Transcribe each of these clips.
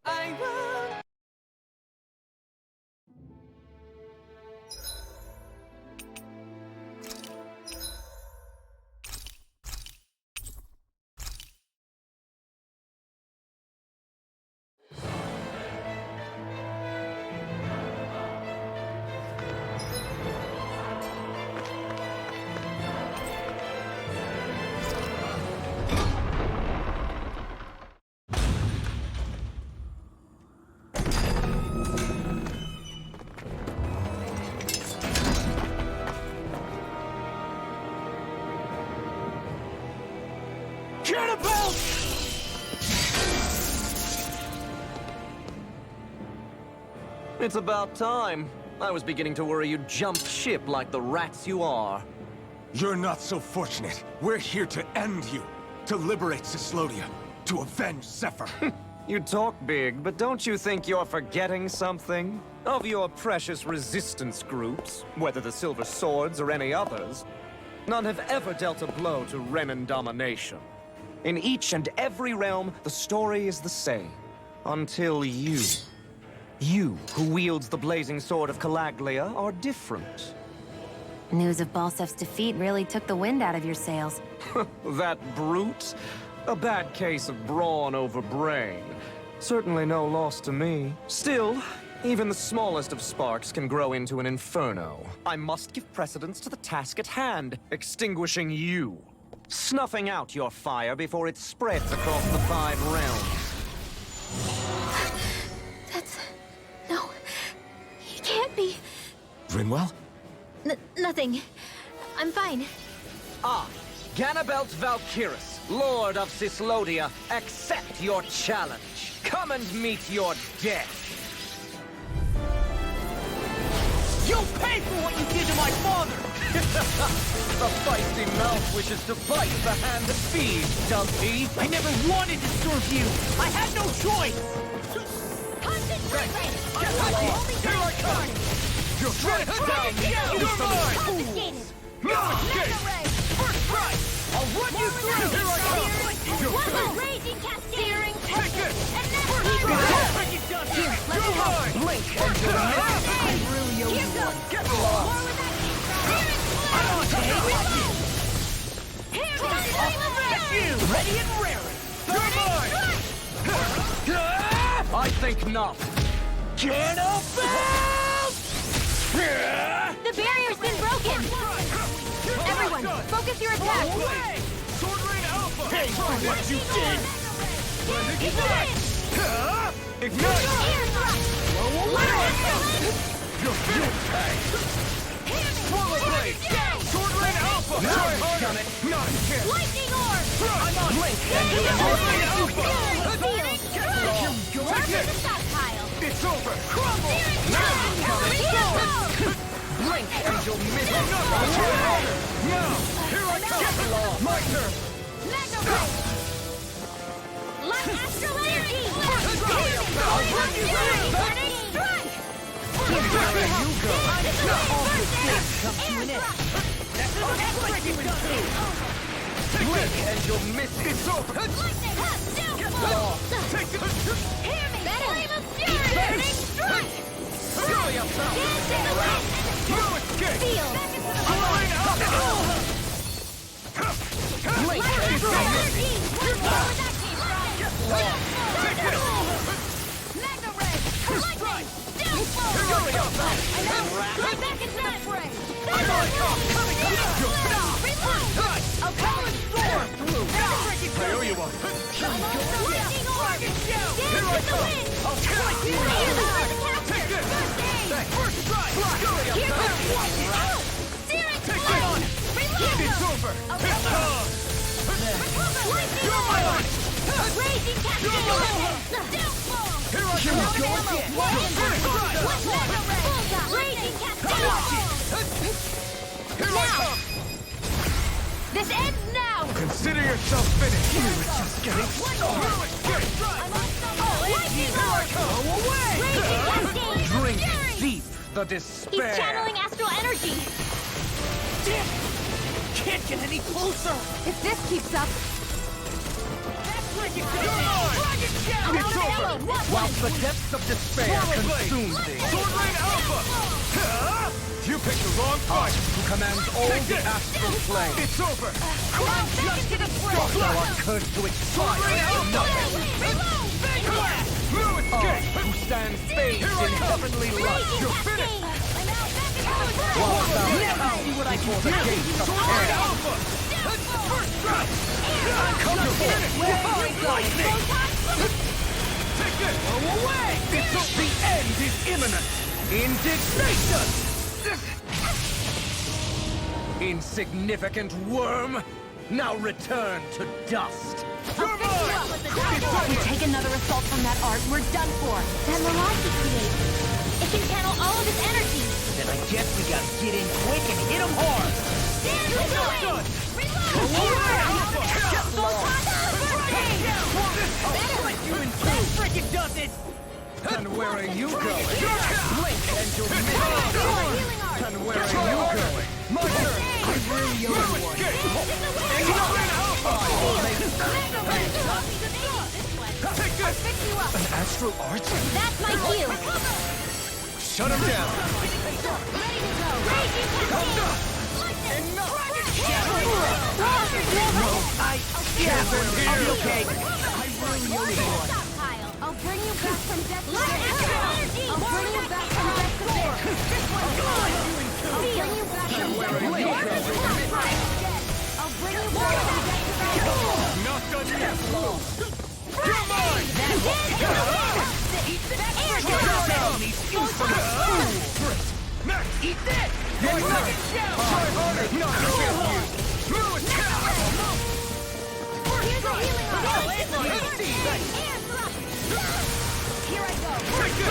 I will. Catapult! It's about time. I was beginning to worry you'd jump ship like the rats you are. You're not so fortunate. We're here to end you. To liberate Cyslodia. To avenge Zephyr. You talk big, but don't you think you're forgetting something? Of your precious resistance groups, whether the Silver Swords or any others, none have ever dealt a blow to Renan domination. In each and every realm, the story is the same. Until you. You, who wields the blazing sword of Calaglia, are different. News of Balsef's defeat really took the wind out of your sails. That brute? A bad case of brawn over brain. Certainly no loss to me. Still, even the smallest of sparks can grow into an inferno. I must give precedence to the task at hand, extinguishing you. Snuffing out your fire before it spreads across the 5 realms. No, he can't be. Rinwell? Nothing. I'm fine. Ah, Ganabelt Valkyris, Lord of Cyslodia, accept your challenge. Come and meet your death. You'll pay for what you did to my father! The feisty mouth wishes to bite the hand that feeds, does he? I never wanted to serve you! I had no choice! Concentrate! Here I come! You're right down! You're mine! Confiscated! First strike! I'll run you through! Here I come! One raging cascade! Take it! And then Here, let me help! Blink and you'll miss! I really owe Here you goes! one. Get More lost! with that Here comes You! Ready and raring! You're mine! I think not. The barrier's been broken! Everyone, focus your attack! Sword Rain Alpha! Pay for what you did! Ignite! Ignite! Ear thrust! You're finished! Swallow Blade! Sword Rain Alpha! Try harder! Not a chance! Lightning orb! I'm on! Blink and you'll Sword Rain Rain Alpha! Work for the stockpile! It's over! Crumble! Blink and you'll miss it! Try harder! Now! Here I come! My turn! Light astral energy! I'll run you through! Burning strike! There you go! Come to an end. Blink and you'll miss it! It's over! Lightning! Get lost! Take it! Hear me! Flame of fury! Burning strike! Fury up top! Dance in the wind! No escape! Feel! Rain Alpha! Blink Light and astral you'll miss energy! it! Where that came from! Get lost! Take it! Magna ray! Lightning! Down flow! Fury up top! Right back into the fray! I'm on top! Coming! Reload! I'll call it storm! I owe you one! Lightning orb! Dance Here I in the come! wind! I'll strike you! Take this! First strike! Fury up Here top! goes! Searing Take flame! it! Reload! It's over! Lightning You're orb! mine! Raging cascade! Down flow! Here I come! Raging cascade! Here I come! This ends now! Consider yourself finished! You were just getting started! Lightning orb! Raging cascade! Drink Fury! deep the He's despair! channeling astral energy! Damn! Can't get any closer! If this keeps up, It's over! Whilst the depths of despair consume thee! Sword Rain Alpha! You picked the wrong fight! Who commands all the astral flame! It's over! Thou art cursed to expire into nothing! No escape! Who stands bathed in heavenly light! You're finished! While thou cower before the gates of hell! First strike! Come forth! Divine lightning! Take this! Go away! The end is imminent! Indignation! Insignificant worm! Now return to dust! if we take another assault from that art, we're done for. That mirage he creates, it can channel all of his energy. Then I guess we gotta get in quick and hit him hard! Stand with the wind! Reload! I'll put you in two! And where are you going? Blink and you'll miss. Healing art! And where are you going? My turn. I really owe you one. Take this! Fix you up! An astral art? That's my cue! Shut him down. Ready to go! Raging Lightning! Enough. No, I'll be okay. I really owe you one. I'll bring you back from death to energy! I'll bring you back from death to this! This one's gone! I'll bring you back from death to this! I'll bring you back from death to this! Not done yet. You're mine! That's it! Eat this! Eat this! Your second shell! Try harder! Not against you! Move it! Here's a healing art! Air thrust! Here I go! Take this!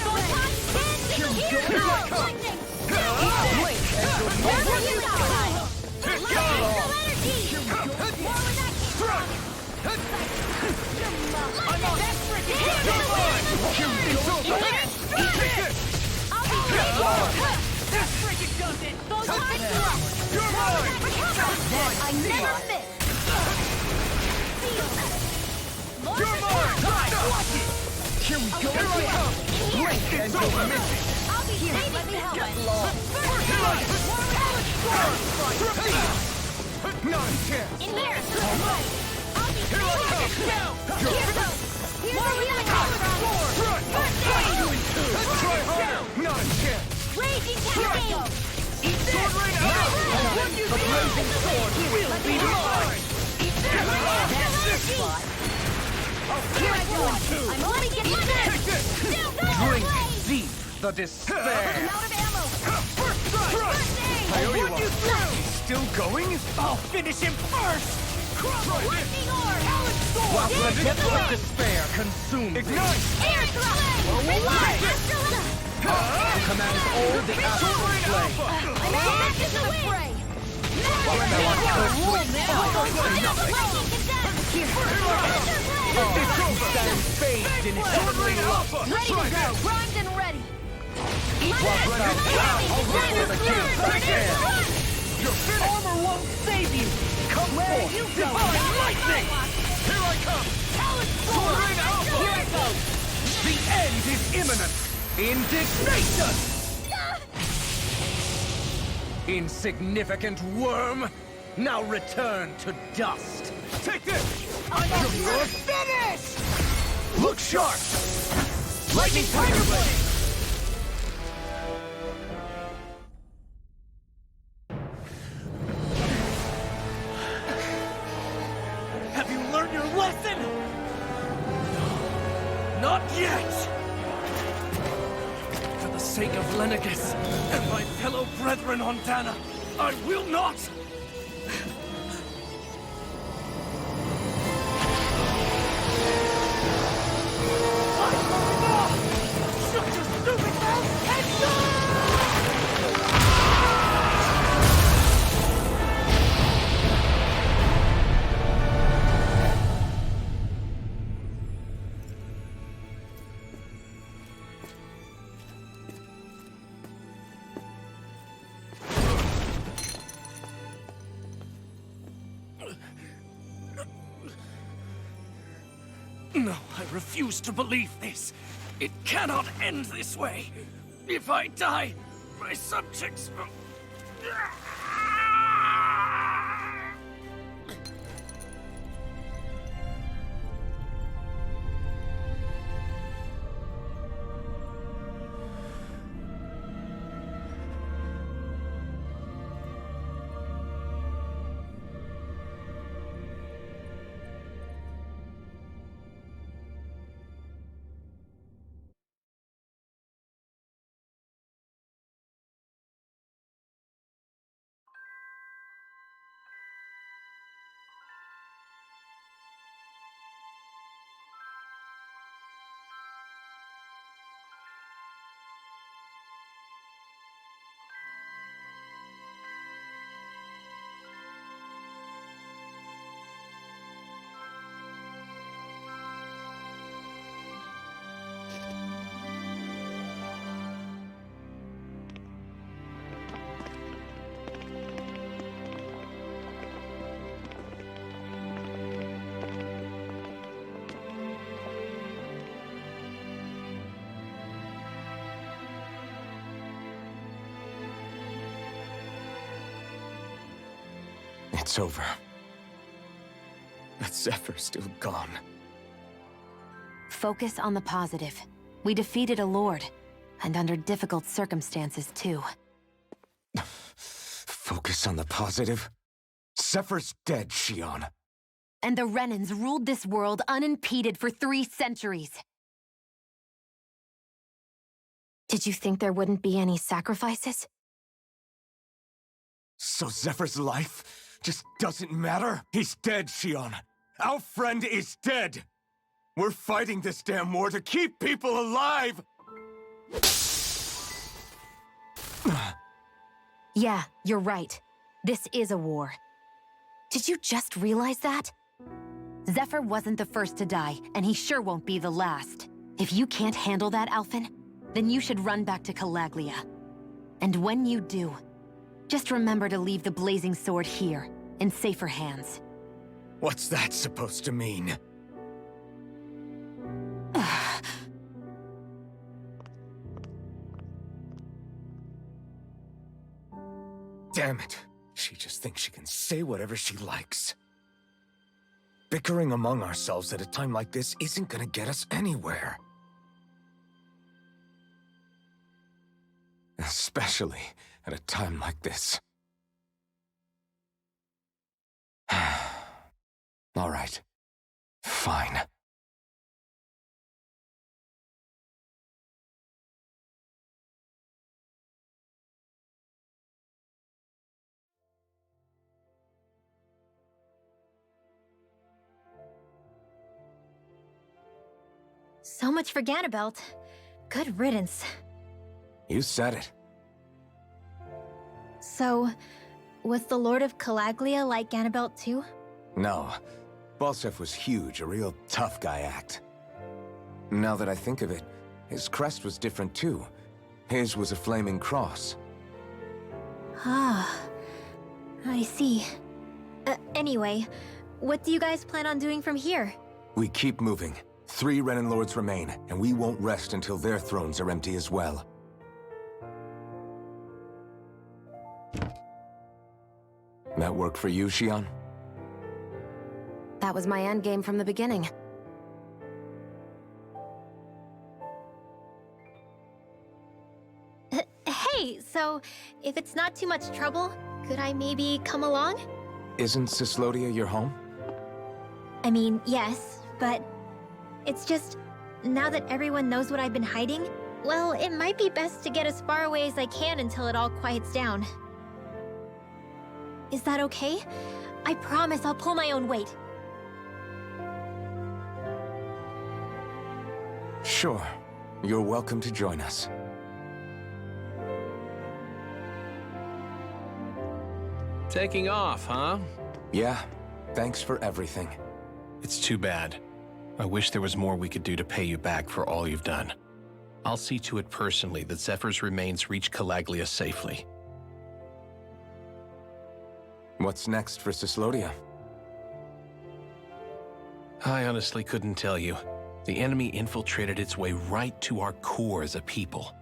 Photon spin! Here we go! Lightning! Blink and you'll There's a miss. healing art! Electrical energy! More with that strong! I'm on that freaking I'll be ready! That freaking does it! Photon thrust! You're mine! I never miss! Feel that! You're mine! Watch it! Here we go! Here I come! Blink and you'll miss it! I'll be here! Let me help! Get lost! Not a chance! In here! I'll be Here I come! Here goes! Here's a healing art! First aid! Try harder! Not a chance! Raging cascade! Eat sword right out! The blazing sword will be mine! Eat this! This spot! Here I go! I'm only getting Take this! Drink deep the I'm despair! out of ammo! First strike! First aid! I owe you one! He's still going? I'll finish him first! Lightning orb! While the depth of despair consumes Ignite! Air thrust! Reload! Astral! To command all the astral flame! I'm back in the fray! While thou art cursed with fire for nothing! He stands bathed in heavenly love! Ready to go! Primed and ready! While thou bow over the gates of hell! Your armor won't save you! Come forth, divine lightning! Here I come! Soaring Alpha! Here I go! The end is imminent! Indignation! Insignificant worm! Now return to dust! Take this! You're finished! Look sharp! Lightning Tiger Blade! Have you learned your lesson? No, not yet! For the sake of Lenegus and my fellow brethren on Dana, I will not! Shut your stupid mouth and go! No, I refuse to believe this. It cannot end this way. If I die, my subjects will... it's over. But Zephyr's still gone. Focus on the positive. We defeated a lord, and under difficult circumstances, too. Focus on the positive? Zephyr's dead, Xion. And the Renans ruled this world unimpeded for 3 centuries. Did you think there wouldn't be any sacrifices? So Zephyr's life just doesn't matter? He's dead, Xion. Our friend is dead. We're fighting this damn war to keep people alive! Yeah, you're right. This is a war. Did you just realize that? Zephyr wasn't the first to die, and he sure won't be the last. If you can't handle that, Alphen, then you should run back to Calaglia. And when you do, just remember to leave the blazing sword here, in safer hands. What's that supposed to mean? Damn it. She just thinks she can say whatever she likes. Bickering among ourselves at a time like this isn't gonna get us anywhere. Especially at a time like this. All right. Fine. So much for Ganabelt. Good riddance. You said it. So, was the Lord of Calaglia like Ganabelt too? No. Balsef was huge, a real tough guy act. Now that I think of it, his crest was different too. His was a flaming cross. Ah, I see. Anyway, what do you guys plan on doing from here? We keep moving. 3 Renan Lords remain, and we won't rest until their thrones are empty as well. That work for you, Xion? That was my endgame from the beginning. Hey, so, if it's not too much trouble, could I maybe come along? Isn't Cyslodia your home? I mean, yes, but it's just, now that everyone knows what I've been hiding, well, it might be best to get as far away as I can until it all quiets down. Is that okay? I promise I'll pull my own weight. Sure. You're welcome to join us. Taking off, huh? Yeah. Thanks for everything. It's too bad. I wish there was more we could do to pay you back for all you've done. I'll see to it personally that Zephyr's remains reach Calaglia safely. What's next for Cyslodia? I honestly couldn't tell you. The enemy infiltrated its way right to our core as a people.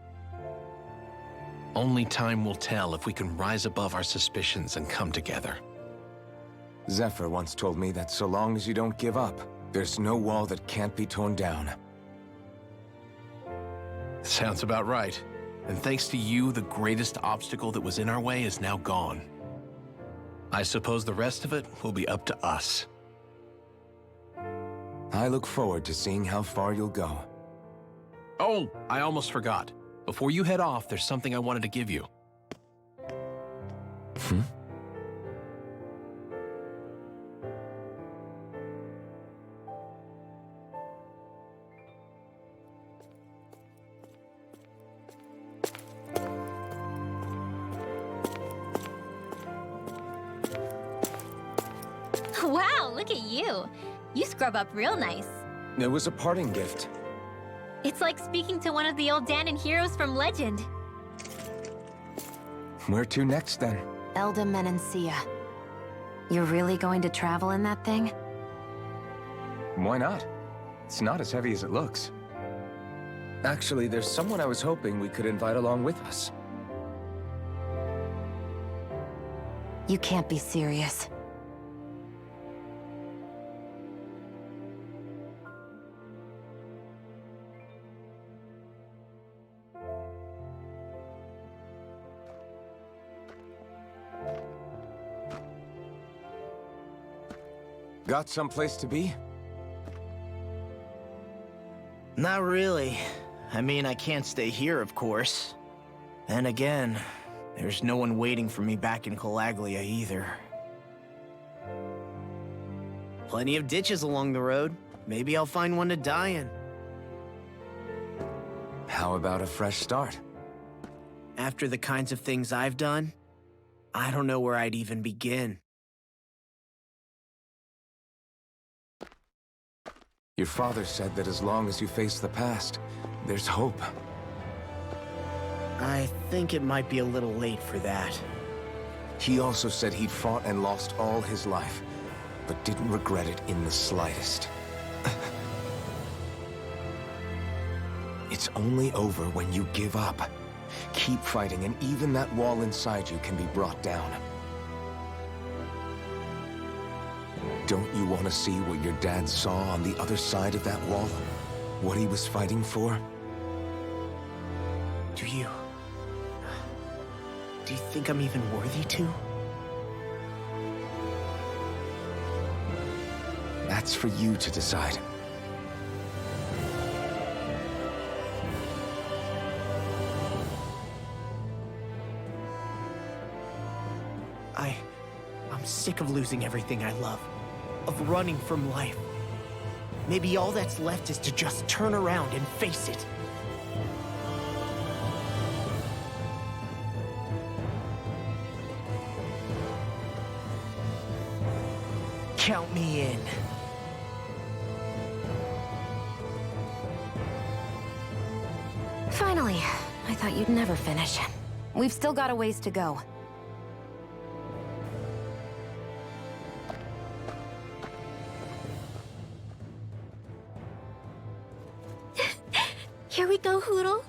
Only time will tell if we can rise above our suspicions and come together. Zephyr once told me that so long as you don't give up, there's no wall that can't be torn down. Sounds about right. And thanks to you, the greatest obstacle that was in our way is now gone. I suppose the rest of it will be up to us. I look forward to seeing how far you'll go. Oh, I almost forgot. Before you head off, there's something I wanted to give you. Wow, look at you. You scrub up real nice. It was a parting gift. It's like speaking to one of the old Danon heroes from legend. Where to next, then? Elda Menancia. You're really going to travel in that thing? Why not? It's not as heavy as it looks. Actually, there's someone I was hoping we could invite along with us. You can't be serious. Got someplace to be? Not really. I mean, I can't stay here, of course. Then again, there's no one waiting for me back in Calaglia either. Plenty of ditches along the road. Maybe I'll find one to die in. How about a fresh start? After the kinds of things I've done, I don't know where I'd even begin. Your father said that as long as you face the past, there's hope. I think it might be a little late for that. He also said he'd fought and lost all his life, but didn't regret it in the slightest. It's only over when you give up. Keep fighting, and even that wall inside you can be brought down. Don't you want to see what your dad saw on the other side of that wall? What he was fighting for? Do you think I'm even worthy to? That's for you to decide. I'm sick of losing everything I love, of running from life. Maybe all that's left is to just turn around and face it. Count me in. Finally, I thought you'd never finish. We've still got a ways to go. Here we go, Hoodle.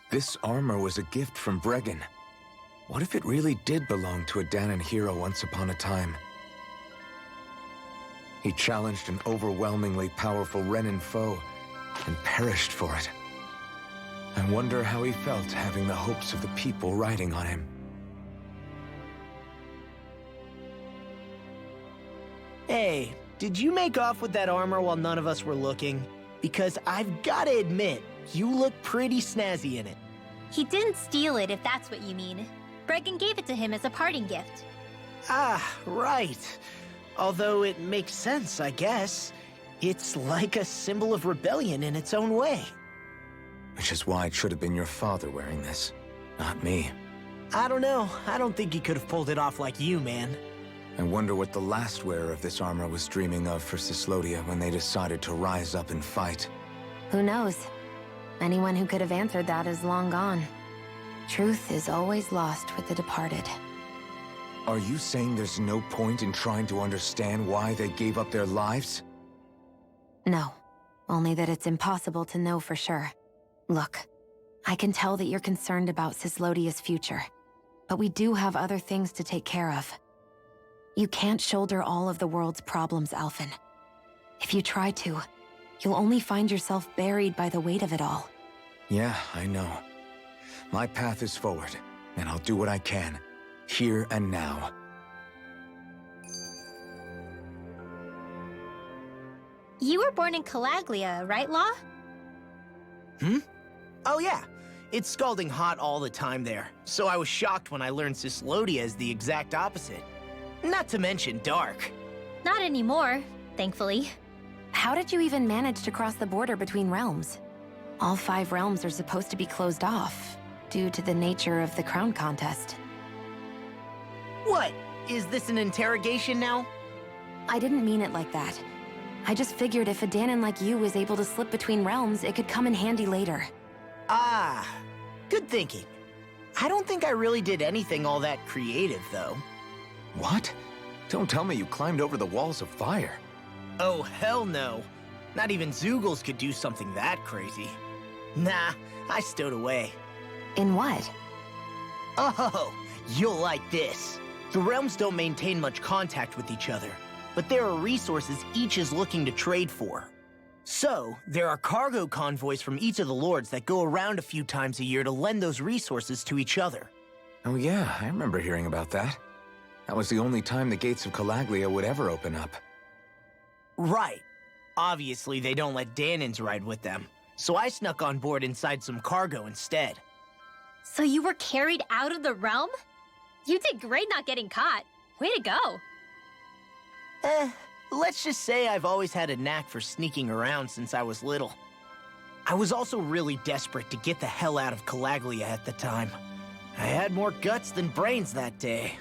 This armor was a gift from Bregan. What if it really did belong to a Danon hero once upon a time? He challenged an overwhelmingly powerful Renin foe, and perished for it. I wonder how he felt having the hopes of the people riding on him. Hey, did you make off with that armor while none of us were looking? Because I've gotta admit, you look pretty snazzy in it. He didn't steal it, if that's what you mean. Bregan gave it to him as a parting gift. Ah, right. Although it makes sense, I guess. It's like a symbol of rebellion in its own way. Which is why it should have been your father wearing this, not me. I don't know. I don't think he could have pulled it off like you, man. I wonder what the last wearer of this armor was dreaming of for Cyslodia when they decided to rise up and fight. Who knows? Anyone who could have answered that is long gone. Truth is always lost with the departed. Are you saying there's no point in trying to understand why they gave up their lives? No, only that it's impossible to know for sure. Look, I can tell that you're concerned about Cyslodia's future, but we do have other things to take care of. You can't shoulder all of the world's problems, Alphen. If you try to, you'll only find yourself buried by the weight of it all. Yeah, I know. My path is forward, and I'll do what I can, here and now. You were born in Calaglia, right, Law? Oh yeah, it's scalding hot all the time there, so I was shocked when I learned Cyslodia is the exact opposite. Not to mention dark. Not anymore, thankfully. How did you even manage to cross the border between realms? All 5 realms are supposed to be closed off, due to the nature of the crown contest. What? Is this an interrogation now? I didn't mean it like that. I just figured if a Danon like you was able to slip between realms, it could come in handy later. Ah, good thinking. I don't think I really did anything all that creative, though. What? Don't tell me you climbed over the walls of fire. Oh, hell no. Not even Zoogles could do something that crazy. Nah, I stowed away. In what? Oh, you'll like this. The realms don't maintain much contact with each other, but there are resources each is looking to trade for. So, there are cargo convoys from each of the lords that go around a few times a year to lend those resources to each other. Oh yeah, I remember hearing about that. That was the only time the gates of Calaglia would ever open up. Right. Obviously, they don't let Danins ride with them, so I snuck on board inside some cargo instead. So you were carried out of the realm? You did great not getting caught. Way to go. Let's just say I've always had a knack for sneaking around since I was little. I was also really desperate to get the hell out of Calaglia at the time. I had more guts than brains that day.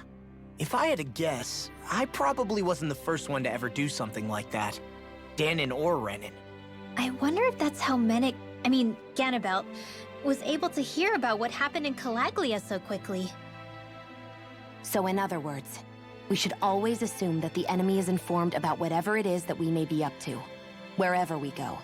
If I had to guess, I probably wasn't the first one to ever do something like that. Danin or Renin. I wonder if that's how Ganabelt, was able to hear about what happened in Calaglia so quickly. So in other words, we should always assume that the enemy is informed about whatever it is that we may be up to, wherever we go.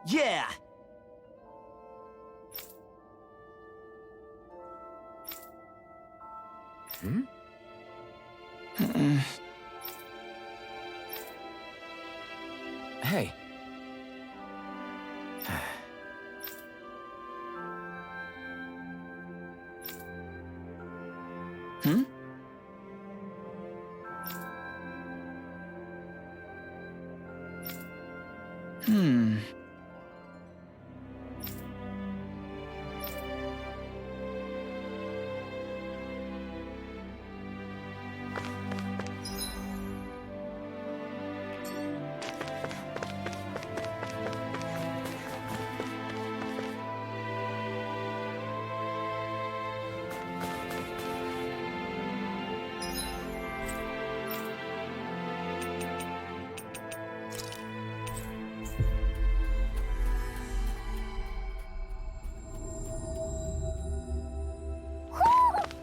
Yeah! Hey.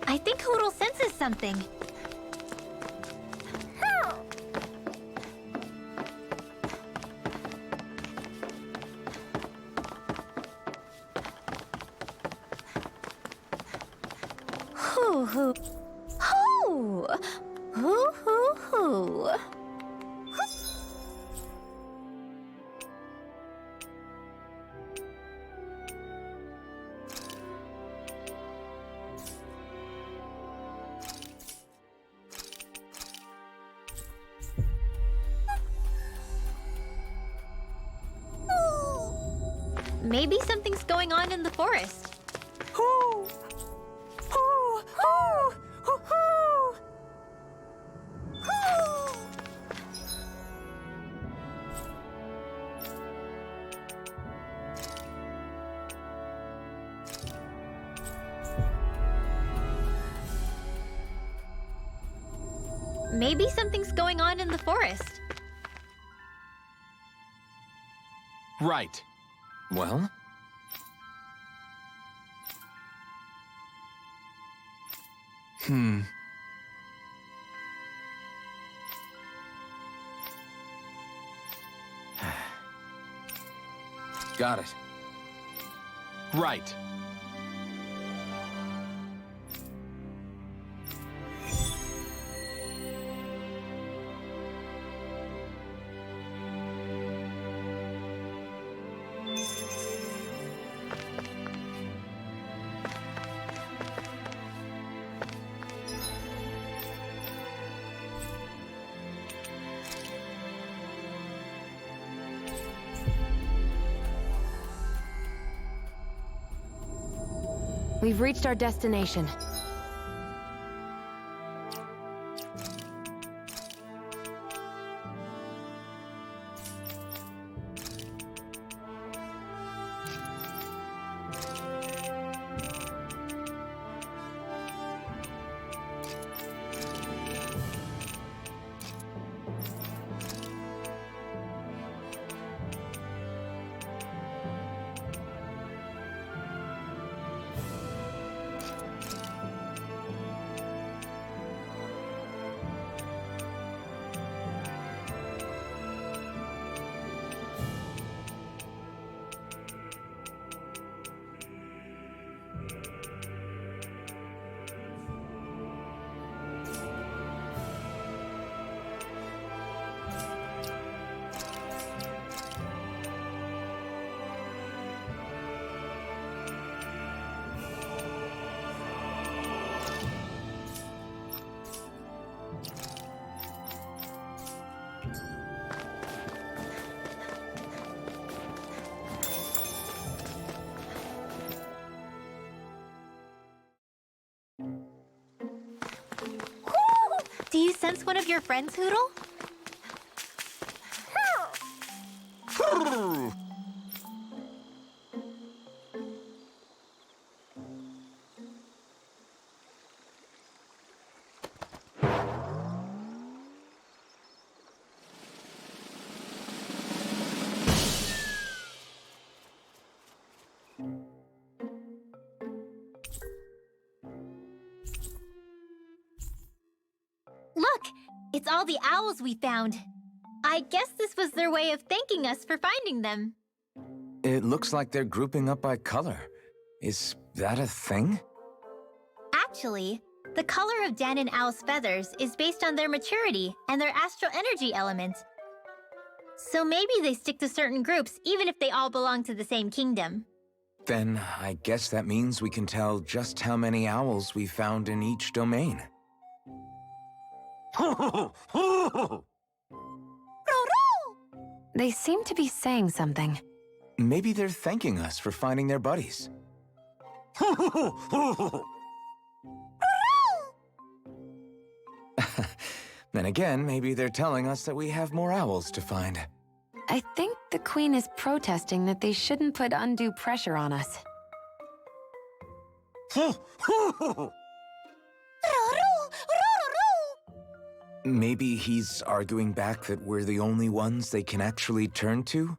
I think Hoodle senses something. Hoo hoo. Hoo! Hoo hoo hoo. Maybe something's going on in the forest. Hoo! Hoo! Hoo! Hoo! Hoo! Maybe something's going on in the forest. Right. Well? Got it. Right. We've reached our destination. Do you sense one of your friends, Hoodle? Look! It's all the owls we found. I guess this was their way of thanking us for finding them. It looks like they're grouping up by color. Is that a thing? Actually, the color of Dan and Owl's feathers is based on their maturity and their astral energy element. So maybe they stick to certain groups even if they all belong to the same kingdom. Then I guess that means we can tell just how many owls we found in each domain. They seem to be saying something. Maybe they're thanking us for finding their buddies. Then again, maybe they're telling us that we have more owls to find. I think the Queen is protesting that they shouldn't put undue pressure on us. Maybe he's arguing back that we're the only ones they can actually turn to?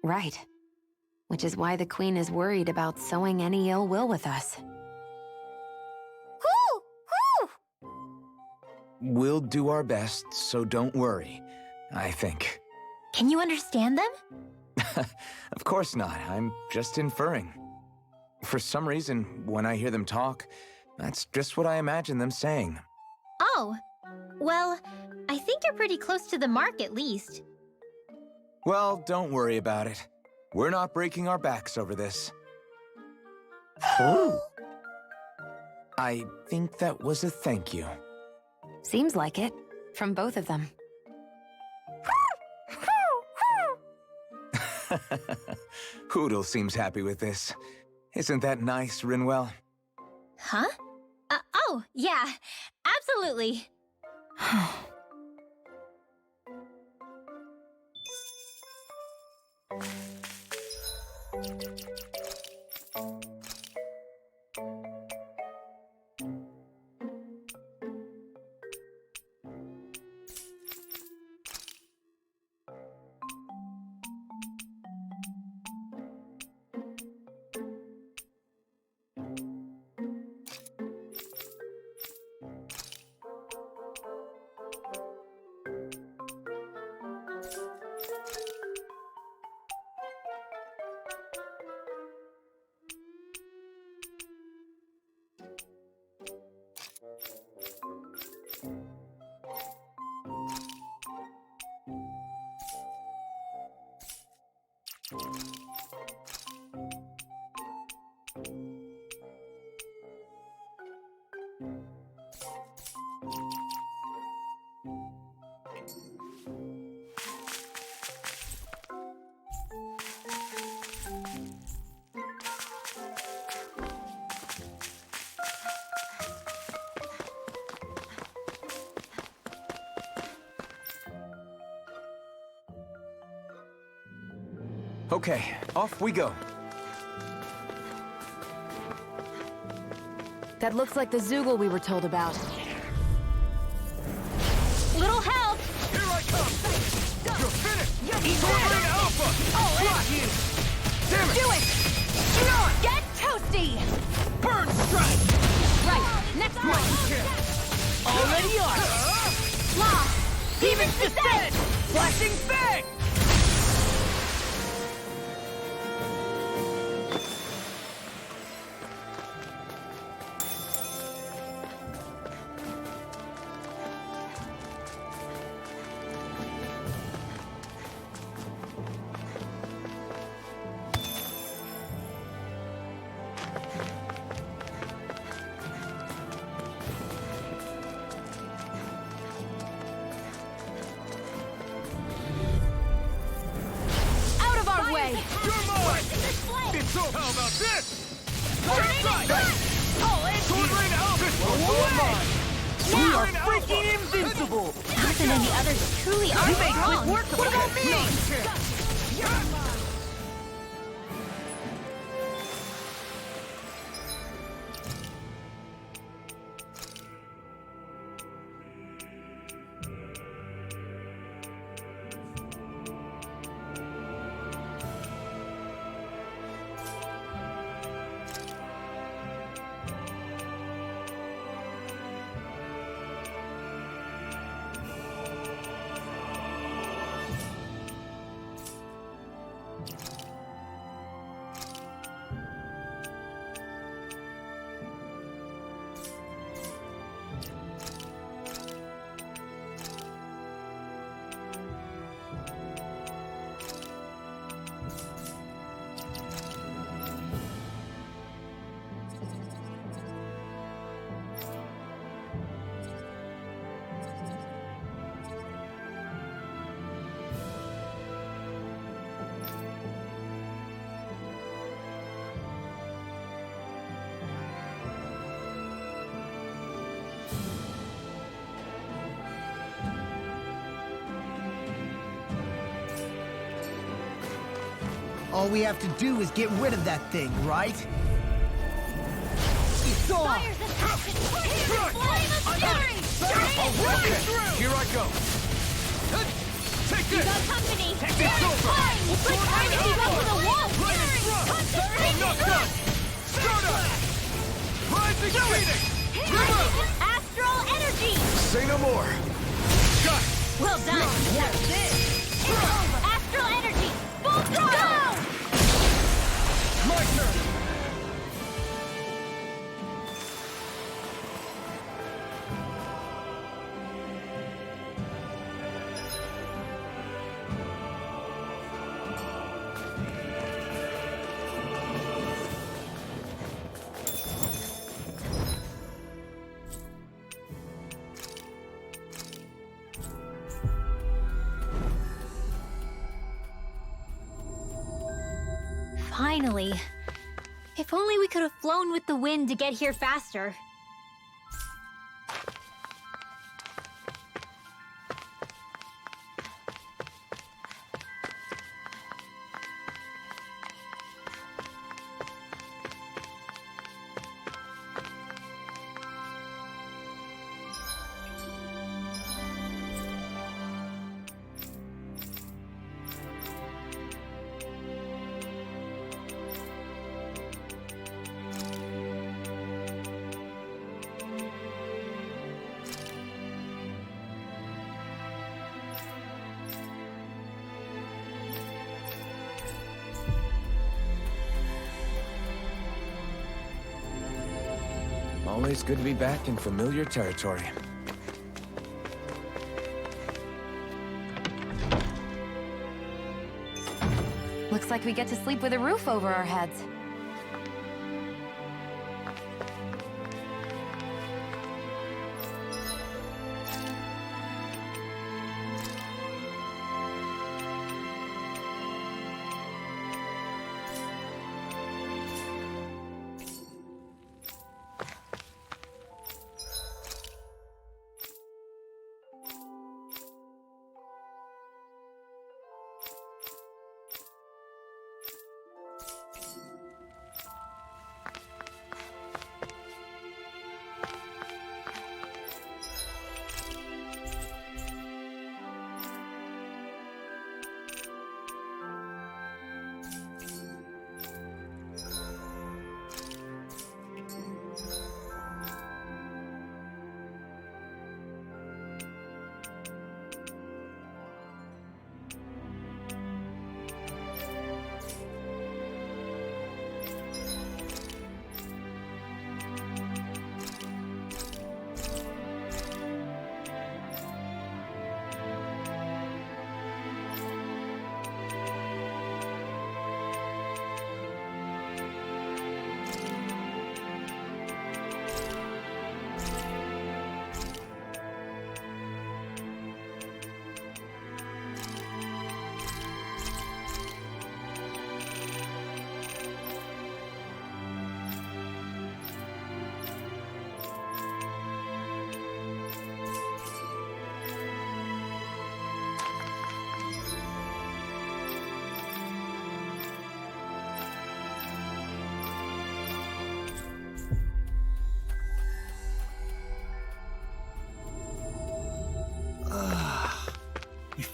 Right. Which is why the Queen is worried about sowing any ill will with us. We'll do our best, so don't worry, I think. Can you understand them? Of course not. I'm just inferring. For some reason, when I hear them talk, that's just what I imagine them saying. Oh. Well, I think you're pretty close to the mark at least. Well, don't worry about it. We're not breaking our backs over this. I think that was a thank you. Seems like it, from both of them. Hoodle seems happy with this. Isn't that nice, Rinwell? Huh? Oh, yeah, absolutely. Okay, off we go. That looks like the Zoogle we were told about. Little help! Here I come! You're finished! Ultrawide Alpha! I'll end you! Damn it! Do it! Get toasty! Burn strike! Right, next one! Already on! Lost! Even descent! Flashing bang! So how about this? I'll end you! Ultrawide Alpha! This one's all mine! Now! are freaking invincible! Not that any others truly are You made quick strong. work of it! What about me? All we have to do is get rid of that thing, right? It's on! Fire's a passion! Flame of fury! Here I go. Take You this! got company! Take this over! But trying to keep up with the wall! I'm not done! Stardust! Rising Phoenix! Astral energy! Say no more! Got it! Well done! That's it! Astral energy! Full throttle! My turn! Finally. If only we could have flown with the wind to get here faster. Always good to be back in familiar territory. Looks like we get to sleep with a roof over our heads.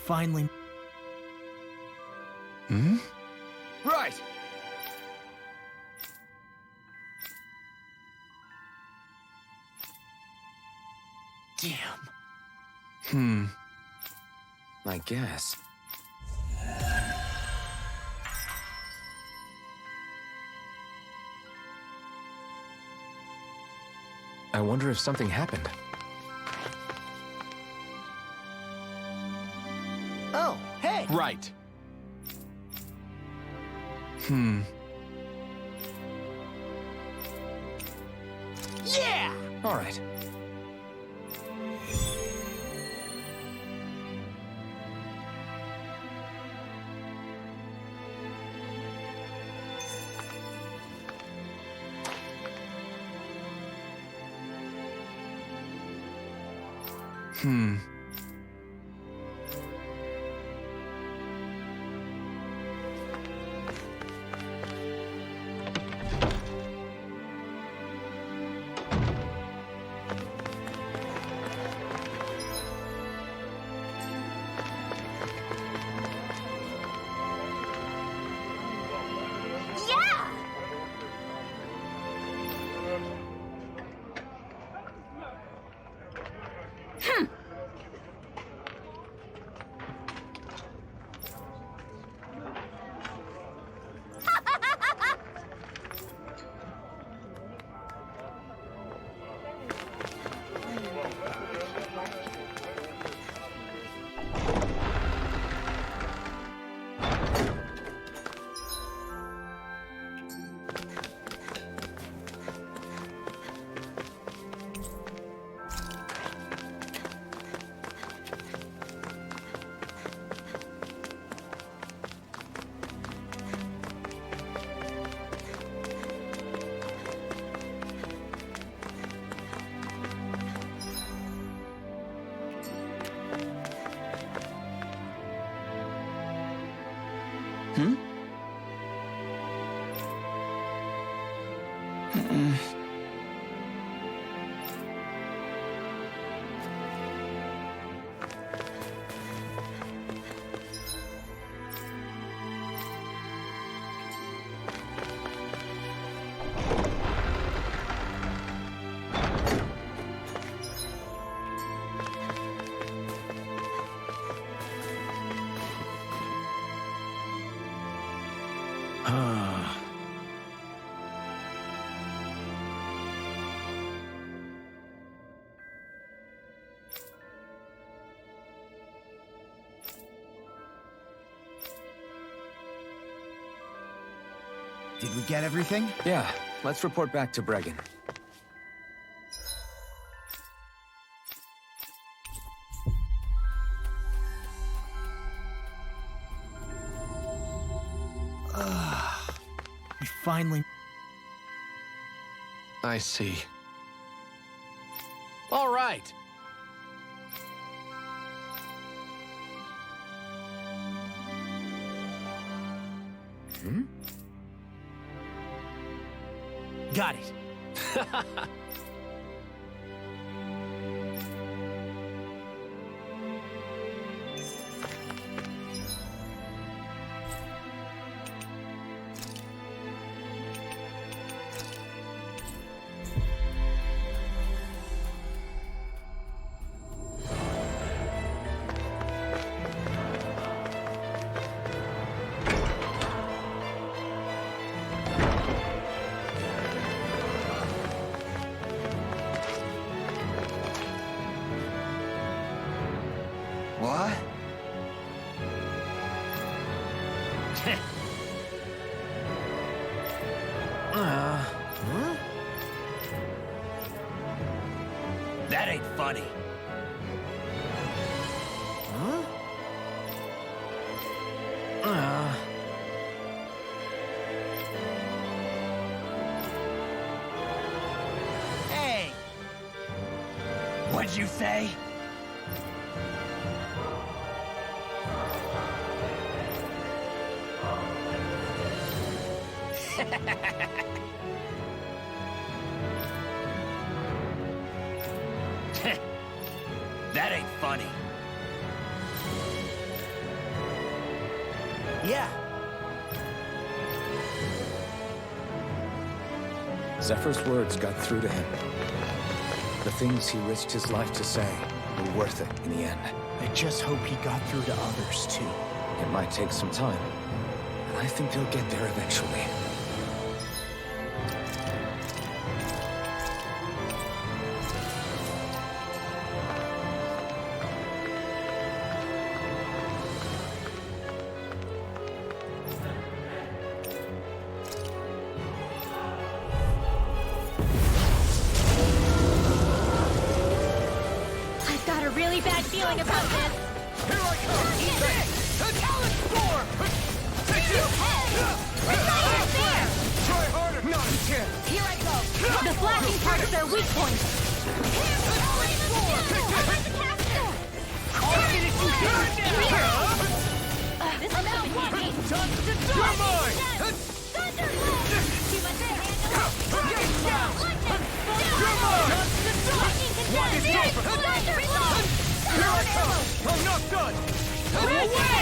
finally... Hmm? Right! Damn. I guess. I wonder if something happened. Oh, hey! Right. Yeah! All right. Yeah! Did we get everything? Yeah, let's report back to Bregan. We finally... I see. All right. Got it. What? That ain't funny. Hey! What'd you say? That ain't funny. Yeah. Zephyr's words got through to him. The things he risked his life to say were worth it in the end. I just hope he got through to others, too. It might take some time, but I think they'll get there eventually. I've got a really bad feeling about this. Here I come! Eat this! A talent storm! Take it! There! Try harder! Not a chance! Here I go. The flashing part is their weak point. I'll get it you can now! This is not working. You're mine! Too much to handle. Get down! You're mine! What is over? Here I come! I'm not done! Away!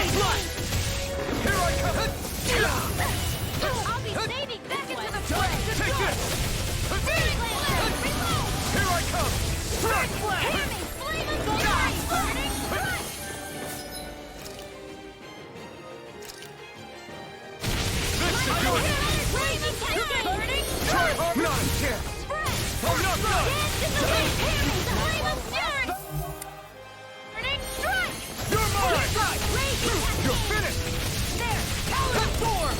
Here I come! I'll be saving back into the fray. Take this! Here I come! Strike flash! Hear me, flame of fire! Burning strike! This should do it! Blazing cascade! Burning Try hard! Not a chance! I'm not done! Dance in the wind! Hear me, the flame of fury! Burning strike! You're mine! Raging You're cascade! finished! There! Talent storm!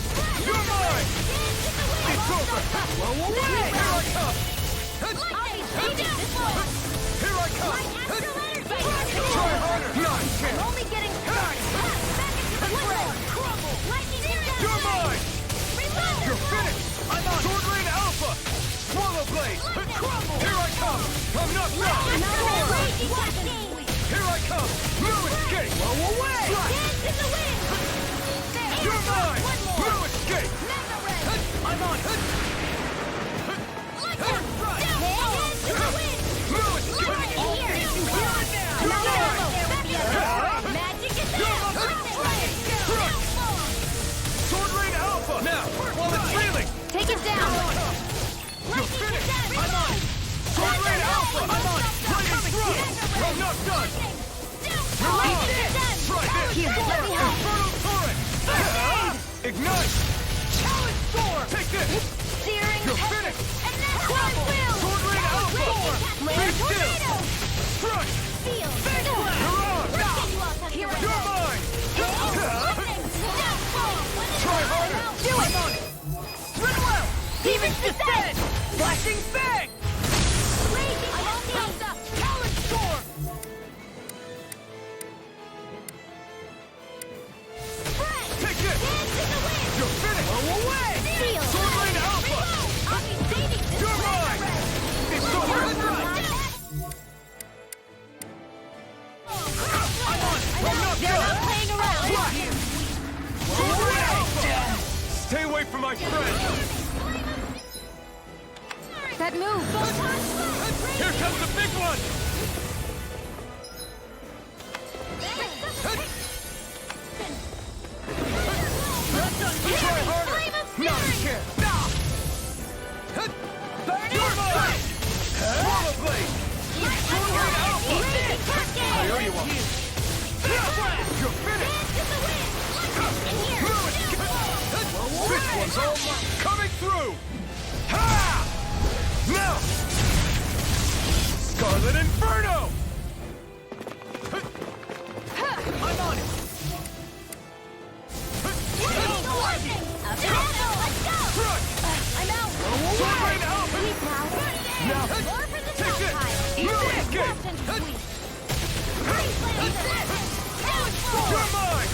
You're mine! Dance in the wind! It's over! Blow away! Here I come! I'll be saving this one! Here I come! Astral energy! Try harder! Not a chance! Only getting started! Back into the fray! Crumble! Lightning and You're mine! Reload! You're finished! I'm on! Sword Rain Alpha! Swallow Blade! Crumble! Here I come! I'm not done! Another raging cascade! Here I come! No escape! Blow away! Dance in the wind! There! You're mine! One more! No escape! Mega ray! I'm on! Dance in the wind! No escape! Lightning here! Here and now! Another You're arrow! mine! There will be a magic is there! Sword Rain Alpha! Now! While it's reeling! Take it down! You're finished! I'm on! Sword Rain Alpha! I'm on! Lightning through! I'm not done! You're on! Try this! Here, let me help! Infernal Torrent! Ignite! Challenge Storm! Take this! Searing You're tempest! finished! And now one will! Sword Rain Alpha! Flare Be still! tornado! Crush! Seal! You're on! Here I You're go! mine! Try harder! Do it! I'm on it! Spin well! Demons descend! Flashing Fang! Raging cascade! Challenge Storm! Spread! Take this! Dance in the wind! You're finished! Blow away! Seal! Sword Rain Alpha! I'll be saving this You're mine! It's over! I'm on it! I'm not They're not done! playing around! Sword Rain Alpha! Stay away from my friend! That move! Here comes the big one! Try harder! Not a chance! You're mine! Swallow Blade! Sword Rain Alpha! I owe you one! You're finished! This one's all mine! Coming through! Ha! Now! Scarlet Inferno! I'm on it! Crush! I'm out! Sword Rain Alpha! Now, More for the take this! Eat No this! escape! Left and sweet! You're mine!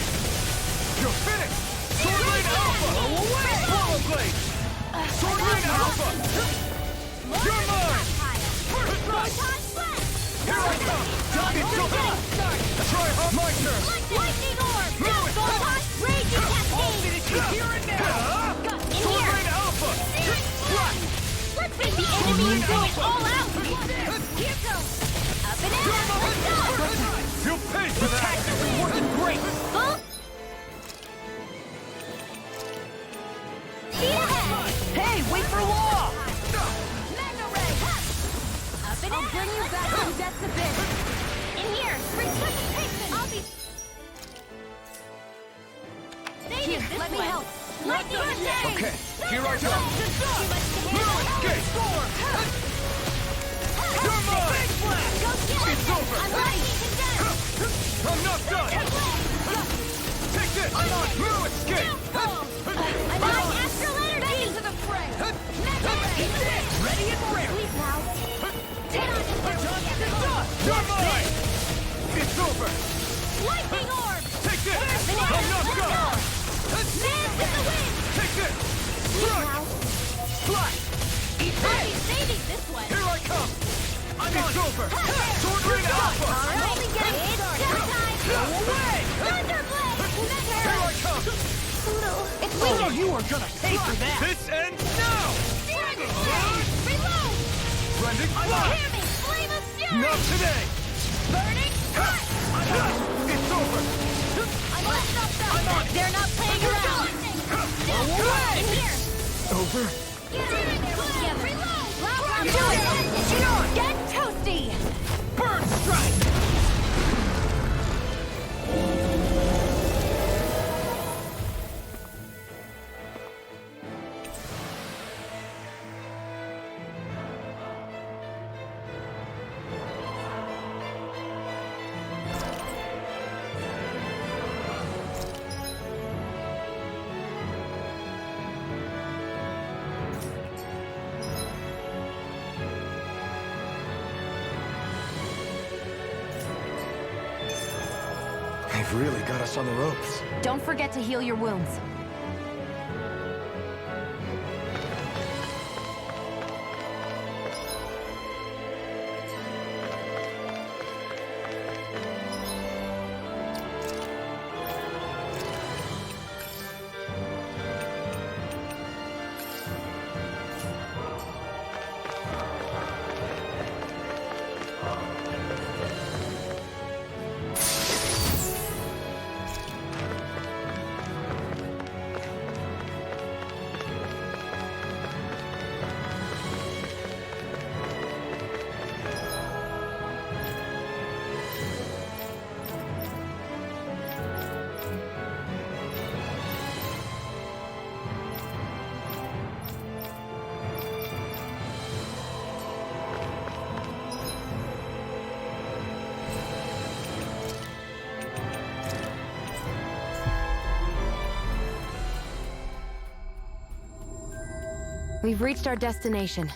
You're finished! Sword Rain Alpha! Swallow Blade! Sword Rain Alpha! You're mine! Here I come! It's over! Try hard! My turn! Lightning orb! No, it's Photon! Raging cascade! Here and now! Got in Sword here! Rain Alpha! Let's make the enemy and go it all out! Here goes! Up and out! Let's go! You'll pay for that! It wasn't great! Full It's over! Lightning orb! Take this! Banana, I'm not let's gone! go! Dance in the wind! Take this! Run! Fly! I'll be saving this one! Here I come! It's over! Sword Ring Alpha! Alright, only getting started! Showtime! Go away! Thunderblade! Here I come! It's weekend! You are gonna pay for that! This ends now! Dragon Blade! Reload! Blending fly! Hear me! Flame of fury! Not today! Burning cut! It's over! I'm on! They're not playing around! Go away! In here! Over? Yeah, reload! Do it! Get toasty! Burn strike! They've really got us on the ropes. Don't forget to heal your wounds. We've reached our destination.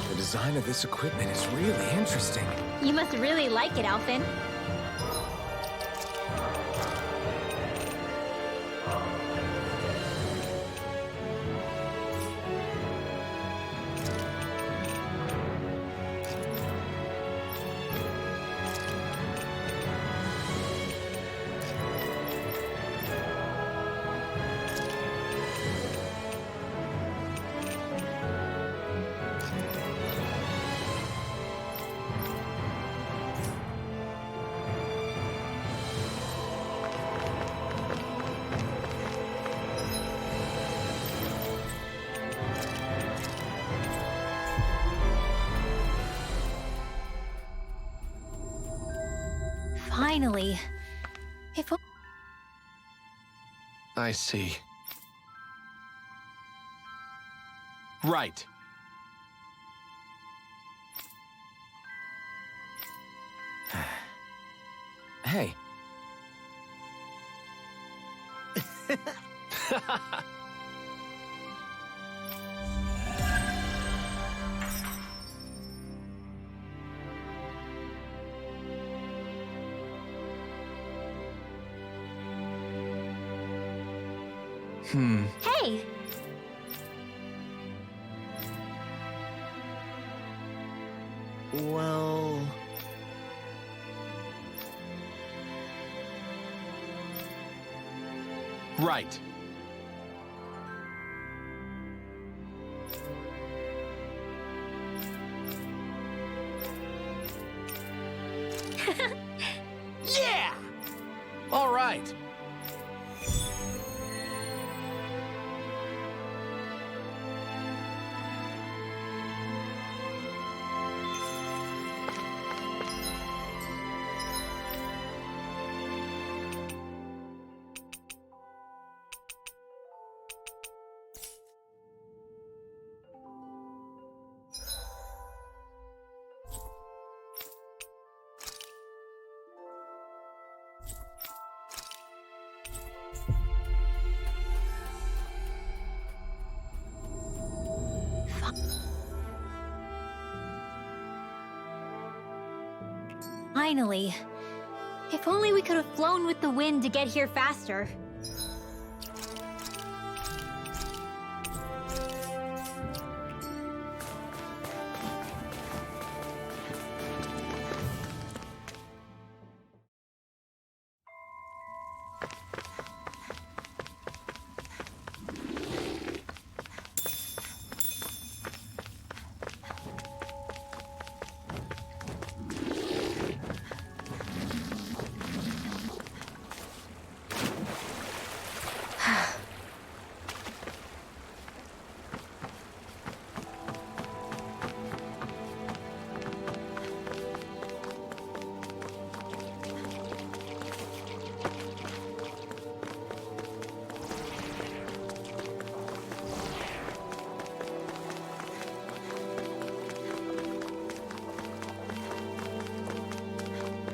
The design of this equipment is really interesting. You must really like it, Alphen. Finally. If I see. Right. Hey. Hey! Well... Right. Yeah! All right. Finally. If only we could have flown with the wind to get here faster.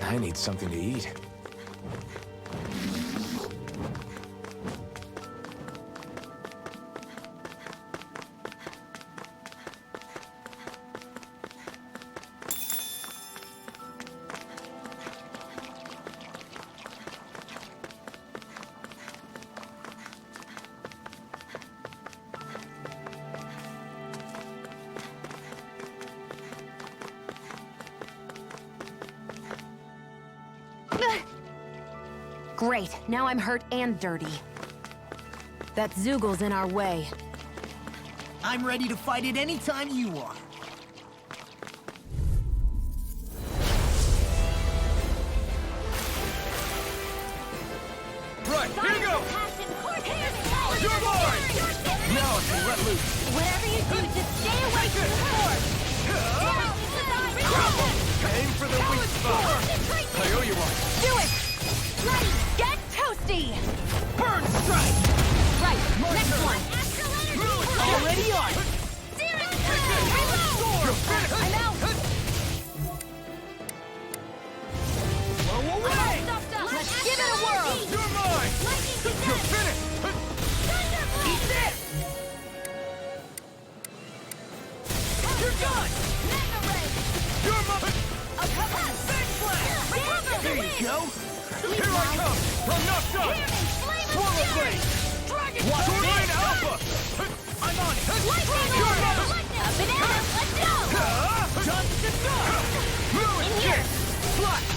I need something to eat. Great, now I'm hurt and dirty. That Zoogel's in our way. I'm ready to fight it anytime you are. Right, here you go! You're mine! Now I can let loose. Whatever you do, just stay away from the sword! Aim for the weak spot. I owe you one. Do it! Ready, get toasty! Burn strike! Right, next one! Already on! I'm out! Blow away! Let's give it a whirl! You're mine! You're finished! Eat this! You're done! You're mine! There you go! Here I come! I'm not done! Swallow blade! Watch Sword this! Lane Alpha! I'm on it! You're mine! Just to start! Move it! Kick! Flash!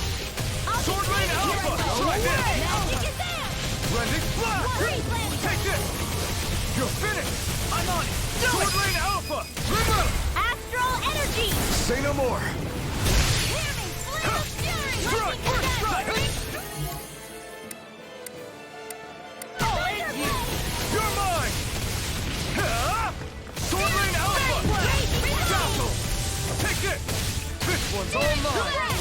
Sword Lane Alpha! Try this! Blending Flash! Take this! You're finished! I'm on it! Sword Lane Alpha! Remote! Astral energy! Say no more! Strike! First strike! You're mine! Sword Lane Alpha! Dazzle! Take this! This one's all mine!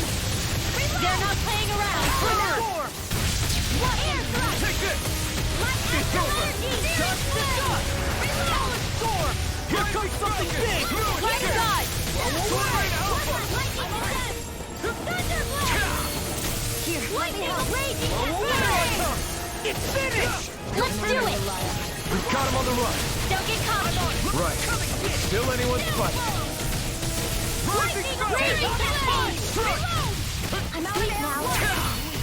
They're not playing around! Storm! Take this! It's over! Just to start! Storm! Here comes something big! Fire to God! Sword Lane Alpha! Here, let me help! It's finished! Let's do it! We've got him on the run! Don't get caught! Right. Still anyone's fight. I'm out now!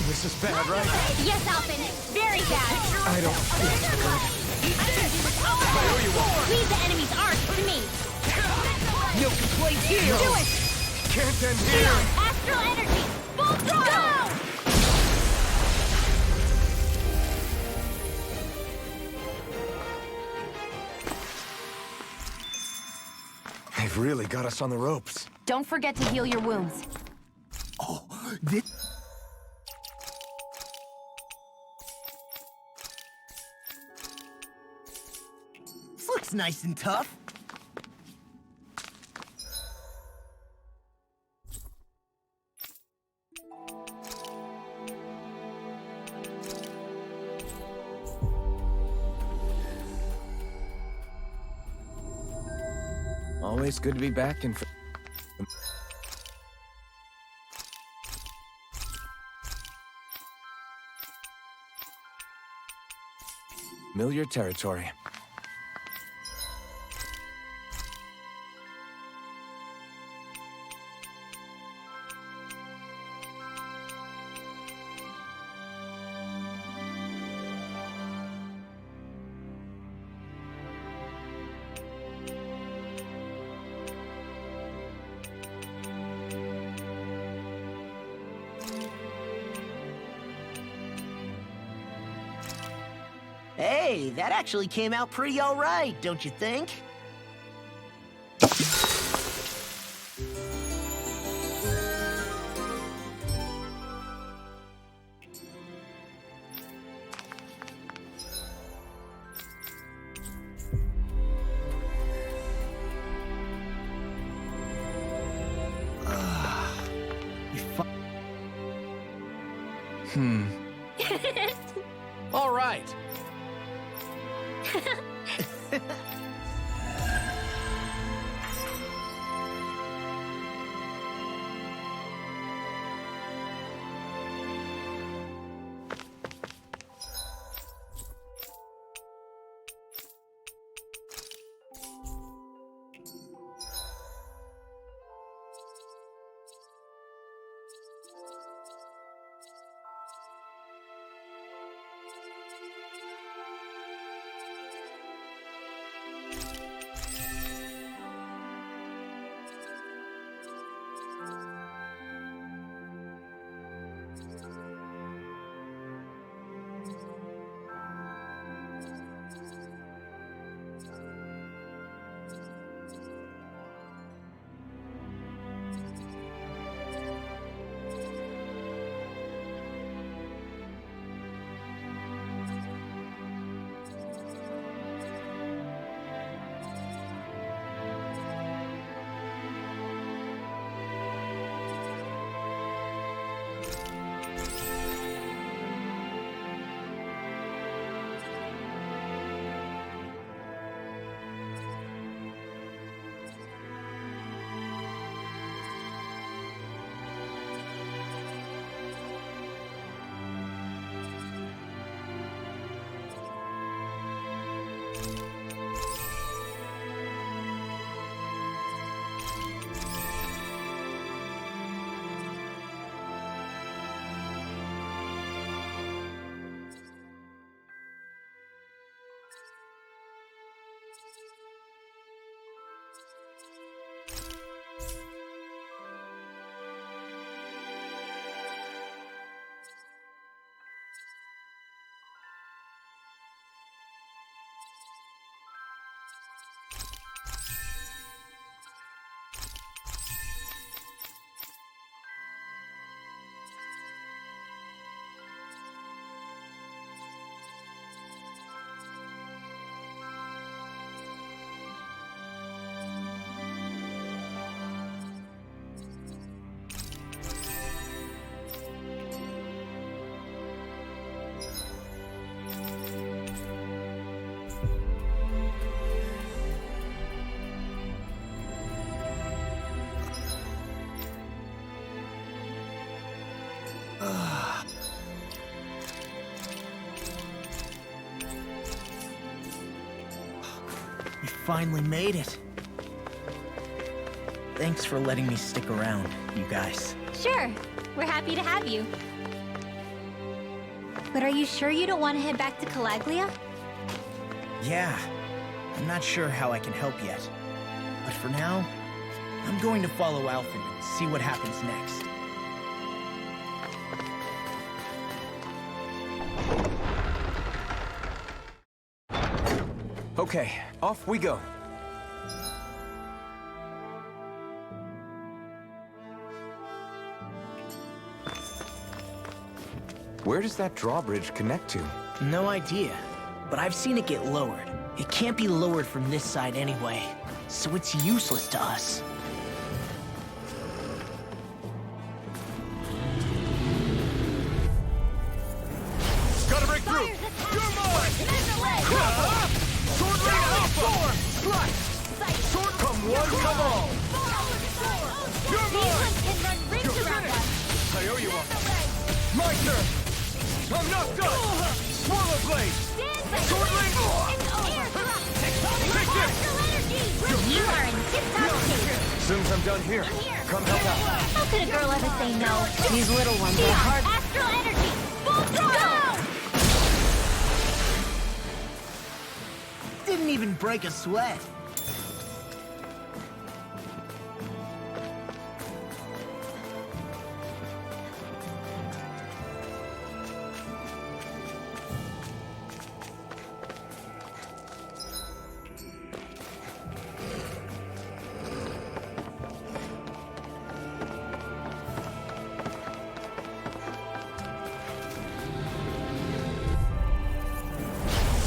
This is bad, right? Yes, Alphen! Very bad! I don't feel so good. Leave the enemy's arc to me. No complaints here! Do it! Can't end Leon, here! astral energy! Full throttle! They've really got us on the ropes. Don't forget to heal your wounds. Oh, this... This looks nice and tough. Always good to be back in... familiar territory. Hey, that actually came out pretty all right, don't you think? All right. You finally made it. Thanks for letting me stick around, you guys. Sure, we're happy to have you. But are you sure you don't want to head back to Calaglia? Yeah, I'm not sure how I can help yet. But for now, I'm going to follow Alphen and see what happens next. Okay, off we go. Where does that drawbridge connect to? No idea, but I've seen it get lowered. It can't be lowered from this side anyway, so it's useless to us. Gotta break through! You're mine! Sword Ring Alpha! Slice! Sword come one, come all! You're mine! You're finished! I owe you one. My turn! I'm not done! Swallow Blade! Sword Ring! Take this! You are in tip-top shape. As soon as I'm done here, come help out. How could a girl ever say no? These little ones are hard. Astral energy! Full throttle! Didn't even break a sweat.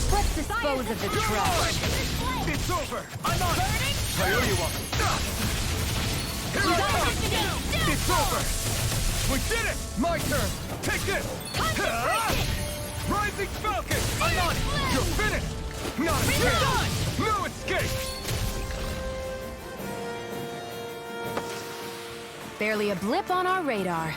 Let's dispose of the trash. It's over! I'm on it! I owe you one. Here I come! It's over! We did it! My turn! Take this! Rising Falcon! I'm on it! You're finished! Not a chance! No escape! Barely a blip on our radar.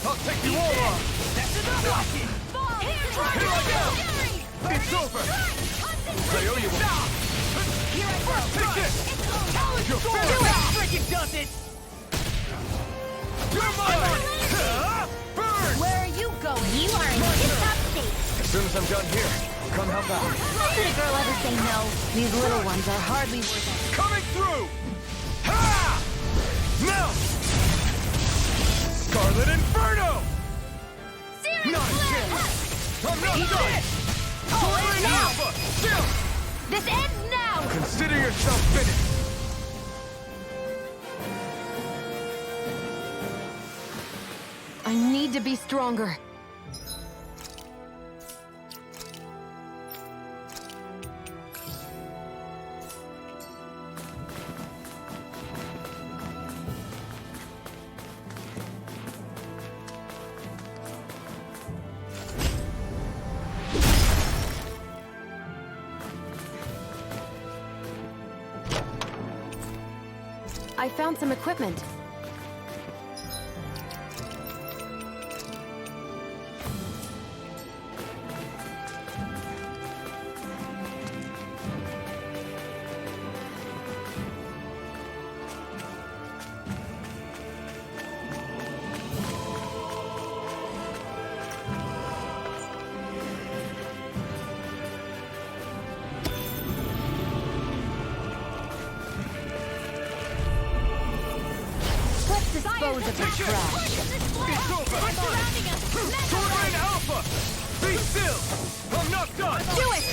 I'll take you all on! That's enough! Here I go! It's over! I owe you one! Take this! You're finished! Freaking does it! You're mine! Burn! Where are you going? You are in tip-top shape. As soon as I'm done here, come help out. How could a girl ever say no? These little ones are hardly worth it. Coming through! Ha! Now! Scarlet Inferno! Not a chance! I'm not done! Sword Ring Alpha! Still! This ends now! Consider yourself finished! I need to be stronger. I found some equipment. Dispose of the trash. It's over! Sword Ring Alpha! Be still! I'm not done! Do it!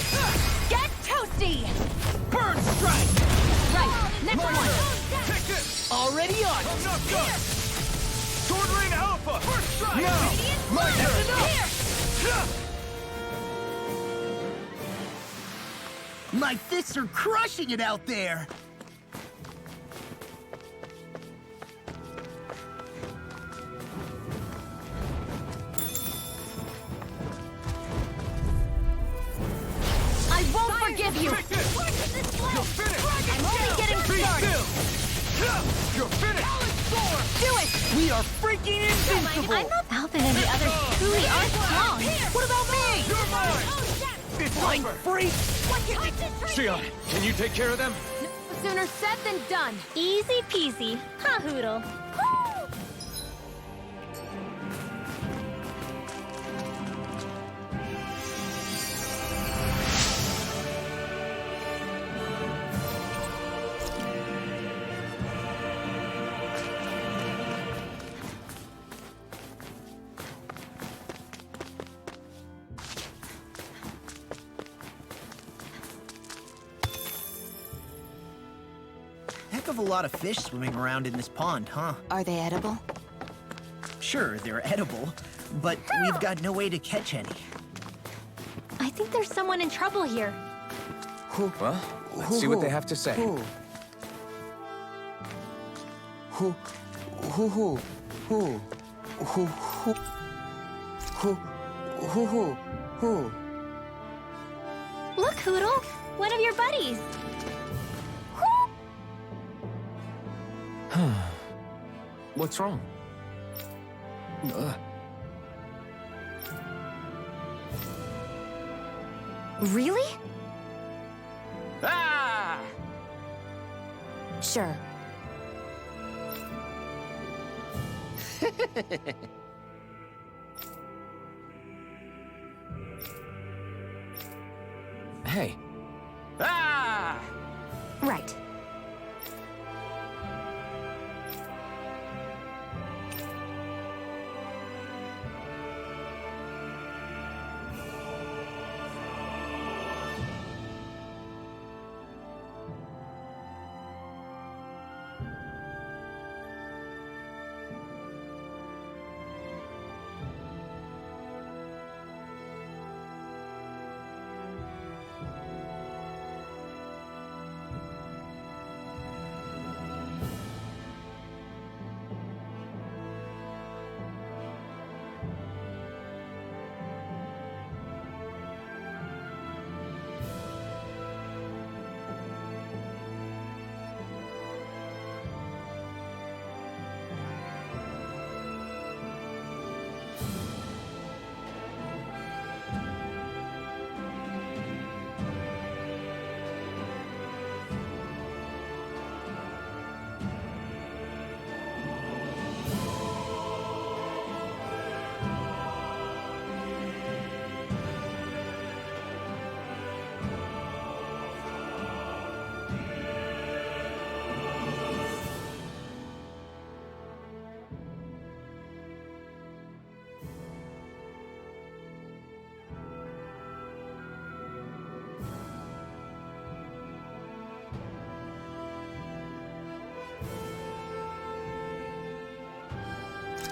Get toasty! Burn Strike! Right, next My one! turn! Take this! Already on! I'm not done! Sword Ring Alpha! First strike! Now! My turn! My fists are crushing it out there! Forgive you! Take this! You're finished! I'm only getting Be started! still! You're finished! Do it! We are freaking invincible! I'm not helping any others truly are strong. What about me? You're mine! It's Blind over! freak! Xion, can you take care of them? Sooner said than done. Easy peasy. Ha, Hoodle. Heck of a lot of fish swimming around in this pond, huh? Are they edible? Sure, they're edible, but we've got no way to catch any. I think there's someone in trouble here. Well, let's see what they have to say. Look, Hoodle. One of your buddies. What's wrong? Really? Ah! Sure. Hey. Ah! Right.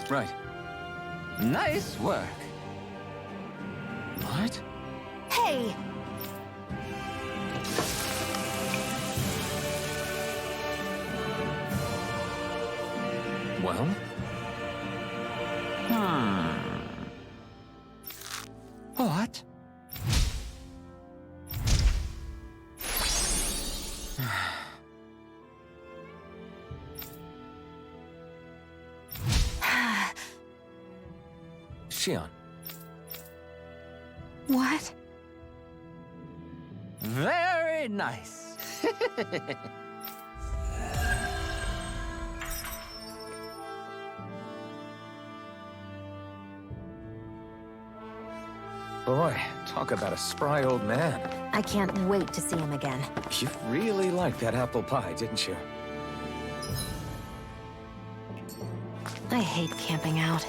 Right. Nice work. What? Hey! Well? What? Shion. What? Very nice. Boy, talk about a spry old man. I can't wait to see him again. You really liked that apple pie, didn't you? I hate camping out.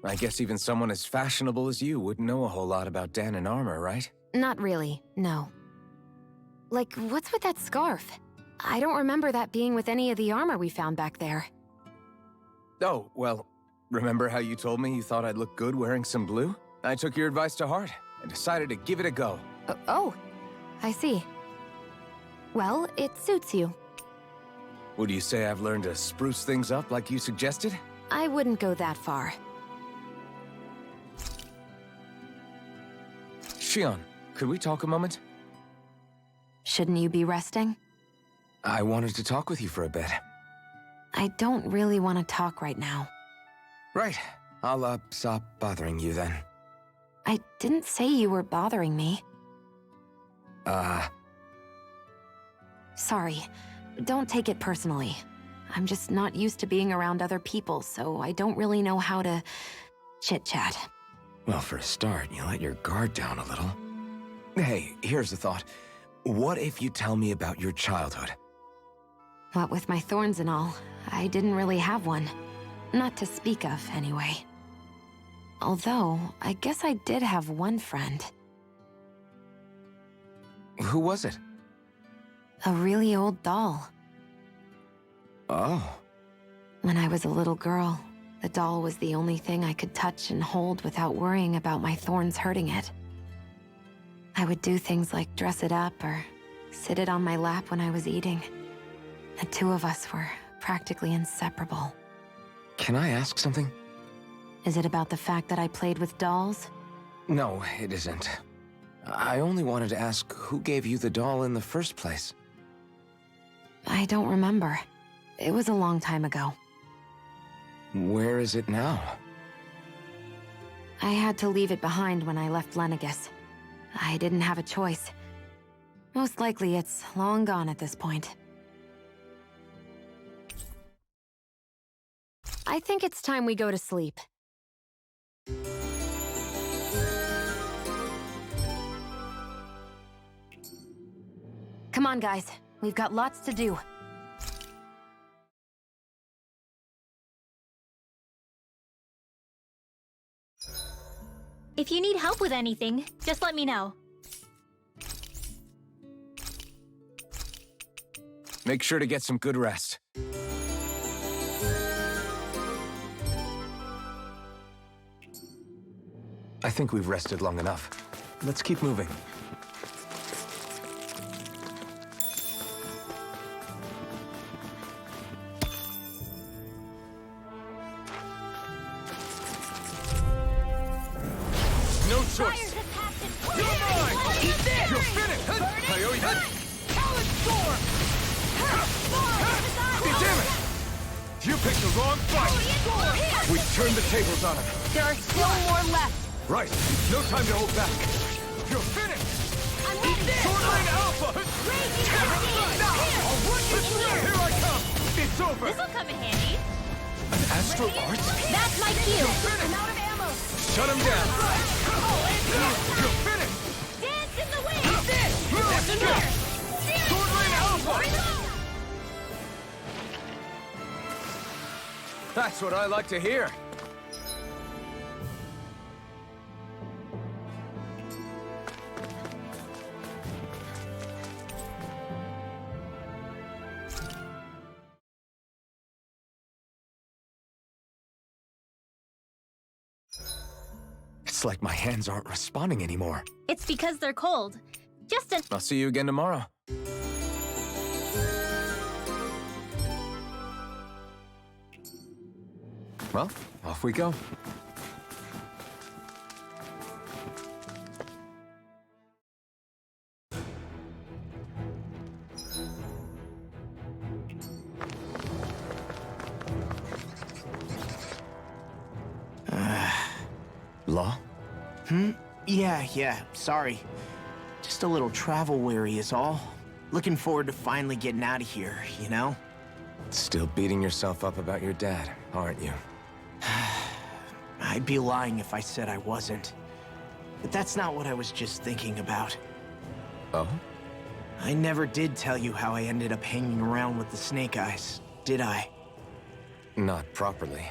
I guess even someone as fashionable as you wouldn't know a whole lot about Dan and armor, right? Not really, no. Like, what's with that scarf? I don't remember that being with any of the armor we found back there. Oh, well, remember how you told me you thought I'd look good wearing some blue? I took your advice to heart and decided to give it a go. Oh, I see. Well, it suits you. Would you say I've learned to spruce things up like you suggested? I wouldn't go that far. Shion, could we talk a moment? Shouldn't you be resting? I wanted to talk with you for a bit. I don't really want to talk right now. Right. I'll, stop bothering you then. I didn't say you were bothering me. Sorry. Don't take it personally. I'm just not used to being around other people, so I don't really know how to chit-chat. Well, for a start, you let your guard down a little. Hey, here's a thought. What if you tell me about your childhood? What with my thorns and all, I didn't really have one. Not to speak of, anyway. Although, I guess I did have one friend. Who was it? A really old doll. Oh. When I was a little girl, the doll was the only thing I could touch and hold without worrying about my thorns hurting it. I would do things like dress it up or sit it on my lap when I was eating. The two of us were practically inseparable. Can I ask something? Is it about the fact that I played with dolls? No, it isn't. I only wanted to ask who gave you the doll in the first place. I don't remember. It was a long time ago. Where is it now? I had to leave it behind when I left Lenegus. I didn't have a choice. Most likely it's long gone at this point. I think it's time we go to sleep. Come on, guys. We've got lots to do. If you need help with anything, just let me know. Make sure to get some good rest. I think we've rested long enough. Let's keep moving. No choice! You're mine! Eat this! You're finished! I owe you! Talent storm! Damn it! You picked the wrong fight! We turned the tables on him. There are still more left. Right. No time to hold back. You're finished! Eat this! Swordling Alpha! I'll run you through! Here I come! It's over! This'll come in handy. An astral art? That's my cue. I'm out of ammo! Shut him down! You're finished! Dance in the wind. Eat this! That's enough! Swordling Alpha! That's what I like to hear. It's like my hands aren't responding anymore. It's because they're cold. Just a... I'll see you again tomorrow. Well, off we go. Law? Yeah, sorry. Just a little travel weary is all. Looking forward to finally getting out of here, you know? Still beating yourself up about your dad, aren't you? I'd be lying if I said I wasn't. But that's not what I was just thinking about. Oh? I never did tell you how I ended up hanging around with the Snake Eyes, did I? Not properly.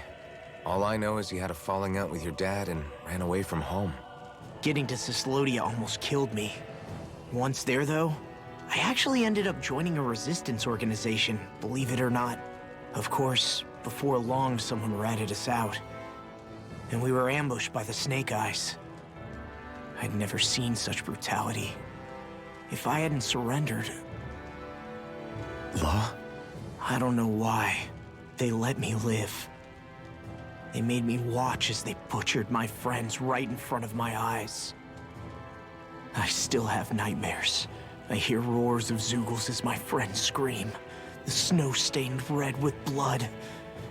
All I know is you had a falling out with your dad and ran away from home. Getting to Cislodia almost killed me. Once there, though, I actually ended up joining a resistance organization, believe it or not. Of course, before long, someone ratted us out. And we were ambushed by the Snake Eyes. I'd never seen such brutality. If I hadn't surrendered... Law? I don't know why. They let me live. They made me watch as they butchered my friends right in front of my eyes. I still have nightmares. I hear roars of Zeugles as my friends scream. The snow stained red with blood.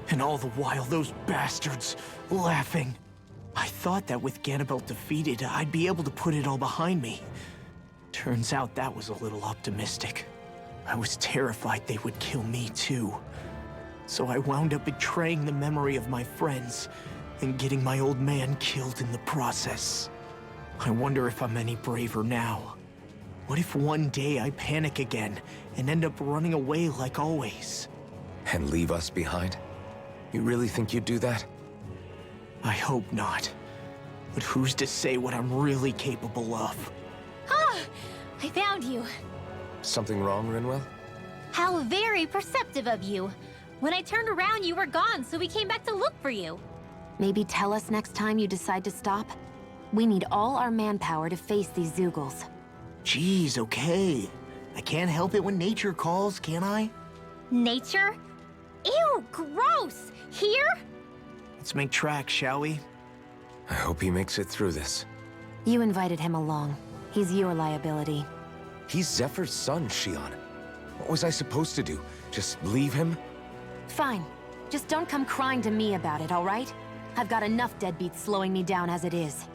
And all the while, those bastards laughing. I thought that with Ganabelt defeated, I'd be able to put it all behind me. Turns out that was a little optimistic. I was terrified they would kill me too. So I wound up betraying the memory of my friends and getting my old man killed in the process. I wonder if I'm any braver now. What if one day I panic again and end up running away like always? And leave us behind? You really think you'd do that? I hope not. But who's to say what I'm really capable of? Ah! I found you. Something wrong, Rinwell? How very perceptive of you. When I turned around, you were gone, so we came back to look for you. Maybe tell us next time you decide to stop? We need all our manpower to face these Zeugles. Jeez, okay. I can't help it when nature calls, can I? Nature? Ew, gross! Here? Let's make tracks, shall we? I hope he makes it through this. You invited him along. He's your liability. He's Zephyr's son, Shion. What was I supposed to do? Just leave him? Fine. Just don't come crying to me about it, all right? I've got enough deadbeats slowing me down as it is.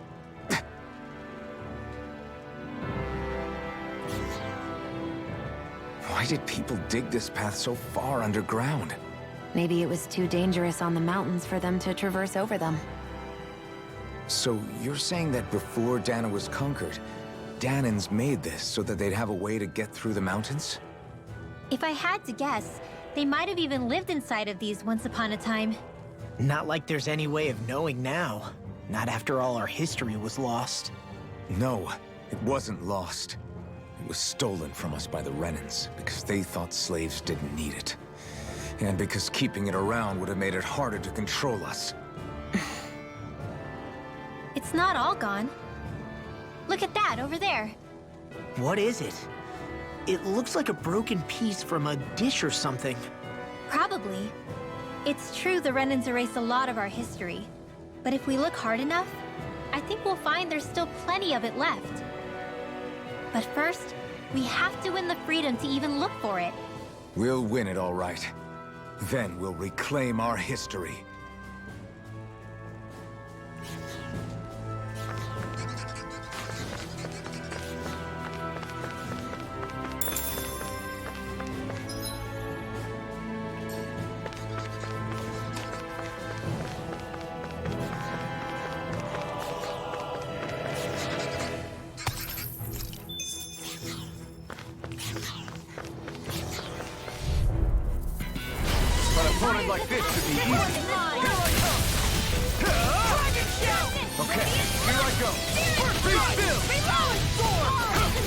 Why did people dig this path so far underground? Maybe it was too dangerous on the mountains for them to traverse over them. So you're saying that before Dana was conquered, Danans made this so that they'd have a way to get through the mountains? If I had to guess, they might have even lived inside of these once upon a time. Not like there's any way of knowing now. Not after all our history was lost. No, it wasn't lost. It was stolen from us by the Renans because they thought slaves didn't need it. And because keeping it around would have made it harder to control us. It's not all gone. Look at that over there. What is it? It looks like a broken piece from a dish or something. Probably. It's true the Renans erased a lot of our history. But if we look hard enough, I think we'll find there's still plenty of it left. But first, we have to win the freedom to even look for it. We'll win it all right. Then we'll reclaim our history. Opponent like this should be easy. Okay, here I go. First beat, Bill!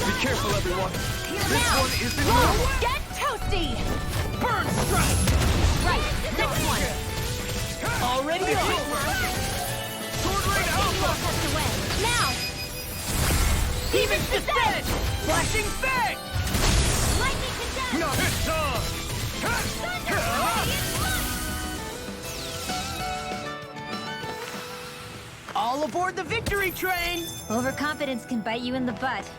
Be careful, everyone. This one isn't normal. Get toasty! Burn strike! Right, next one. Already on! Sword Rain Alpha! Now! Demon's Descent! Flashing Fang! Lightning condemned! Not hit time! All aboard the victory train! Overconfidence can bite you in the butt.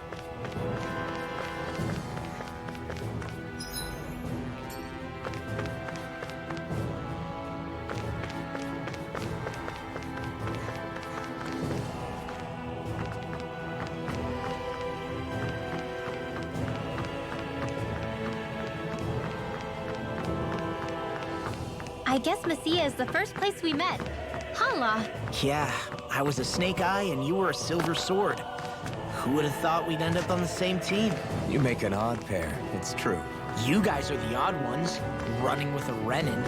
I guess Messia is the first place we met. Hala. Yeah, I was a Snake Eye and you were a Silver Sword. Who would have thought we'd end up on the same team? You make an odd pair, it's true. You guys are the odd ones, running with a Renin.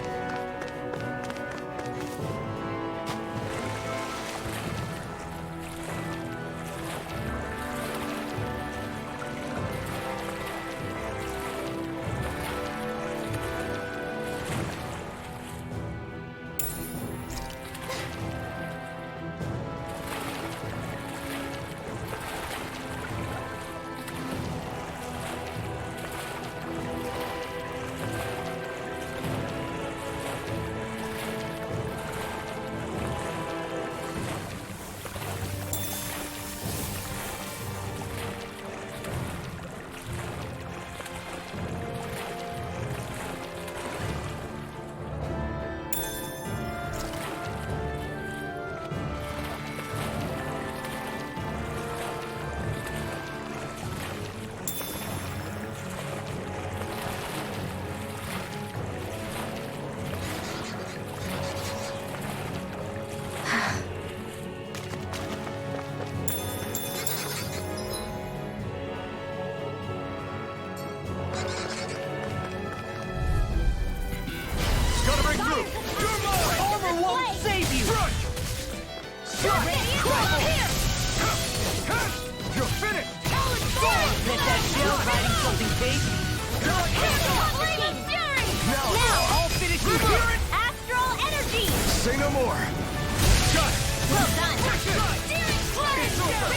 no more! Got it! Well done. It's over!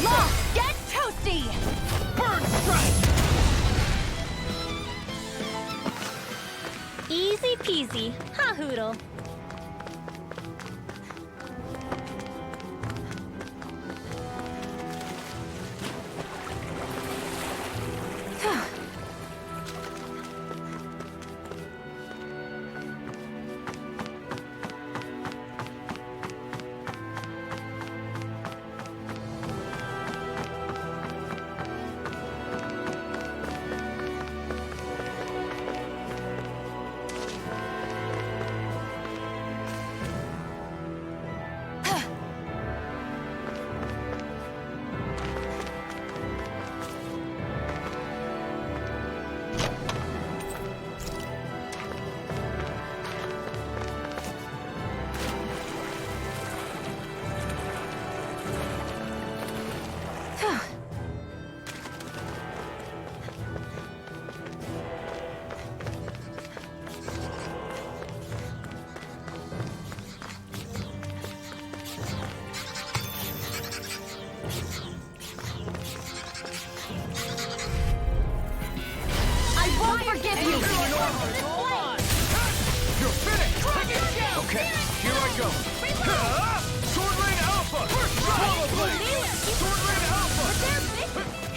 Now, get toasty. Bird strike! Easy peasy. Ha hoodle. Forgive you! You're finished! Okay, here I go. Sword Lane Alpha! Swallow Blade! Sword Lane Alpha!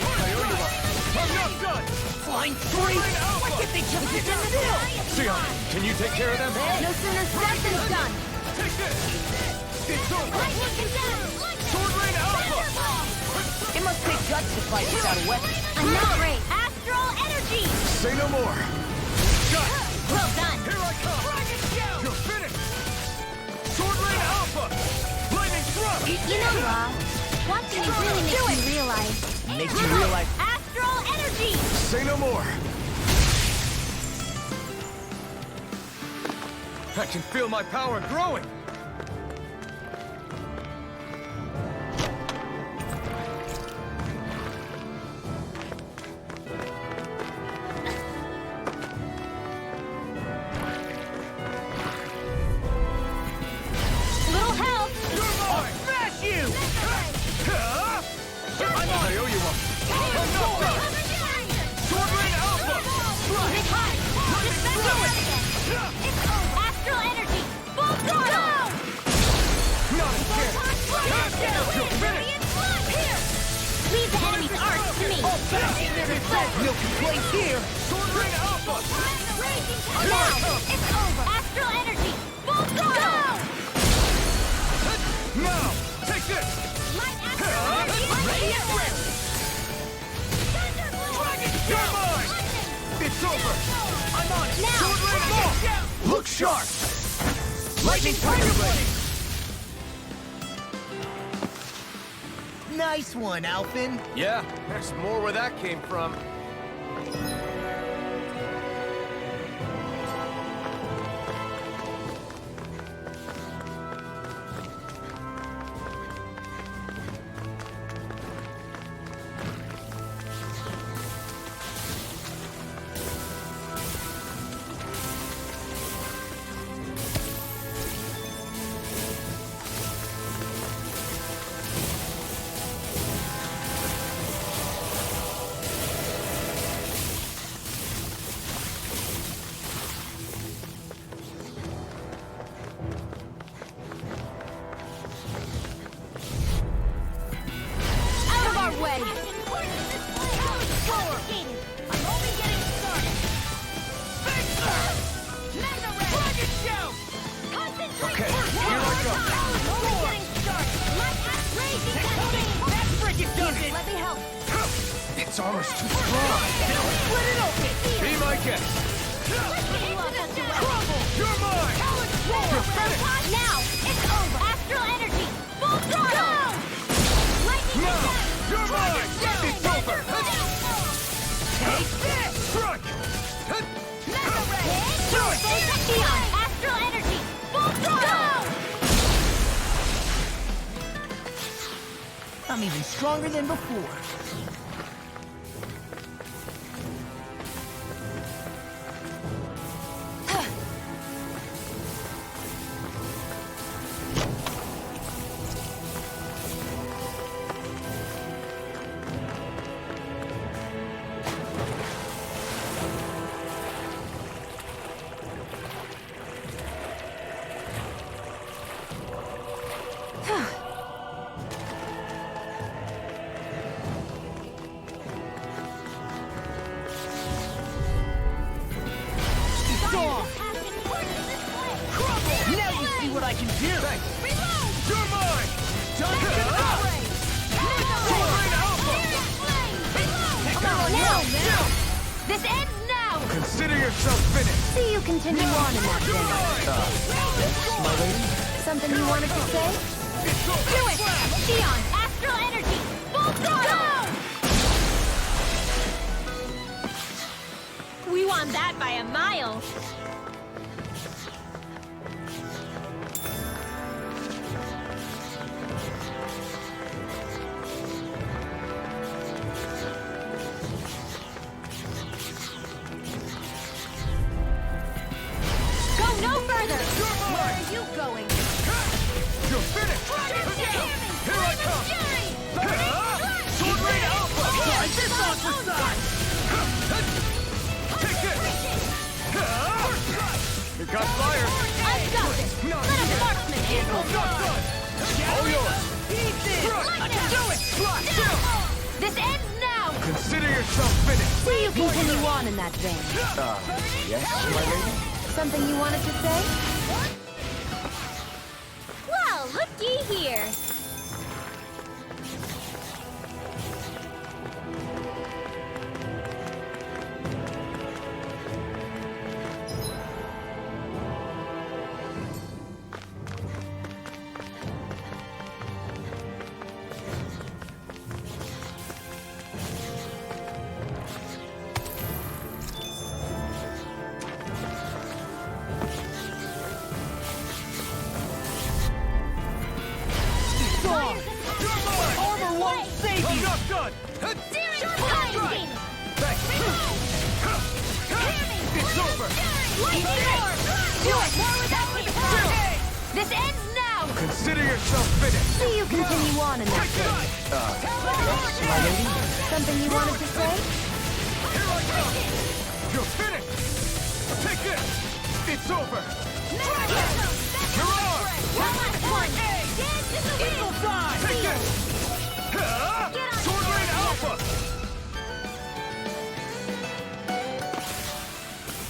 I owe you one. I'm not done! Flying Sword three! Lane Alpha! Why can't they just get in the middle? Sion, can you take care of them? No sooner said than done! Take this! It's over! Sword Lane Alpha! It must take guts to fight without a weapon. I'm not great. Astral energy. Say no more! Got it! Well done. Here I come! You're finished! Sword Lane Alpha! Lightning thrust! You know, Law, watching you really makes me realize. Makes you realize. Astral energy. Say no more! I can feel my power growing! Little help. You're mine! Smash you! I owe you one. I'm not done! Sword Lane Alpha! Astral energy. Full throttle. Not again! You're finished! Leave the enemy's arts to me. No complaints here! Sword Lane Alpha! Now, it's over. Astral energy. Full throttle. Now! Take this! Light astral energy. Ready and ready. You're mine! It's over! I'm on it. Now. Sword Lane Alpha! Look sharp! Lightning Tiger Blade! Nice one, Alphin. Yeah, there's more where that came from. Out of our way! I'm only getting started. Okay, here I go. Only getting started. That frickin' does it! Let me help. Its armor's too strong! Split it open! Be my guest. You're mine! You're finished! Now, it's over. Astral energy. Full throttle. Lightning Now! attack. You're mine! It's over! Take this! Strike! Neon. Astral energy. Full throttle. I'm even stronger than before. what I can do! Thanks. Reload! You're mine! Done for the race! Soaring Alpha! Now! This ends now! Consider yourself finished. See you continue on in that vein. My lady? Something you wanted to say? Do it! Xion, astral energy! Full throttle! We won that by a mile! Go no further! Where are you going? You're finished! Here I come! Sword Rain Alpha! Like this on for size! Take this! It got fire! I've got this! Not Let a yet. marksman handle it! Not done! All yours! I can do it! This ends now! Consider yourself finished. See you continue on in that vein. Yes, my lady? Something you wanted to say? Well, looky here! Armor won't save I'm you! not done! Blinding! It's over! Do it! More without me! This ends now! Consider yourself finished. See you continue on in that vein. Yes, my lady? Something you wanted to say? Here I come! You're finished! Take this! It's over! You're on! Eagle side! Take this! Sword Rain Alpha!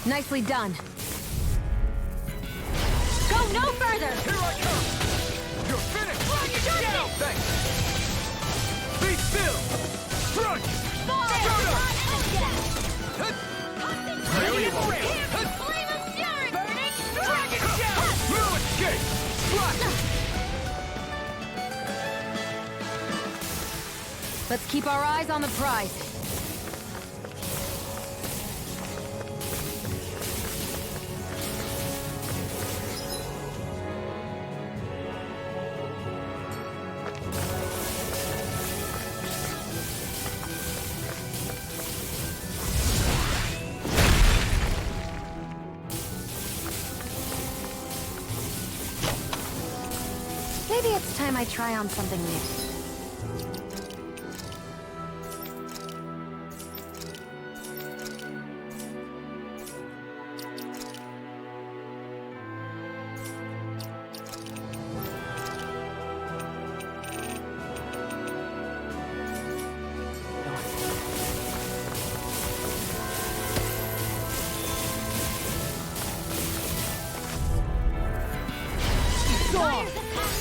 Nicely done. Go no further! Here I come! You're finished! Thanks! Be still! Strike! No escape! Slash! Let's keep our eyes on the prize. Maybe it's time I try on something new.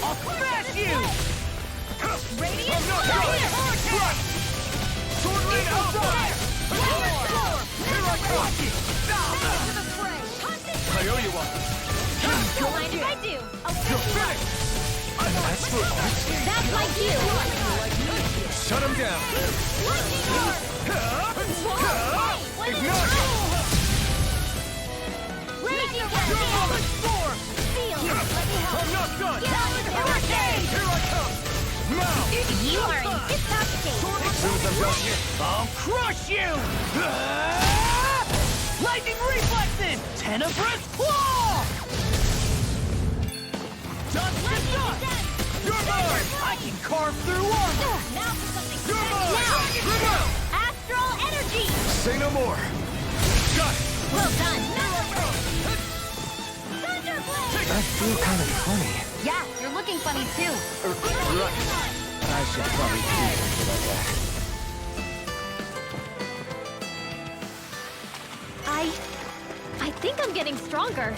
I'll smash you! I'm not done! Slash! Sword Rain Alpha! Here I come! I owe you one! Don't mind if I do! You're finished! That's like you! Shut him down. Ignite! Raging You're moving! Storm! Seal! I'm not done! Hurricane! Here I come! Now! You are in tip-top shape! As soon as I'm done here, I'll crush you! Lightning reflexes! Tenebrous claw! Dust to dust! You're mine! I can carve through armor! Now for something You're mine! special! Remote! Astral energy! say no more. Got it! Well done! I feel kind of funny. Yeah, you're looking funny too. Right. I should probably keep it like that. I think I'm getting stronger.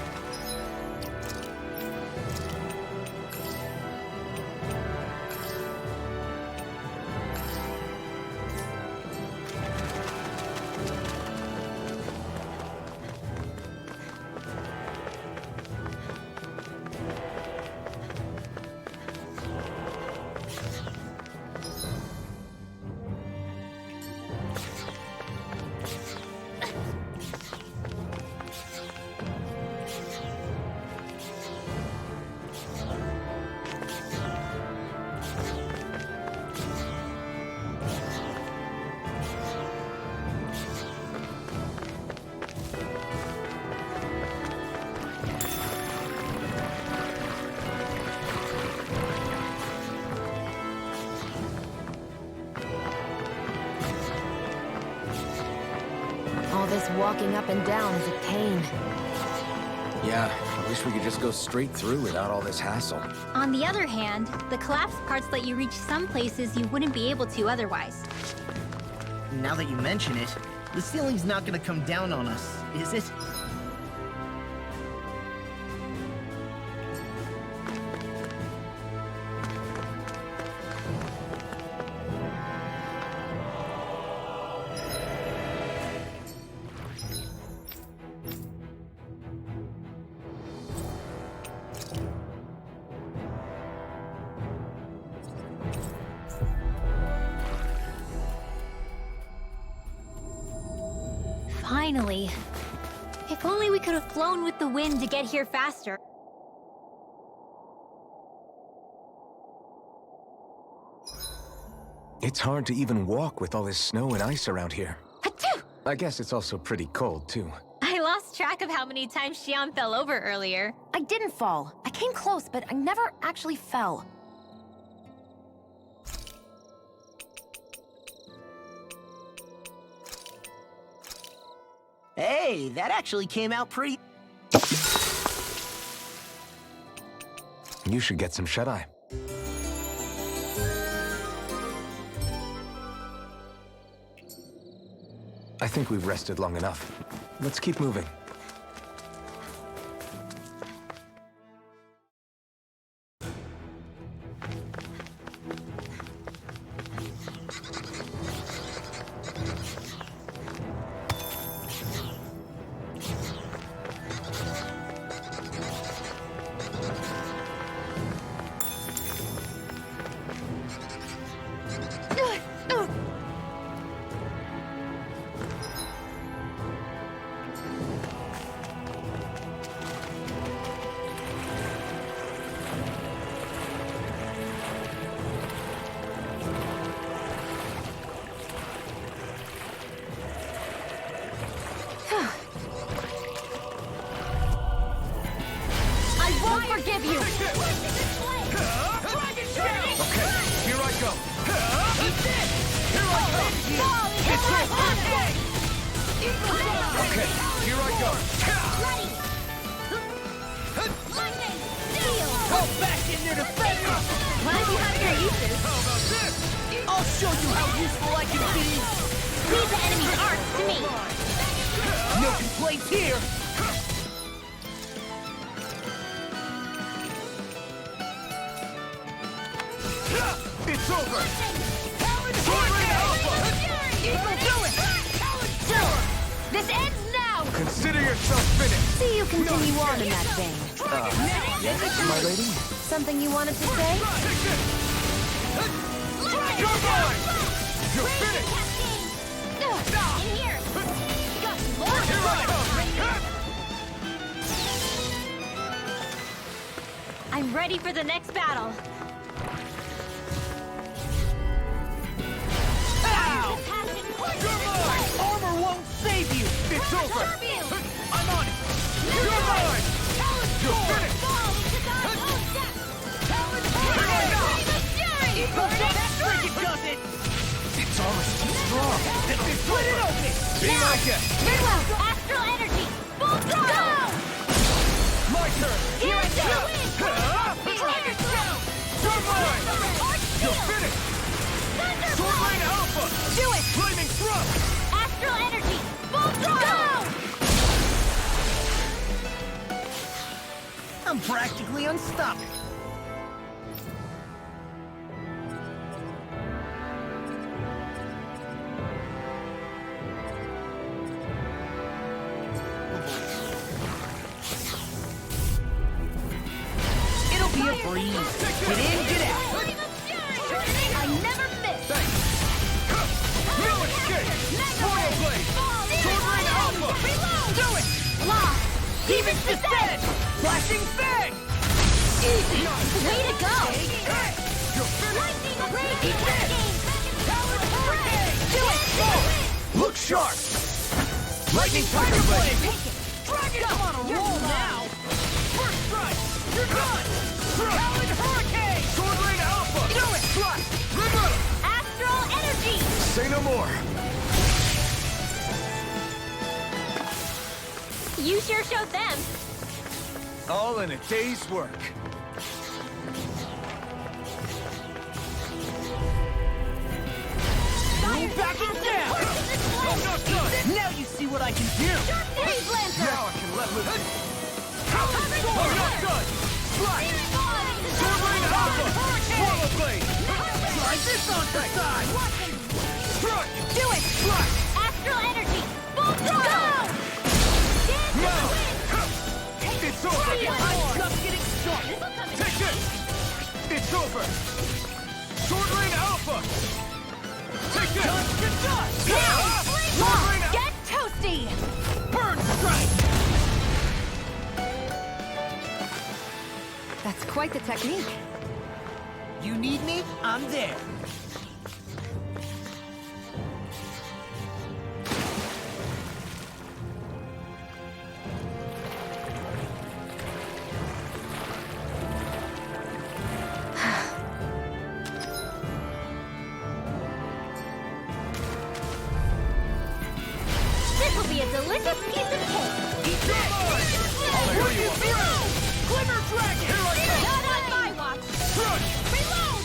this walking up and down is a pain. Yeah, I wish we could just go straight through without all this hassle. On the other hand, the collapsed parts let you reach some places you wouldn't be able to otherwise. Now that you mention it, the ceiling's not gonna come down on us, is it? Finally. If only we could have flown with the wind to get here faster. It's hard to even walk with all this snow and ice around here. Achoo! I guess it's also pretty cold, too. I lost track of how many times Xian fell over earlier. I didn't fall. I came close, but I never actually fell. Hey, that actually came out pretty... You should get some shut-eye. I think we've rested long enough. Let's keep moving. Forgive you! Okay, here I go. Here I go. Okay, here I go. Go back in your defense. Glad you have your uses. How about this? I'll show you how useful I can be! Leave the enemy's arts to me. No complaints here! It's over. This ends now! Consider yourself finished. See you continue on in that vein. Yes, my lady? Something you wanted to say? You're mine. You're finished. Here I come. I'm ready for the next battle. Ow! You're mine. Armor won't save you! It's over. I'm on it. You're mine. You're finished. It's almost too strong. Split it open. Be my guest. Astral energy! Full throttle! My turn. Here I go! You're mine. You're finished. Sword Rain Alpha. Do it! Flaming thrust. Astral energy! Full throttle! I'm practically unstuck. It'll be a breeze. Get in, get out. I never miss! No escape. Royal Blade. Sword Rain Alpha. Do it! Lost! Demon's Descent! Flashing Fang! Easy! Way to go! You're finished. Do it! Look sharp. Lightning Tiger Blade. I'm on a roll now! First strike. You're done. Talon Hurricane. Sword Rain Alpha. Do it. Thrust. River. Astral energy! Say no more. You sure showed them. All in a day's work. Back him down! I'm not done! Now you see what I can do! Now I can let loose. I'm not done! Strike! Sword Rain Alpha! Swallow Blade! Try this on the side! Strike! Do it! Strike! Astral energy! Full throttle! No! It's over! I'm just getting started! Take this! It's over! Sword Rain Alpha! Take this! Sword Rain Alpha! Get toasty! Burn Strike! That's quite the technique. You need me? I'm there. This will be a delicious piece of cake! Eat this! I'll bring you through! Glimmer Dragon! Here I come! Not on my watch! Crush! Reload!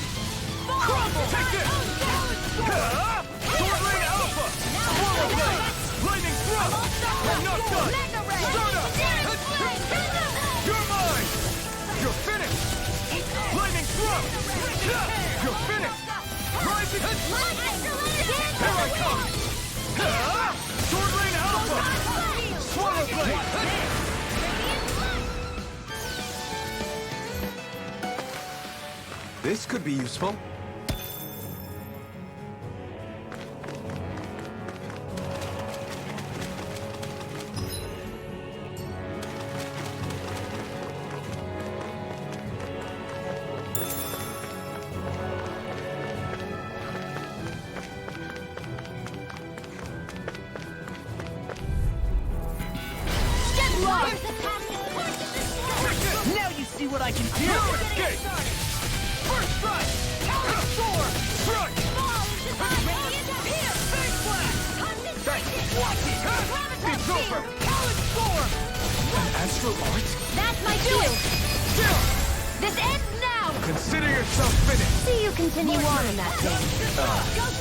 Crumble! Take this! Sword Rain Alpha! Swallow Blade! Lightning Thrust! I'm not done! Start up! You're mine! You're finished! Lightning Thrust! You're finished! Rising! Here I come! Sword Rain Alpha! Swallow Blade! This could be useful. Now you see what I can do! No escape! First strike! Soar! Strike! Face blast! Watch it! It's over! Talon Storm! Astral Art? That's my cue! This ends now! Consider yourself finished! See you continue on in that vein.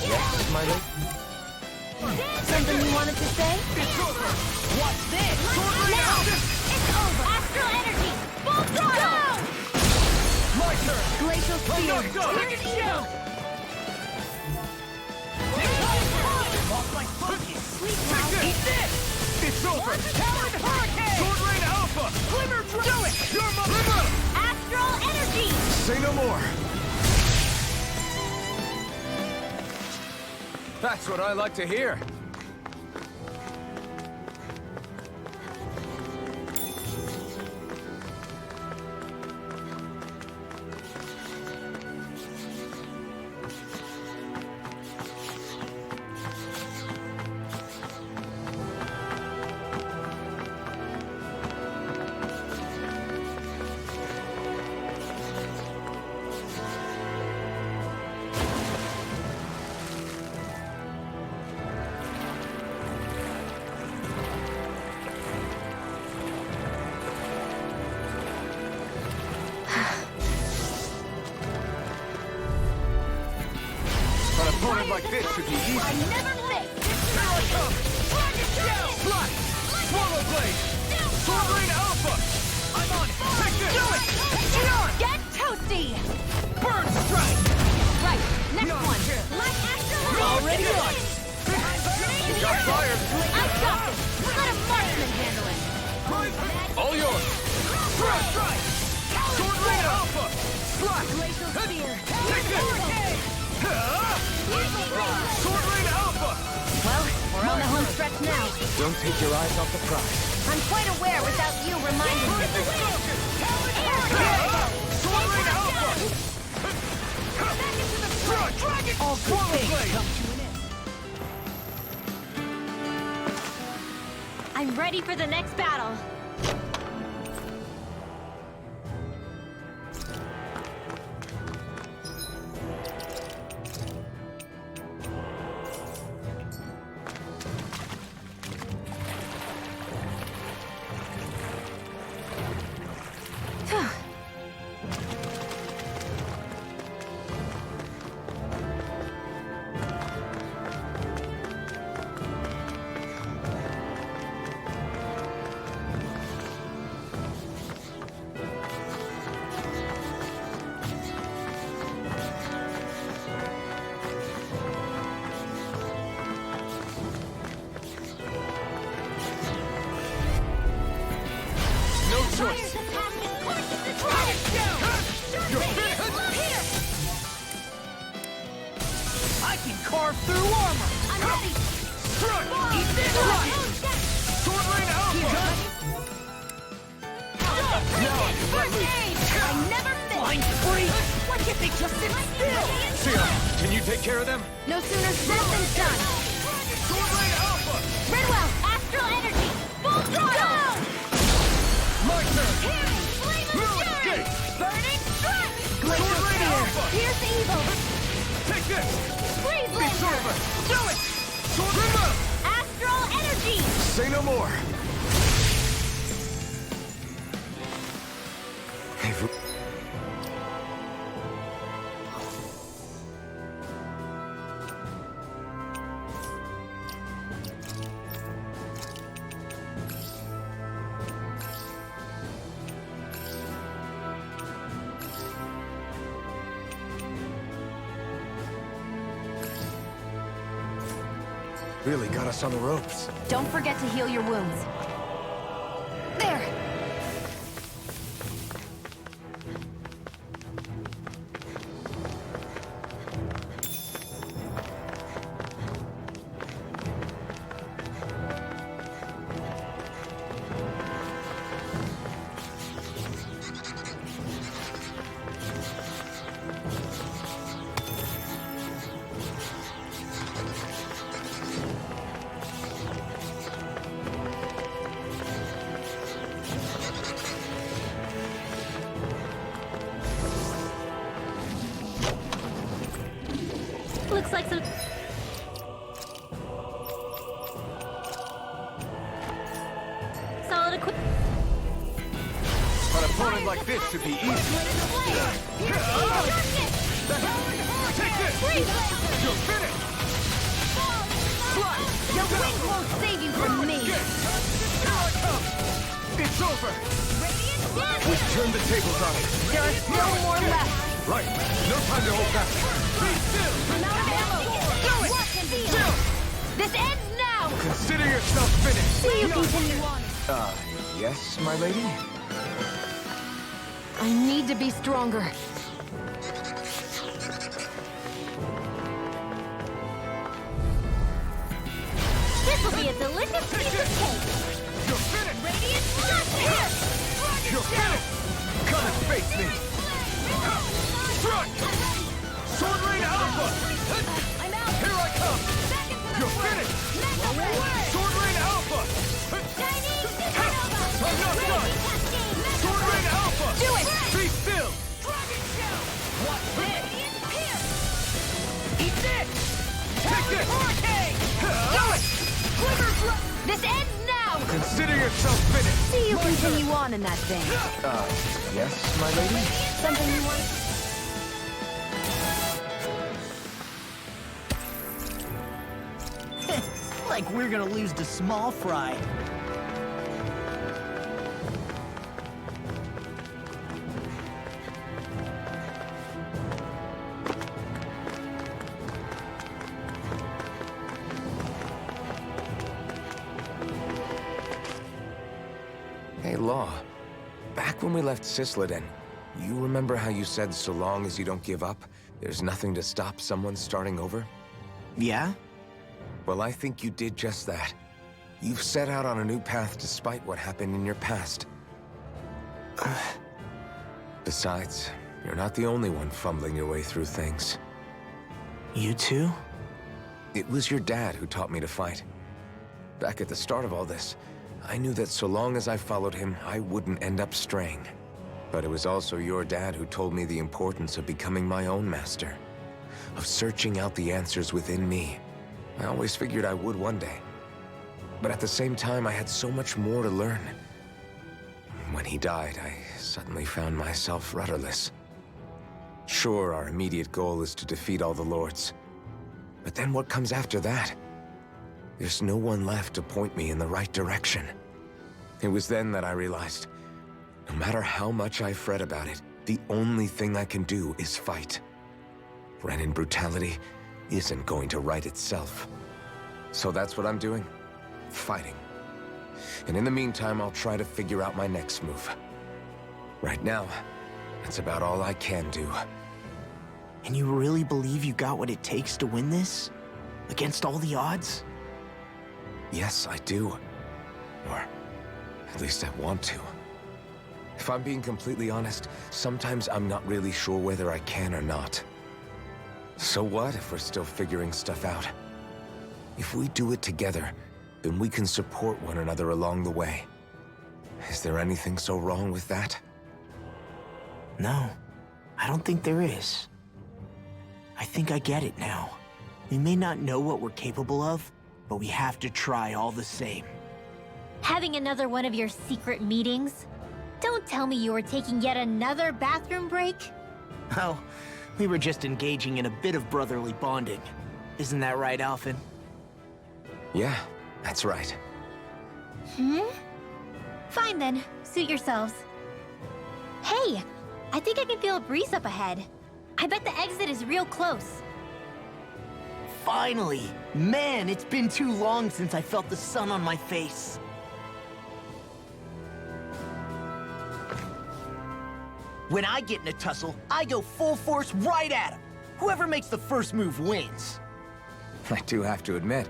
Yes, my lady? Something you wanted to say? It's over! Watch this! Sword Rain Now! Alpha! It's over! Astral energy! Full throttle! My turn! Glacial I'm Spear. not done! Take it down! Lost my focus! Take this! Eat this! It's over! Talon Hurricane! Sword Rain Alpha! Glimmer Dragon! Do it! You're my Glimmer! Astral energy! Say no more! That's what I like to hear. An opponent like this should be easy. I never miss! Here I come! Blast! Swallow Blade! Sword Rain Alpha! I'm on it! Take this! Do it! Get on! Get toasty! Burn Strike! Right, next Not one! here. Like astral You're already on! You got fired! I got this! Let a marksman handle it! All yours! First Strike! Sword Rain Alpha! Blast! Glacial Spear. Take this! Sword Rain Alpha! Well, we're on the home stretch now. Don't take your eyes off the prize. I'm quite aware without you reminding me. Sword Rain Alpha! Dragon! All Swallow Blade! I'm ready for the next battle! choice. I can carve through armor! I'm ready! Strike! Eat this! Sword Rain Alpha! First aid! I never miss! Flying free! Why can't they just sit still? Sia, can you take care of them? No sooner said than done! Sword Rain Alpha! Redwell, astral energy! Full throttle! My turn! Flame of Move, fury! escape! Burning strike! Sword Rain Alpha! Pierce evil! Take this! Freeze Be lantern! servant! Do it! Sword Rain Alpha! Astral energy! Say no more. They've... really got us on the ropes. Don't forget to heal your wounds. There! Looks like some... solid equipment. An opponent like this should be easy. Take this! You're finished! Your wings won't save you from me! Here I come! It's over! We've turned the tables on it. There are still more left! Right. No time to hold back. Be still! I'm out of ammo! Do it! Still! This ends now! Consider yourself finished. See you continue on! Yes, my lady? I need to be stronger. This will be a delicious piece of cake! You're finished! Radiant blast here! You're finished! Come and face me. Strike! Sword Rain Alpha! I'm out! Here I come! Back into the You're fray! finished! Mega ray! Sword Rain Alpha! Chinese supernova! I'm not done! Sword Rain Alpha! Do it! Be still! Dragon shell! What? Radiant pierce! Eat this! Take this! Hurricane! Do it! This ends now! Consider yourself finished. See you continue on in that vein. Yes, my lady? Something you want? Like we're gonna lose to small fry. Hey, Law. Back when we left Cisleden, you remember how you said so long as you don't give up, there's nothing to stop someone starting over? Yeah? Well, I think you did just that. You've set out on a new path despite what happened in your past. Besides, you're not the only one fumbling your way through things. You too? It was your dad who taught me to fight. Back at the start of all this, I knew that so long as I followed him, I wouldn't end up straying. But it was also your dad who told me the importance of becoming my own master, of searching out the answers within me. I always figured I would one day. But at the same time, I had so much more to learn. When he died, I suddenly found myself rudderless. Sure, our immediate goal is to defeat all the lords. But then what comes after that? There's no one left to point me in the right direction. It was then that I realized, no matter how much I fret about it, the only thing I can do is fight. Renin brutality isn't going to right itself. So that's what I'm doing. Fighting. And in the meantime, I'll try to figure out my next move. Right now, that's about all I can do. And you really believe you got what it takes to win this? Against all the odds? Yes, I do. Or at least I want to. If I'm being completely honest, sometimes I'm not really sure whether I can or not. So what if we're still figuring stuff out? If we do it together, then we can support one another along the way. Is there anything so wrong with that? No, I don't think there is. I think I get it now. We may not know what we're capable of, but we have to try all the same. Having another one of your secret meetings? Don't tell me you were taking yet another bathroom break? Oh, we were just engaging in a bit of brotherly bonding. Isn't that right, Alphen? Yeah, that's right. Fine then, suit yourselves. Hey, I think I can feel a breeze up ahead. I bet the exit is real close. Finally! Man, it's been too long since I felt the sun on my face. When I get in a tussle, I go full force right at him. Whoever makes the first move wins. I do have to admit,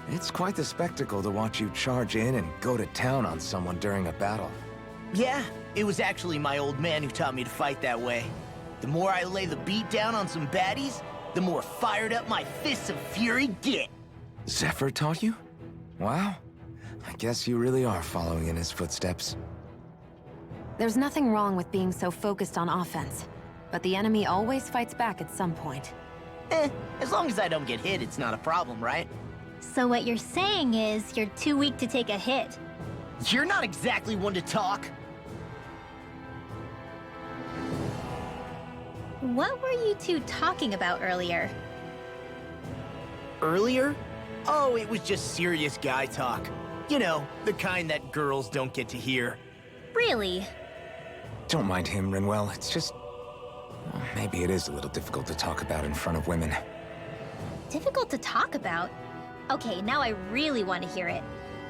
it's quite the spectacle to watch you charge in and go to town on someone during a battle. Yeah, it was actually my old man who taught me to fight that way. The more I lay the beat down on some baddies, the more fired up my fists of fury get. Zephyr taught you? Wow. I guess you really are following in his footsteps. There's nothing wrong with being so focused on offense, but the enemy always fights back at some point. As long as I don't get hit, it's not a problem, right? So what you're saying is you're too weak to take a hit. You're not exactly one to talk. What were you two talking about earlier? Earlier? Oh, it was just serious guy talk. You know, the kind that girls don't get to hear. Really? Don't mind him, Rinwell. It's just... well, maybe it is a little difficult to talk about in front of women. Difficult to talk about? Okay, now I really want to hear it.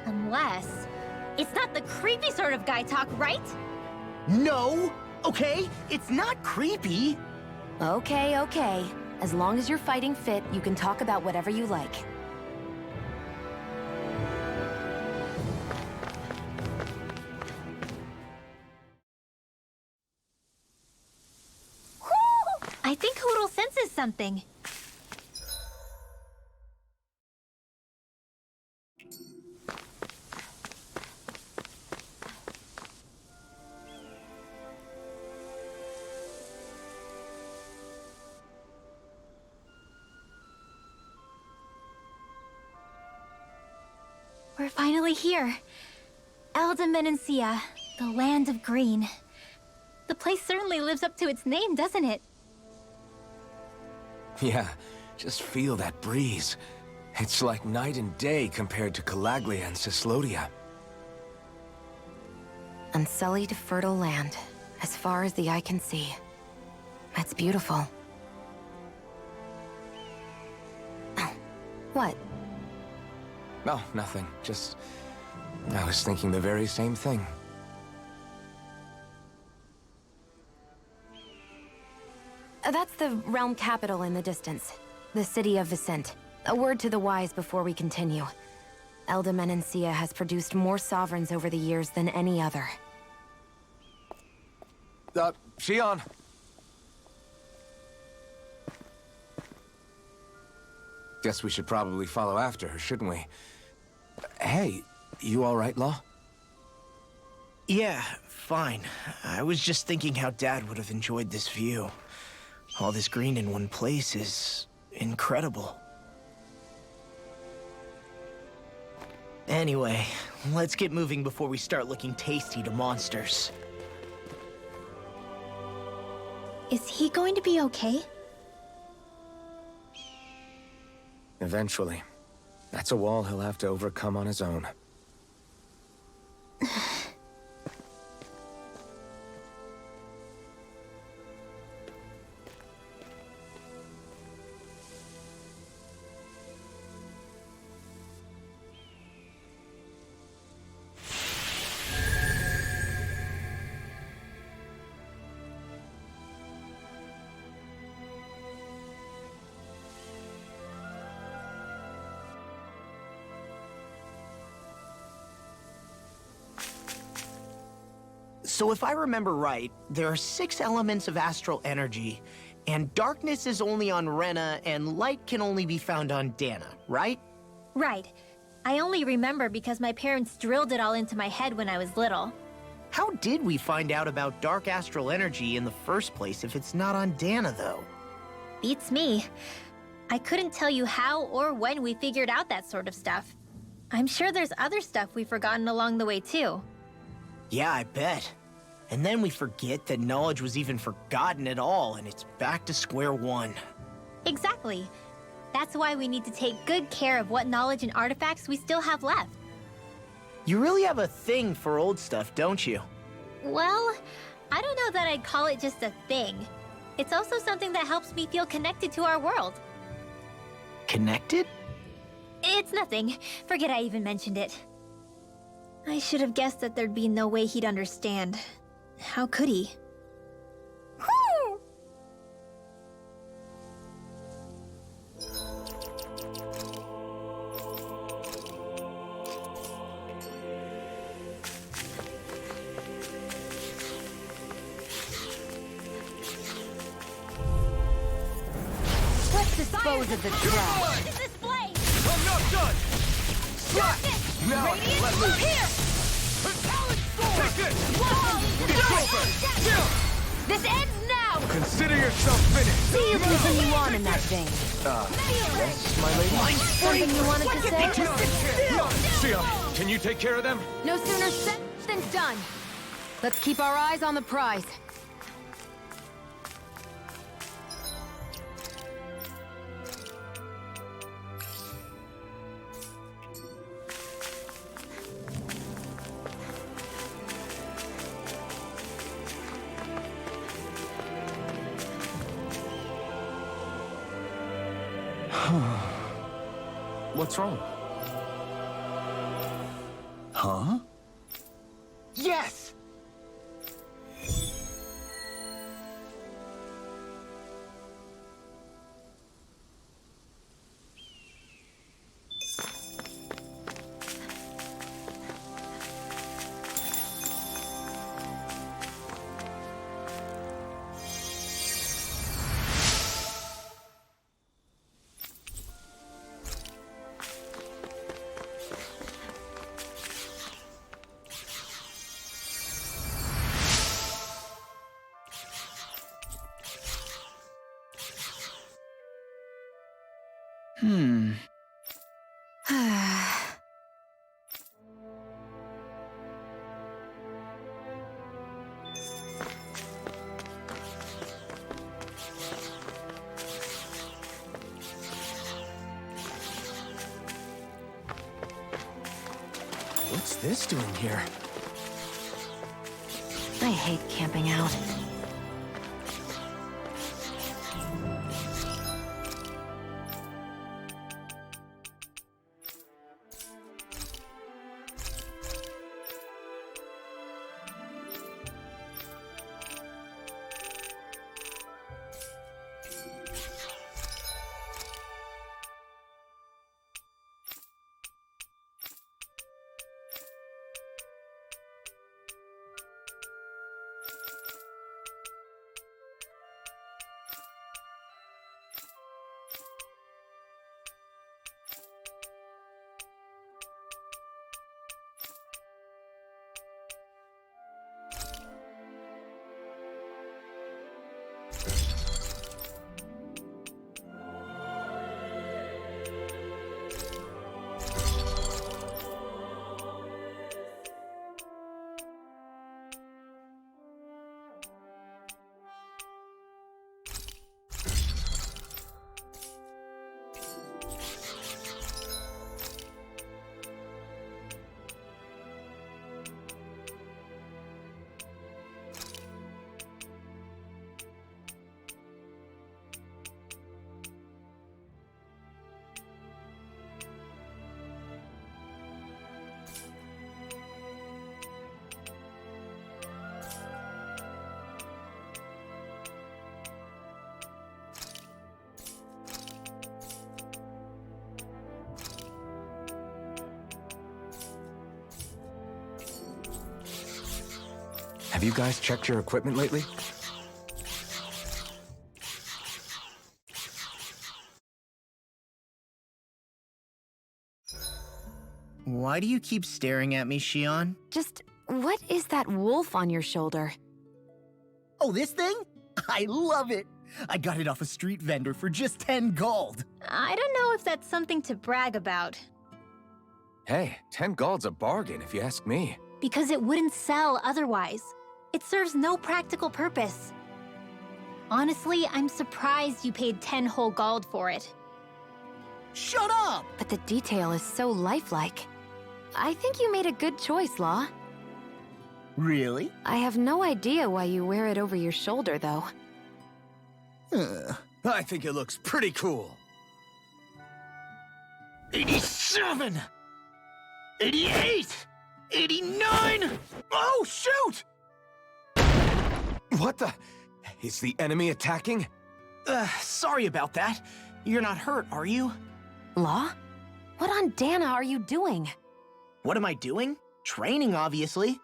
Unless... it's not the creepy sort of guy talk, right? No! Okay, it's not creepy. Okay, okay. As long as you're fighting fit, you can talk about whatever you like. I think Hoodle senses something. We're finally here. Menancia, the land of green. The place certainly lives up to its name, doesn't it? Yeah, just feel that breeze. It's like night and day compared to Calaglia and Cyslodia. Unsullied, fertile land, as far as the eye can see. That's beautiful. Oh, what? Oh, nothing. Just... I was thinking the very same thing. That's the realm capital in the distance. The city of Vicent. A word to the wise before we continue. Menancia has produced more sovereigns over the years than any other. Shion! Guess we should probably follow after her, shouldn't we? Hey, you all right, Law? Yeah, fine. I was just thinking how Dad would have enjoyed this view. All this green in one place is... incredible. Anyway, let's get moving before we start looking tasty to monsters. Is he going to be okay? Eventually. That's a wall he'll have to overcome on his own. So if I remember right, there are 6 elements of astral energy, and darkness is only on Rena, and light can only be found on Dana, right? Right. I only remember because my parents drilled it all into my head when I was little. How did we find out about dark astral energy in the first place if it's not on Dana, though? Beats me. I couldn't tell you how or when we figured out that sort of stuff. I'm sure there's other stuff we've forgotten along the way, too. Yeah, I bet. And then we forget that knowledge was even forgotten at all, and it's back to square one. Exactly. That's why we need to take good care of what knowledge and artifacts we still have left. You really have a thing for old stuff, don't you? Well, I don't know that I'd call it just a thing. It's also something that helps me feel connected to our world. Connected? It's nothing. Forget I even mentioned it. I should have guessed that there'd be no way he'd understand. How could he? Let's dispose of the trash. Display! I'm not done! Slap! Now let loose! Here! Take this! Wall! It's over! This ends now! Consider yourself finished! See you continue on in that vein. Yes, my lady? Something you wanted to say? Sia, can you take care of them? No sooner said than done. Let's keep our eyes on the prize. What's wrong? Huh? Yes! What's this doing here? I hate camping out. Have you guys checked your equipment lately? Why do you keep staring at me, Shion? Just, what is that wolf on your shoulder? Oh, this thing? I love it! I got it off a street vendor for just 10 gold. I don't know if that's something to brag about. Hey, 10 gold's a bargain if you ask me. Because it wouldn't sell otherwise. It serves no practical purpose. Honestly, I'm surprised you paid 10 whole gold for it. Shut up! But the detail is so lifelike. I think you made a good choice, Law. Really? I have no idea why you wear it over your shoulder, though. I think it looks pretty cool. 87! 88! 89! Oh, shoot! What the? Is the enemy attacking? Sorry about that. You're not hurt, are you? Law? What on Dana are you doing? What am I doing? Training, obviously.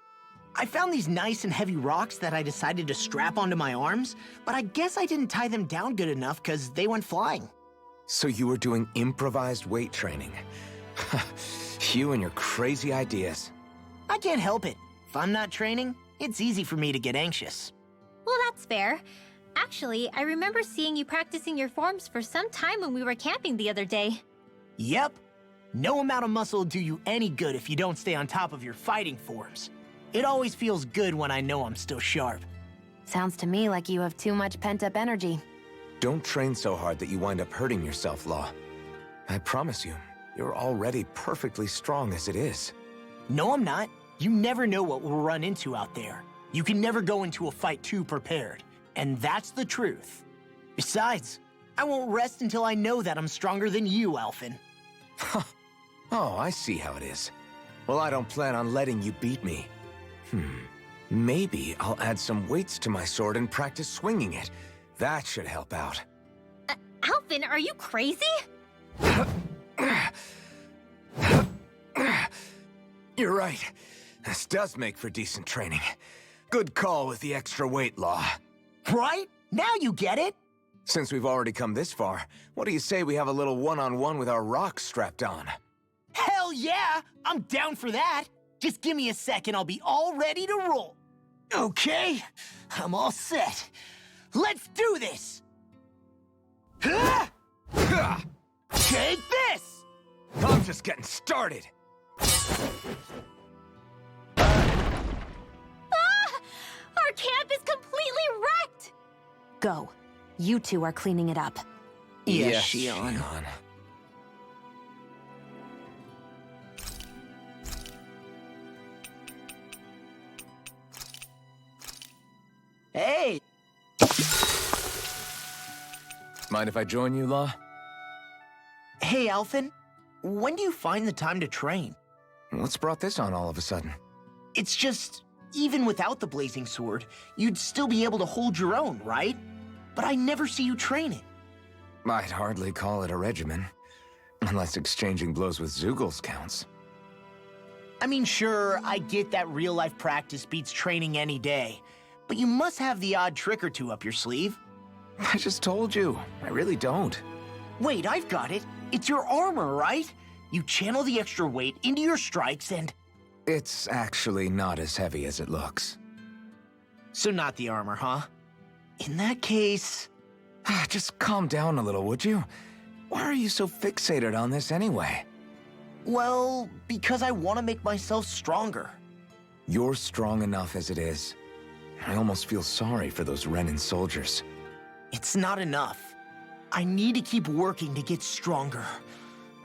I found these nice and heavy rocks that I decided to strap onto my arms, but I guess I didn't tie them down good enough because they went flying. So you were doing improvised weight training. You and your crazy ideas. I can't help it. If I'm not training, it's easy for me to get anxious. Well, that's fair. Actually, I remember seeing you practicing your forms for some time when we were camping the other day. Yep. No amount of muscle will do you any good if you don't stay on top of your fighting forms. It always feels good when I know I'm still sharp. Sounds to me like you have too much pent-up energy. Don't train so hard that you wind up hurting yourself, Law. I promise you, you're already perfectly strong as it is. No, I'm not. You never know what we'll run into out there. You can never go into a fight too prepared. And that's the truth. Besides, I won't rest until I know that I'm stronger than you, Alphen. Oh, I see how it is. Well, I don't plan on letting you beat me. Maybe I'll add some weights to my sword and practice swinging it. That should help out. Alphen, are you crazy? You're right. This does make for decent training. Good call with the extra weight, Law. Right? Now you get it? Since we've already come this far, what do you say we have a little one-on-one with our rocks strapped on? Hell yeah! I'm down for that! Just give me a second, I'll be all ready to roll. Okay, I'm all set. Let's do this! Take this! I'm just getting started. Our camp is completely wrecked! Go. You two are cleaning it up. Yes, Shion. Hey! Mind if I join you, Law? Hey, Alphen. When do you find the time to train? What's brought this on all of a sudden? It's just, even without the blazing sword, you'd still be able to hold your own, right? But I never see you training. I'd hardly call it a regimen. Unless exchanging blows with Zeugles counts. I mean, sure, I get that real-life practice beats training any day. But you must have the odd trick or two up your sleeve. I just told you. I really don't. Wait, I've got it. It's your armor, right? You channel the extra weight into your strikes and... It's actually not as heavy as it looks. So not the armor, huh? In that case... Just calm down a little, would you? Why are you so fixated on this anyway? Well, because I want to make myself stronger. You're strong enough as it is. I almost feel sorry for those Renin soldiers. It's not enough. I need to keep working to get stronger.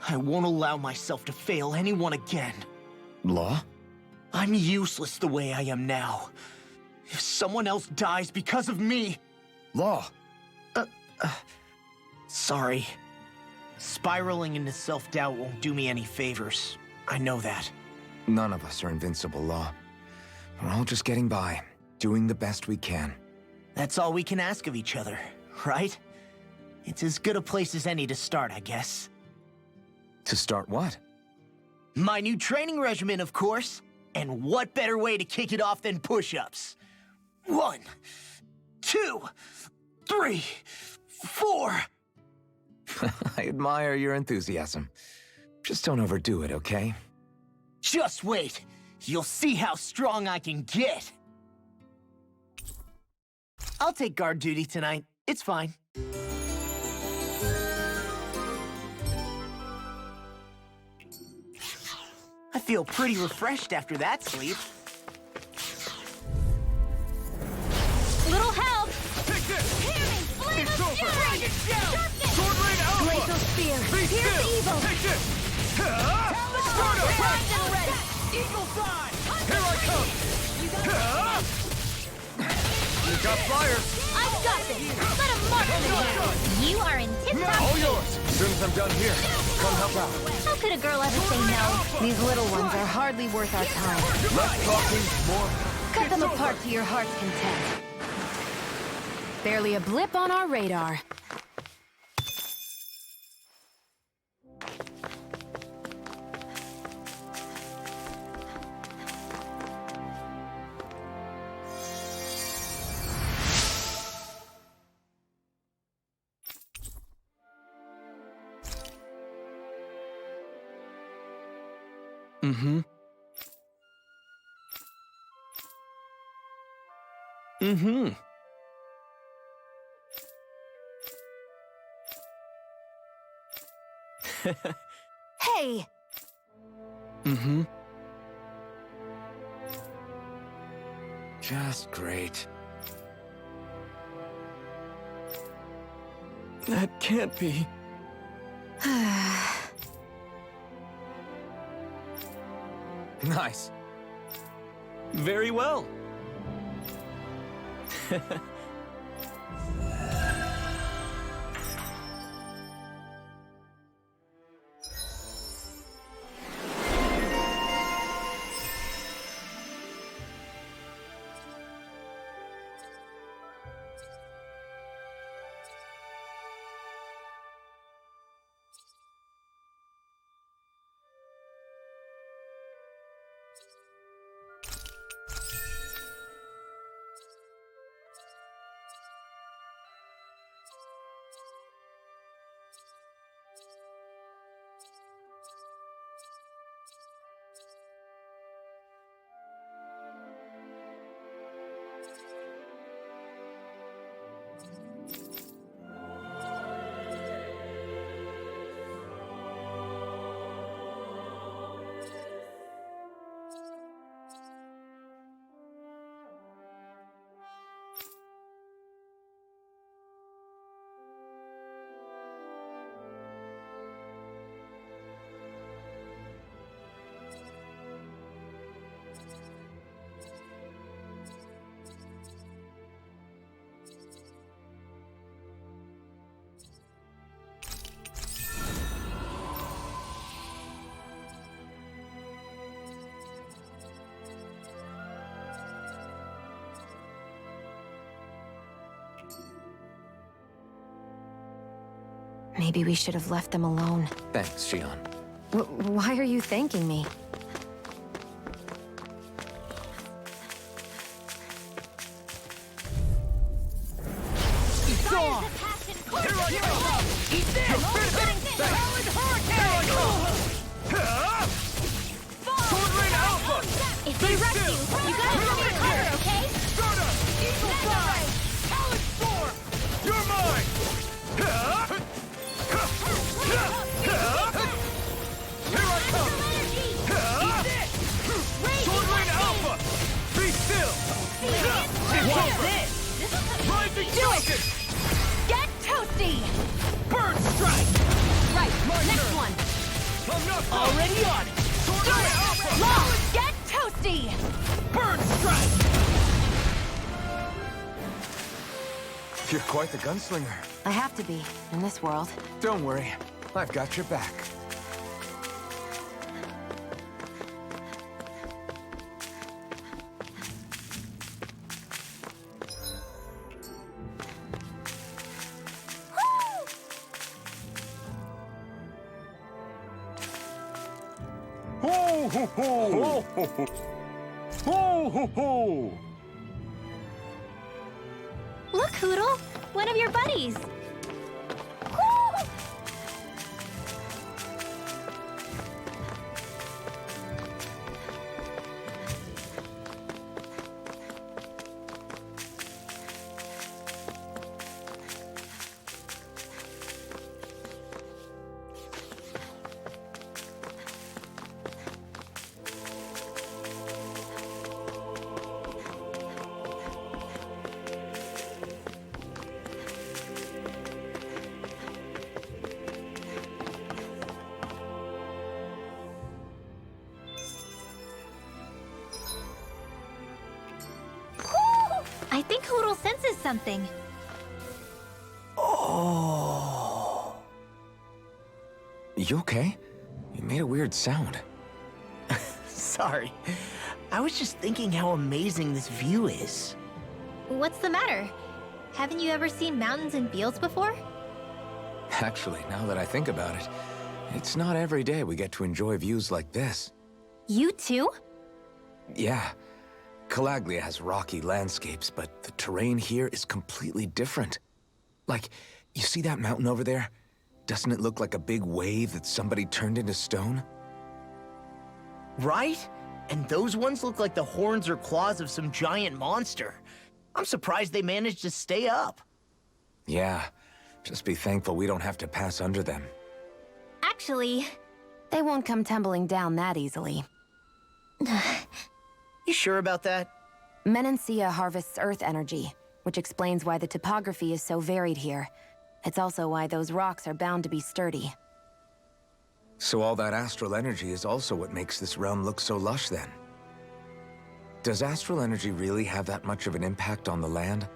I won't allow myself to fail anyone again. Law? I'm useless the way I am now. If someone else dies because of me... Law! Sorry. Spiraling into self-doubt won't do me any favors. I know that. None of us are invincible, Law. We're all just getting by, doing the best we can. That's all we can ask of each other, right? It's as good a place as any to start, I guess. To start what? My new training regimen, of course. And what better way to kick it off than push-ups? 1, 2, 3, 4. I admire your enthusiasm. Just don't overdo it, okay? Just wait. You'll see how strong I can get. I'll take guard duty tonight. It's fine. I feel pretty refreshed after that sleep. Little help! Take this! Hear me! Flame It's of over! fury! Drag it down! Sharpness! Sword Rain Alpha! Glacial spear! Be Pierce still! evil! Take this! Sword Sparta! primed and ready! Eagle Side! Here I come! You got fire! I've got this! Let him mark me! You are in tip-top All shape. yours! As soon as I'm done here, come help out. How could a girl ever say no? These little ones are hardly worth our time. Less talking, more... Cut them apart to your heart's content. Barely a blip on our radar. Mm-hmm. Mm-hmm. Hey! Mm-hmm. Just great. That can't be. Nice. Very well. Maybe we should have left them alone. Thanks, Xion. Why are you thanking me? Here I come! Eat this! Solid hurricane! Sword Rain Alpha! If they rush you, you gotta jump for cover, okay? Sparta! Eagle Side! Talon Storm! You're mine! Here I come! Eat this! Sword Rain Alpha! Be still! What's this? Rising Falcon! Get toasty! Bird Strike! Right, My next turn. one. I'm not Already on it. Sword Rain Alpha! Long, get toasty! Bird Strike! You're quite the gunslinger. I have to be, in this world. Don't worry, I've got your back. Ho ho ho! Ho ho ho! Ho ho ho! Look, Hoodle! One of your buddies! Woo! I think Hoodle senses something. Oh. You okay? You made a weird sound. Sorry. I was just thinking how amazing this view is. What's the matter? Haven't you ever seen mountains and fields before? Actually, now that I think about it, it's not every day we get to enjoy views like this. You too? Yeah. Calaglia has rocky landscapes, but the terrain here is completely different. Like, you see that mountain over there? Doesn't it look like a big wave that somebody turned into stone? Right? And those ones look like the horns or claws of some giant monster. I'm surprised they managed to stay up. Yeah. Just be thankful we don't have to pass under them. Actually, They won't come tumbling down that easily. You sure about that? Menancia harvests earth energy, which explains why the topography is so varied here. It's also why those rocks are bound to be sturdy. So all that astral energy is also what makes this realm look so lush then? Does astral energy really have that much of an impact on the land?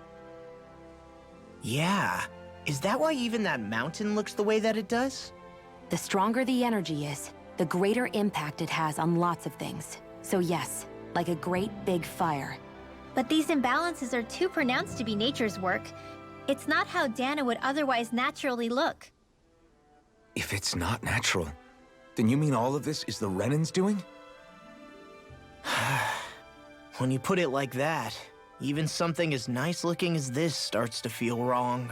Yeah. Is that why even that mountain looks the way that it does? The stronger the energy is, the greater impact it has on lots of things. So yes, like a great big fire. but these imbalances are too pronounced to be nature's work. It's not how Dana would otherwise naturally look. If it's not natural, then you mean all of this is the Renans doing? When you put it like that, even something as nice looking as this starts to feel wrong.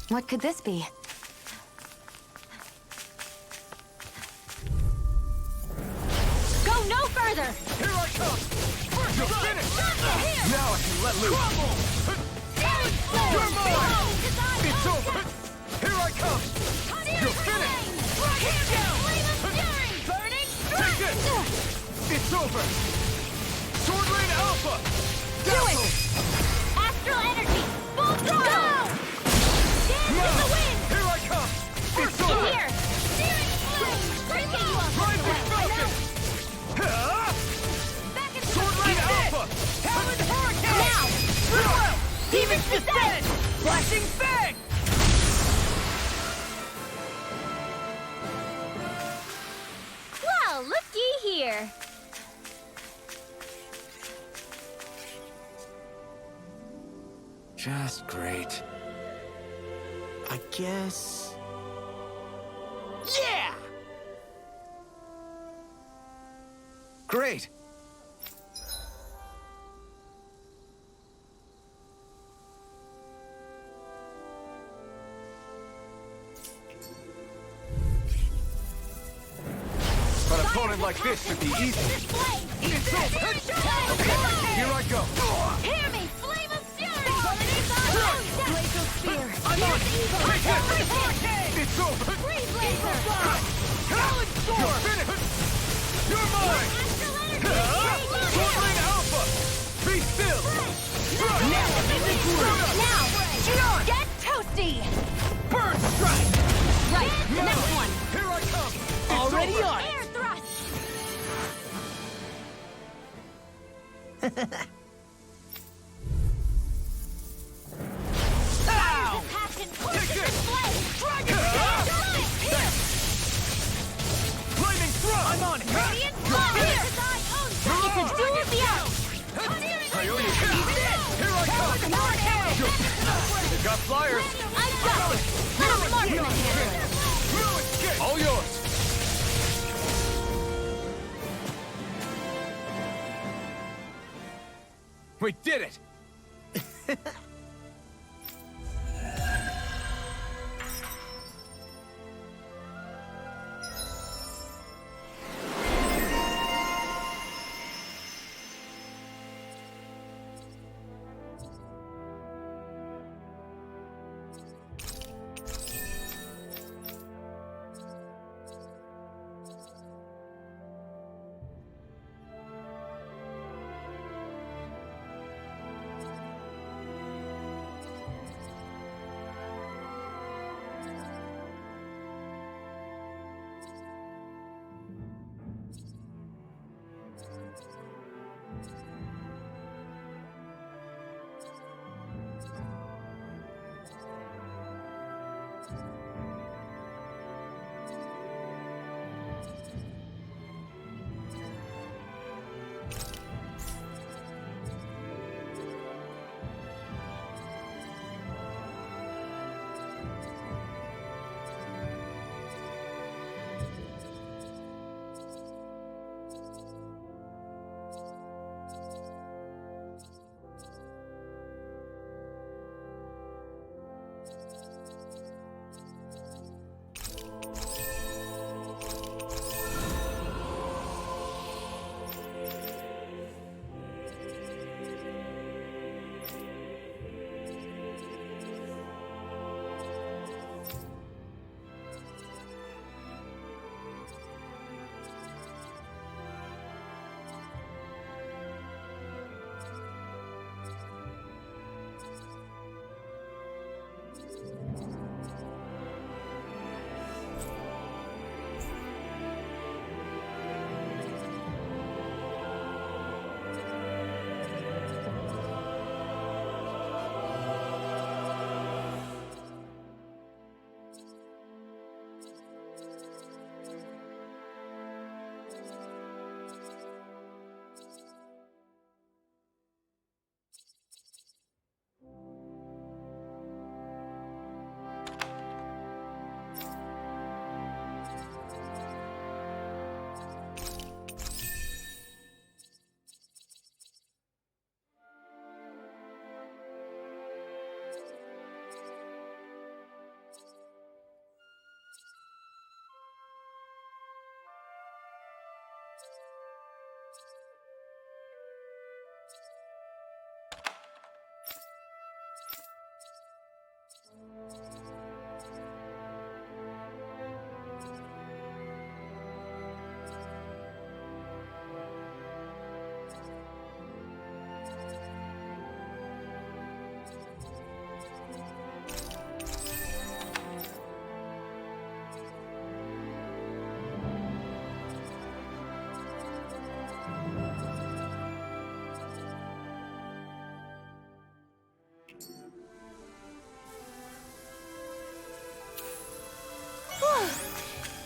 What could this be? Go no further! Here I come! You're finished! Now I can let loose! You're mine! It's over! Here I come! You're finished! Take this! It's over! Sword Lane Alpha! Do it! Astral energy! Full throttle! Dance in the wind! Here I come! It's In over! here! Breaking you up! Drive with Falcon! Back into Sword Lane Alpha! Talon Hurricane! Now! Demon's Descent! Flashing Fang! Well, looky here! Just great. I guess... Yeah! Great! An opponent like this should be easy. It's over! Okay, here I go! Hear me! Flame of fury! Glacial Spear! I'm on! Take this! It's over! Freeze laser! Talon Storm! You're finished! You're mine! Sword Lane Alpha! Be still! Now! Get toasty! Burn Strike! Right, next one! Here I come! It's Already over. on! Air thrust! Ow! Passion Take pushes this! flame! Dragon! Lightning Thrust! I'm on! Radiant fire! It's a duel of the elves! Here I come! They got flyers. I got it! Let Marksman handle it! All yours. We did it!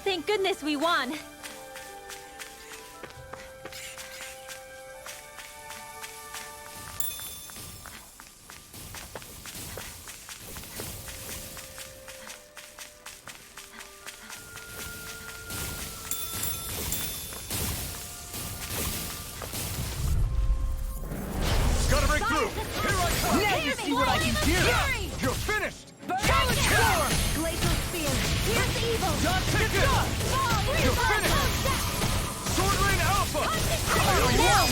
Thank goodness we won. Gotta break through! Here I come! Now you see what I can do! You're finished! Challenge storm! Glacial spear! Here's evil! John Ticket! You're finished! Sword Rain Alpha! Now!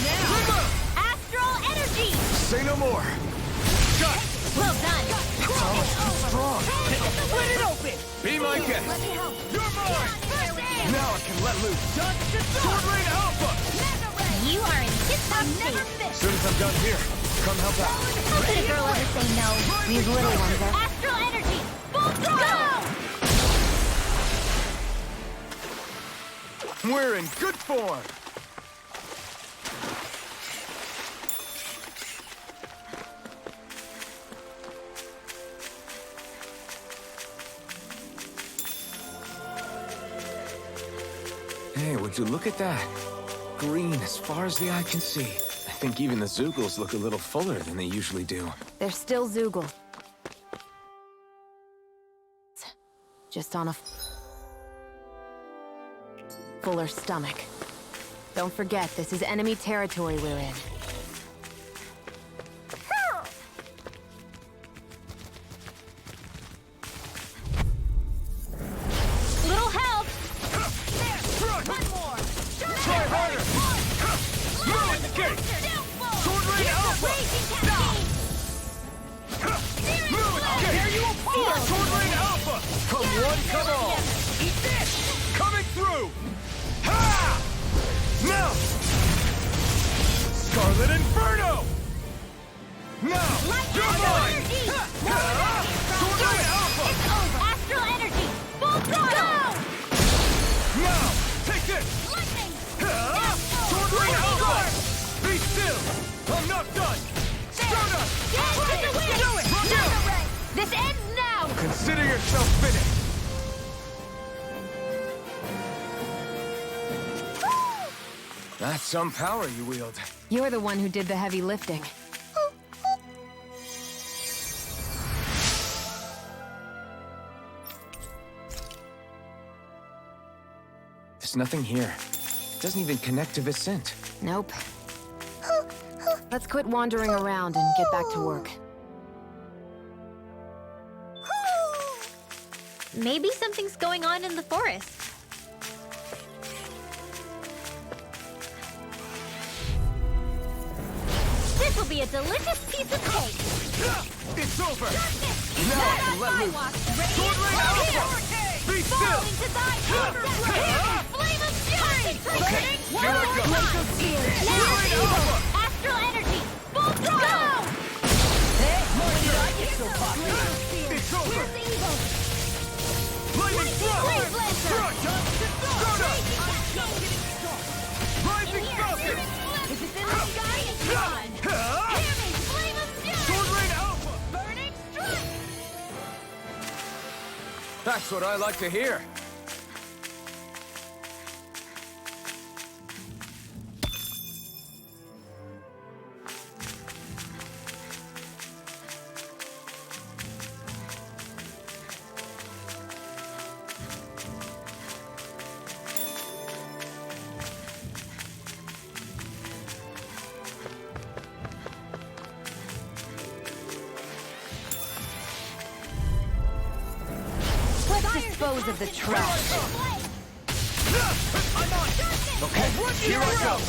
Astral energy! Say no more! Got it! Well done! Strong! Split it open! Be my guest! Let me help! You're mine! First aid! Now I can let loose! Sword Rain Alpha! Mega ray! You are in tip-top Never shape. miss! As soon as I'm done here, come help out. How could a girl ever say no? These little ones are... Astral energy! Full throttle! We're in good form! Hey, would you look at that? Green as far as the eye can see. think even the Zoogles look a little fuller than they usually do. They're still Zoogle. Just on a fuller stomach. Don't forget, this is enemy territory we're in. Little help! One more! Try harder! Move at the gate! Sword Rain Alpha! Move at the gate! Tear you apart! Sword Rain Alpha! Come one, come all! Eat this! Coming through! Ha! Now! Scarlet Inferno! Now! You're mine! Sword Rain Alpha! Astral energy! Full throttle! Now! Take this! Sword Rain Alpha! Be still! I'm not done! Start up! Do it! This ends now! Consider yourself finished! That's some power you wield. You're the one who did the heavy lifting. There's nothing here. It doesn't even connect to Vicent. Nope. Let's quit wandering around and get back to work. Maybe something's going on in the forest. This will be a delicious piece of cake. It's over! Now, let loose! Sword Rain Alpha! Be still! Flame of fury! Okay, here I go! Now, astral energy! Full throttle! It's over! Lightning thrust! Thrust! Start up! Rising Falcon! Sword Rain Alpha! Burning strike! That's what I like to hear. Dispose of the trash. Okay, here I go!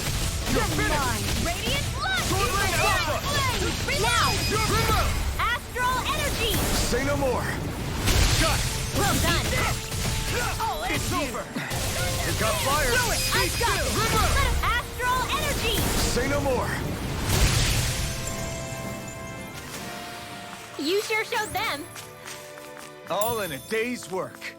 You're finished! Radiant blood! Sword Rain Alpha! Now! You're removed! Astral energy! Say no more! Got it! Well done! It's over! It got fire! Do it! I've got it! Astral energy! Say no more! You sure showed them. All in a day's work.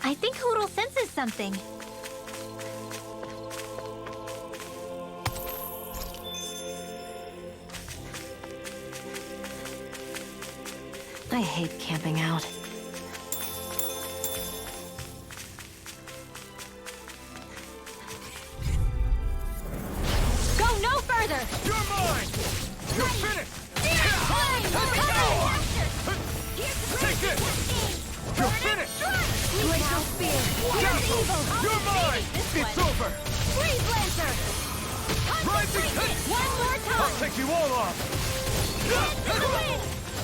I think Hoodle senses something. I hate camping out. Go no further! You're mine! You're finished! Take this! You're finished! Glacial spear! Careful! You're mine! It's over! Freeze Lancer! Rising hit! One more I'll time! take you all on!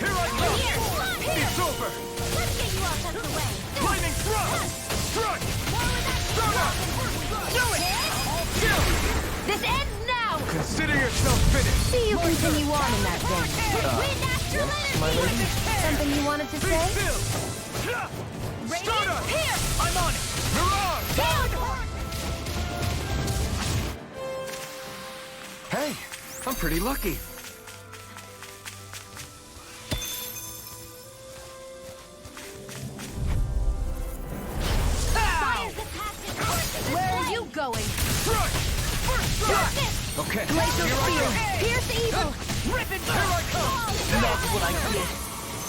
Here I come! It's over! Let's get you off out of the way! Lightning thrust! Strike! Start up! Do it! Kill! This ends now! Consider yourself finished! See you continue on in that vein. Wind astral energy! Something you wanted to Be say? still! Start up! I'm on it! Mirage! Hey, I'm pretty lucky. Where are you going? Strike! First strike! Okay, Glacial here I spear! go. Pierce evil! Here I come! That's what I did.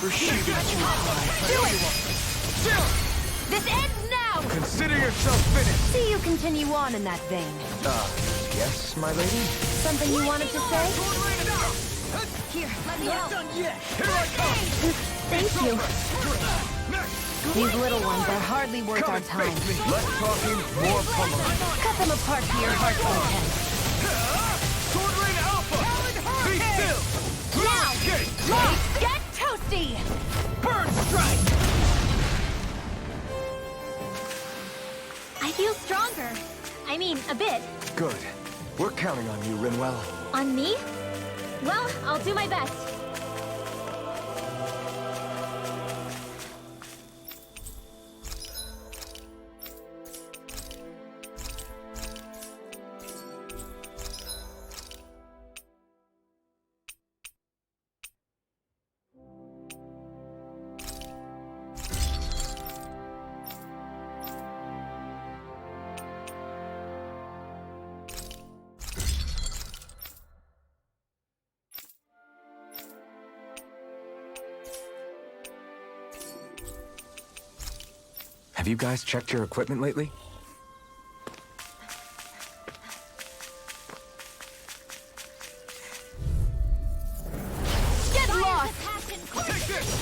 for shooting too high. Do it! This ends now! Consider yourself finished! See you continue on in that vein. Yes, my lady? Something you wanted to say? Here, let me help. Here I come! Thank you. These little ones are hardly worth Come our and time. face me. Less talking, more pummeling. Cut them apart to your heart's content. Sword Rain Alpha! Be still! Now! Gate! Get toasty! Burn Strike! I feel stronger. I mean, a bit. Good. We're counting on you, Rinwell. On me? Well, I'll do my best. Have you guys checked your equipment lately? Get lost! Take this!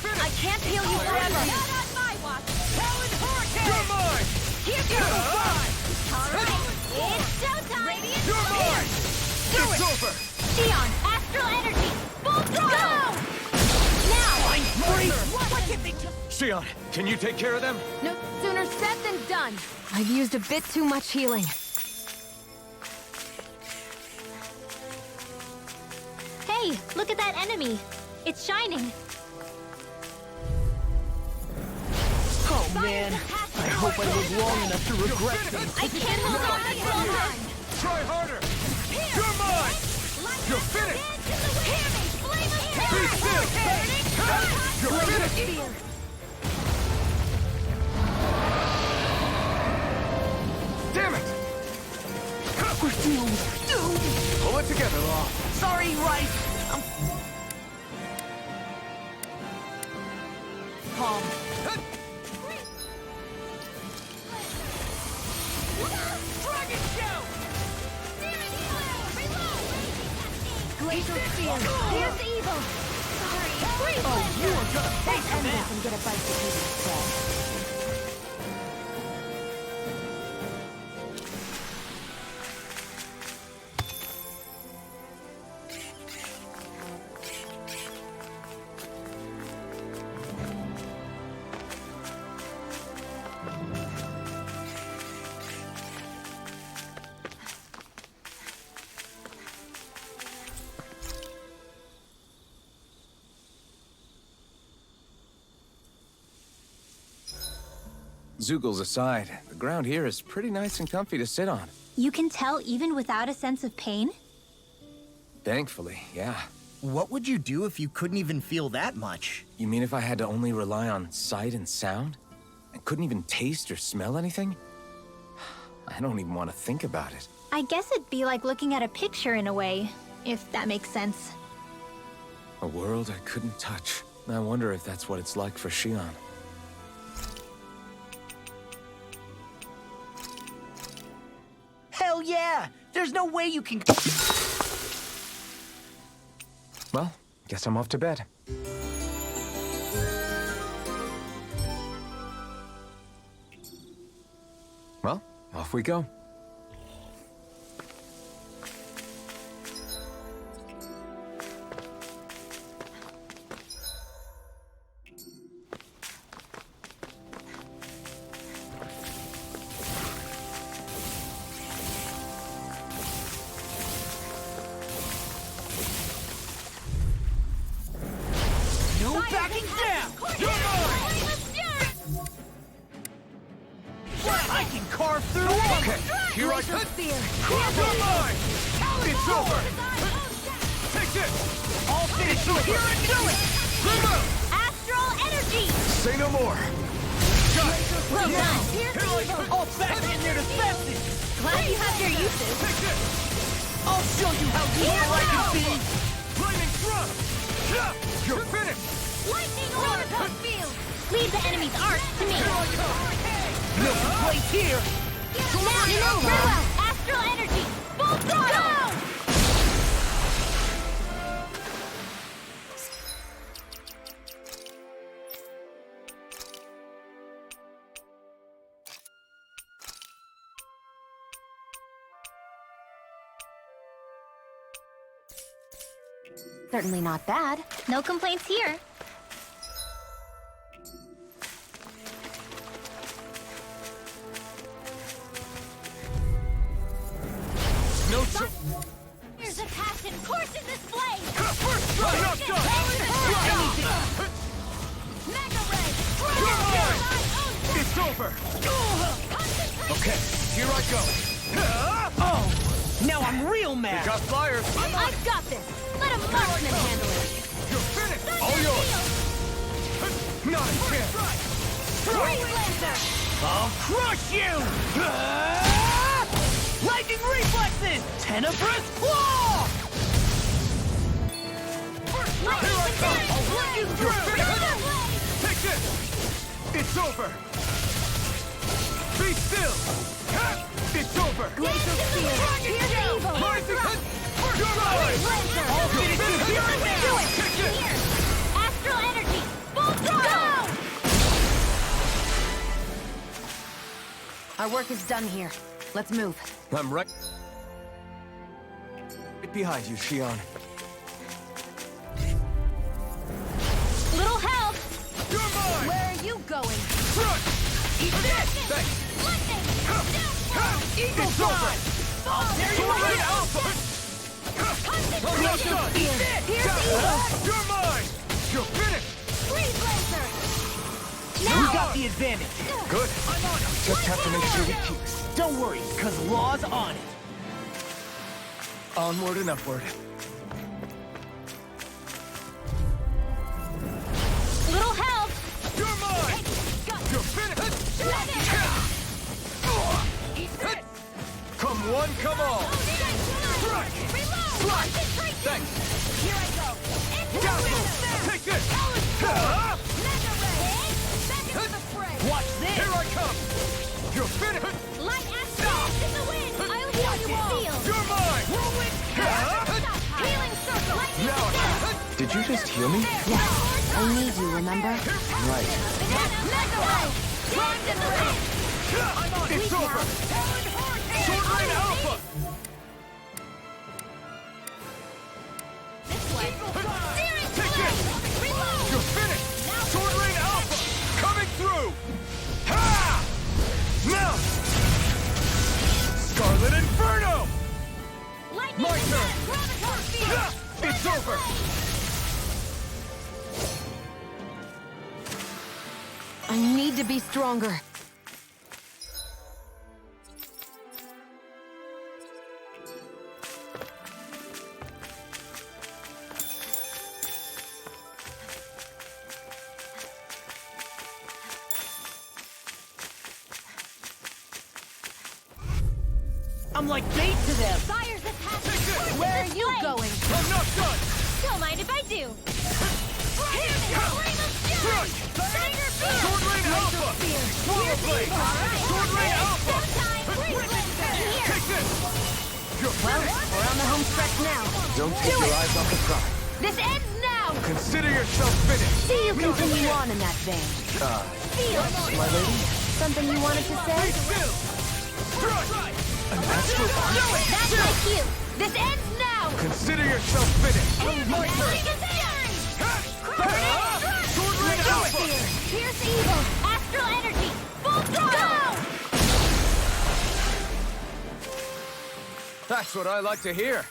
I can't heal you forever! Not on my watch! Talon Hurricane! You're mine! Here goes! Alright, it's showtime! You're mine! It's over! Xion, astral energy, full throttle! Xion, can you take care of them? No sooner said than done. I've used a bit too much healing. Hey, look at that enemy. It's shining. Oh man, I hope I live long enough to regret things. I can't hold on this long time. Try harder! You're mine! You're finished! Be still! You're finished! Damn it! We're doomed. Doomed. Pull it together, Law. Sorry, right. Palm. Dragon Shout! Glacial Spear. Here's evil. Sorry. Oh, you are gonna Let's end this and get a bite to eat instead. Zoogles aside, the ground here is pretty nice and comfy to sit on. You can tell even without a sense of pain? Thankfully, yeah. What would you do if you couldn't even feel that much? You mean if I had to only rely on sight and sound? And couldn't even taste or smell anything? I don't even want to think about it. I guess it'd be like looking at a picture in a way, if that makes sense. A world I couldn't touch. I wonder if that's what it's like for Xion. Hell yeah! There's no way you can... Well, guess I'm off to bed. Well, off we go. No backing down! You're mine! I can carve through walls! Okay, here I come. You're mine! It's over! Take this! I'll finish you here and do it! Remote! Astral energy! Say no more. Well done! I'll back in there to fast Glad you have your uses. Take this! I'll show you how evil I can be! Flaming thrust! You're finished! Lightning orb! Field! Leave the enemy's arc to me. No complaints here! Now, very well. Astral energy. Full throttle. Certainly not bad. No complaints here. No There's a passion coursing this blade! First try! Not done! Mega Ray! It's over! Okay, here I go! Oh! Now I'm real mad! Got flyers! I've got this! Let a marksman handle it! You're finished! All yours! Not a chance! Freeze Lancer! I'll crush you! Lightning reflexes! Tenebrous claw! Lightning Containment! I'll run you through! Take this! It's over! Be still! It's over! Glacial Spear! Here's the evil! You're mine! I'll finish this here and now! Do it! Take it! Here! Astral energy! Full throttle! Our work is done here. Let's move. I'm right behind you, Shion. Little help! You're mine! Where are you going? Run! Eat this! Thanks! Lightning! Eagle Fly! I'll tear you Tornado away! Alpha! Concentration! Done! Here's the evil! You're mine! You're finished! Freeze Lancer! We got the advantage. Good. Just have to make sure we keep Don't worry, cause Law's on it. onward and upward. Little help! You're mine! You're finished! Come one, come all! Thanks! Here I go! Dazzle! Take this! Mega Ray! Back into the fray! Watch this! Here I come! You're finished! Light aspect in the wind! I'll heal you all! You're mine! Healing circle! Now, Did you just heal me? I need you, remember? Right. Mega Ray! Timed in the wind! it's over! Sword Rain Alpha! This way! Searing Take blade! this! Reload! You're finished! Sword Rain Alpha! Coming through! Ha! Now! Scarlet Inferno! Lightning My turn! attack! Gravitar field! Ha! It's over! I need to be stronger. I'm like bait to them. Fire's attached! Where are you going? I'm not done! Don't mind if I do! Flame of fury! Tiger field! Sword Rain Alpha! Swallow Blade! Sword Rain Alpha! Here! Take this! You're Well, finished! we're on the home stretch now. Don't take your eyes off the prize. This ends now! Consider yourself finished! See you continue on in that vein. My lady? Something you wanted to say? Still! Strike! An astral arc? That's my cue! This ends now! Consider yourself finished! My turn! Sword Rain Alpha! Here's evil! Astral energy! Full throttle! That's what I like to hear!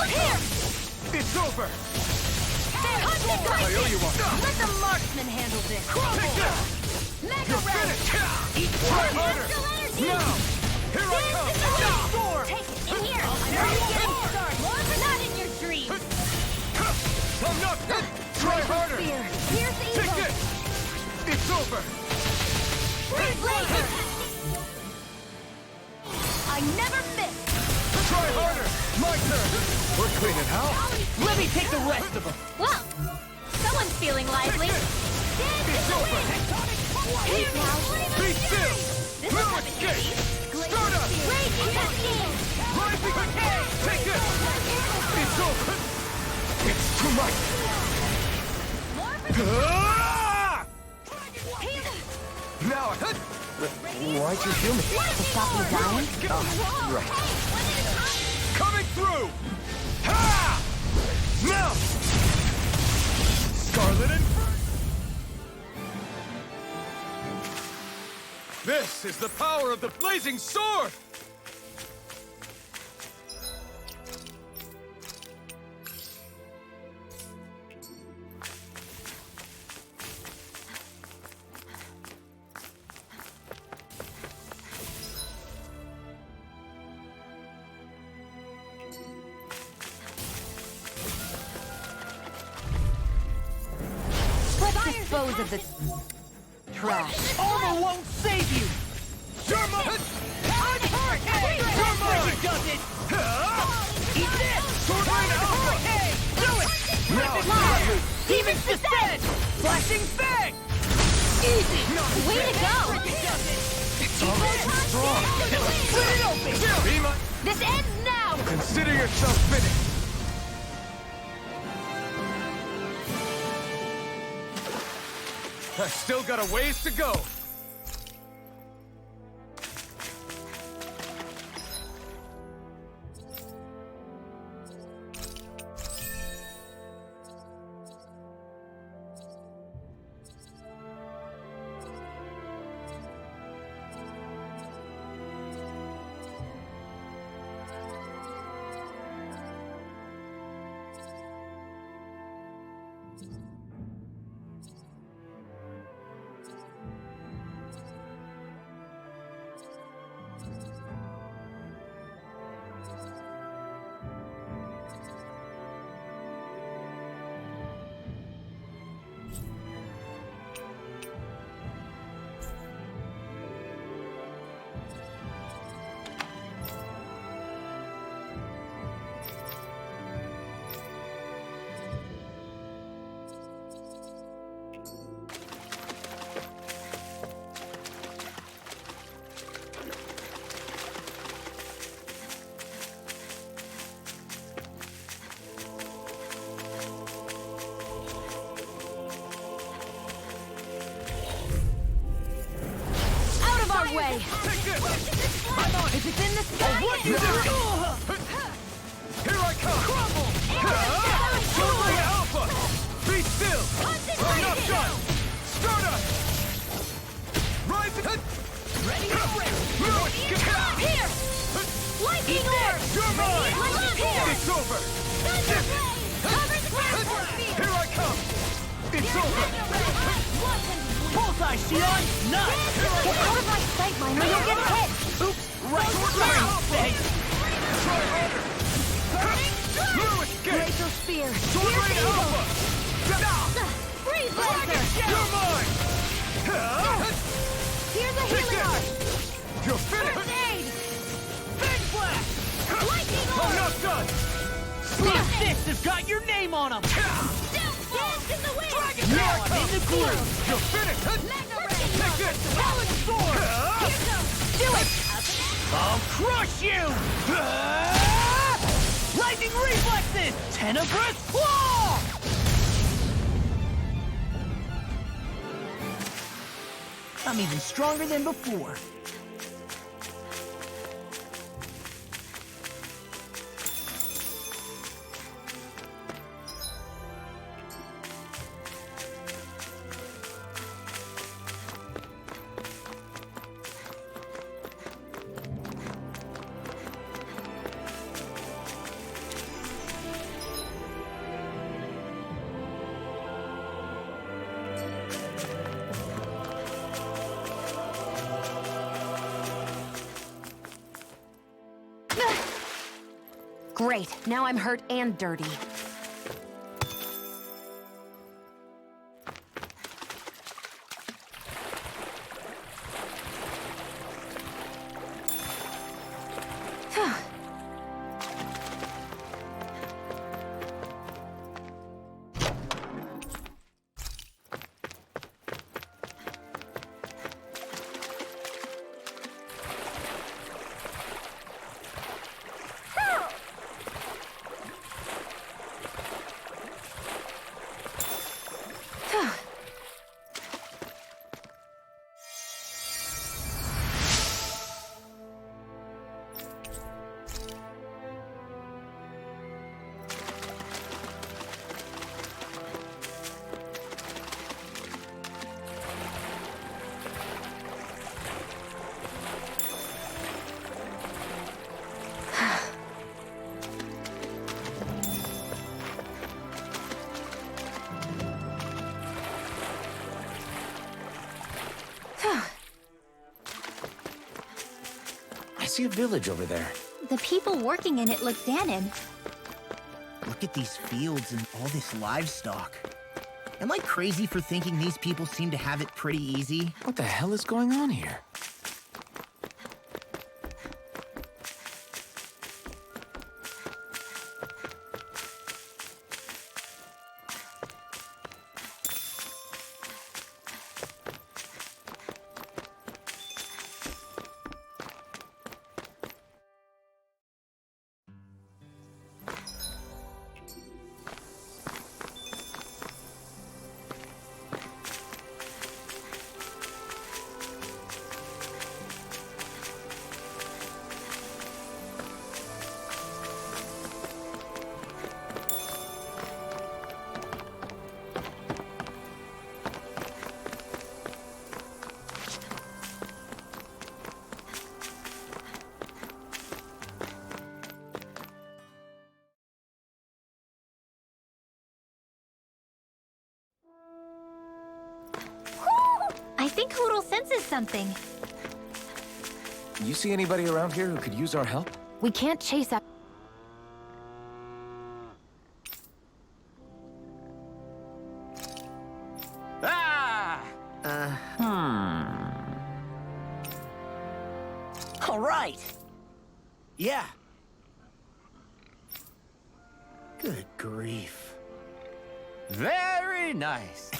I come! It's over! I owe you one. Let the marksman handle this. Take this! Mega You're Ray! finished! Try harder! Now! Here I come! Storm! Take it in here. I'm already getting started. More but not in your dreams. I'm not... Try harder! Fear. Here's Take evil. this! It's over! Laser. I never miss. Try harder! My turn! We're cleaning house! Let me take the rest of them. Well, someone's feeling lively. It's over! Here now. Be still! This No is nothing to escape! see. Start up! Raging cascade. Rising again! Take this! It's over! It's too much! Ah! Now, Why'd you do me? To stop you dying? Right. coming through! Ha! Now! Scarlet and... This is the power of the blazing sword! Let's dispose of the trash. Armor won't save you. You're mine! I'm hurt! You're mine! Does it? Eat this! Sword Rain Alpha! Do it! Now, Demon's Descent! Flashing Fang! Easy! Way to go. It's almost too strong. Split it open! be my... This ends now! Consider yourself finished! I still got a ways to go! Way. Take this! If it's in the sky, What you do? Here I come! Crumble! Sword Rain Alpha! Be still! I'm not done! Start up! Rise and... Ready to rip! No escape! Here. Lightning orb. You're mine! Here. It's over! Cover the ground. Here I come! It's over! Bullseye, Shion! Nice! get out of my sight, Minor. You'll get hit. Oops! Right! Sword Rain Alpha! Try harder! No escape! Laser spear. Sword Rain Alpha! Freeze laser. You're mine! Here's a Take healing arm. this! You're finished! Aid. Big Blast! Lightning I'm orb. not done! This fist has got your name on him! Dance in the wind. Now I'm in the groove! You're finished! Mega ray. Take this! Solid sword! Do it. I'll crush you! Lightning reflexes! Tenebrous claw! I'm even stronger than before. Great, now I'm hurt and dirty. I see a village over there. The people working in it look Danon. Look at these fields and all this livestock. Am I crazy for thinking these people seem to have it pretty easy? What the hell is going on here? I think Hoodle senses something. You see anybody around here who could use our help? We can't chase up. Ah! All right. Yeah. Good grief. Very nice.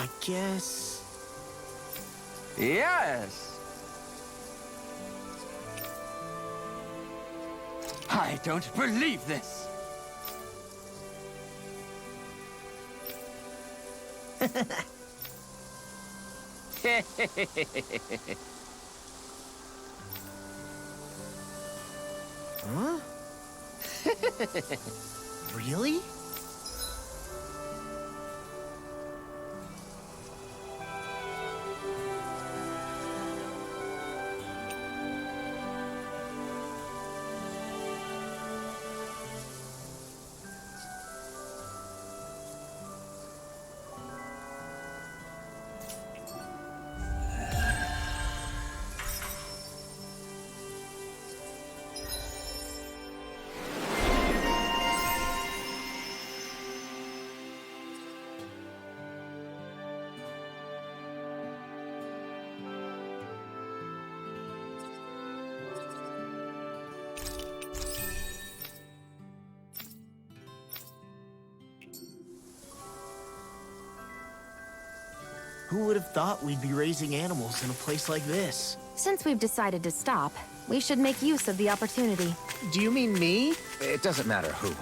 I guess... Yes. I don't believe this. Huh? Really? Who would have thought we'd be raising animals in a place like this? Since we've decided to stop, we should make use of the opportunity. Do you mean me? It doesn't matter who.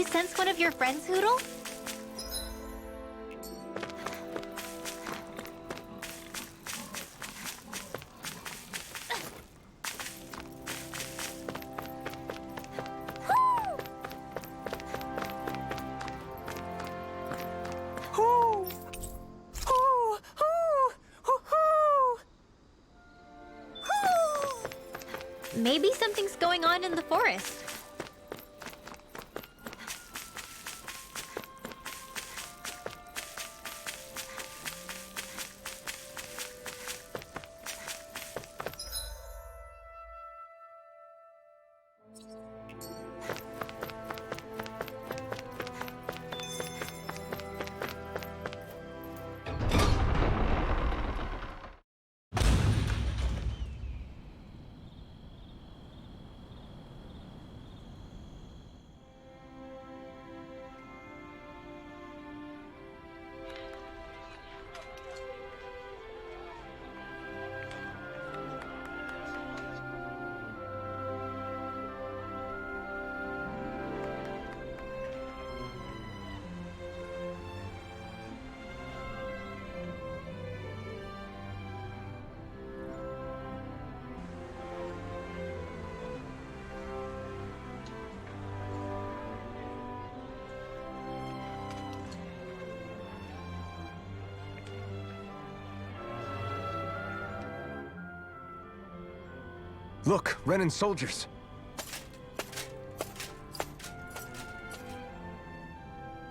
sense one of your friends, Hoodle? Maybe something's going on in the forest. Look, Renan soldiers.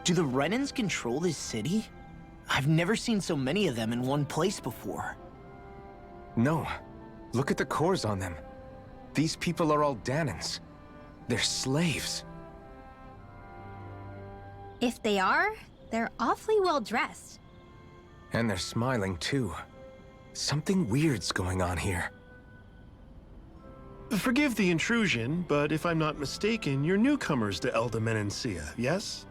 Do the Renans control this city? I've never seen so many of them in one place before. No. Look at the cores on them. These people are all Danans. They're slaves. If they are, they're awfully well dressed. And they're smiling too. Something weird's going on here. Forgive the intrusion, but if I'm not mistaken, you're newcomers to Elda Menancia, yes?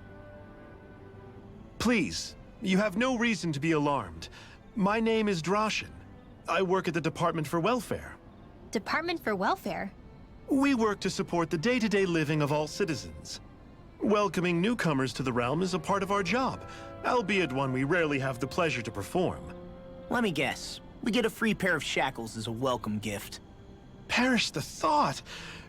Please, you have no reason to be alarmed. My name is Drashin. I work at the Department for Welfare. Department for Welfare? We work to support the day-to-day living of all citizens. Welcoming newcomers to the realm is a part of our job, albeit one we rarely have the pleasure to perform. Let me guess. We get a free pair of shackles as a welcome gift. Perish the thought!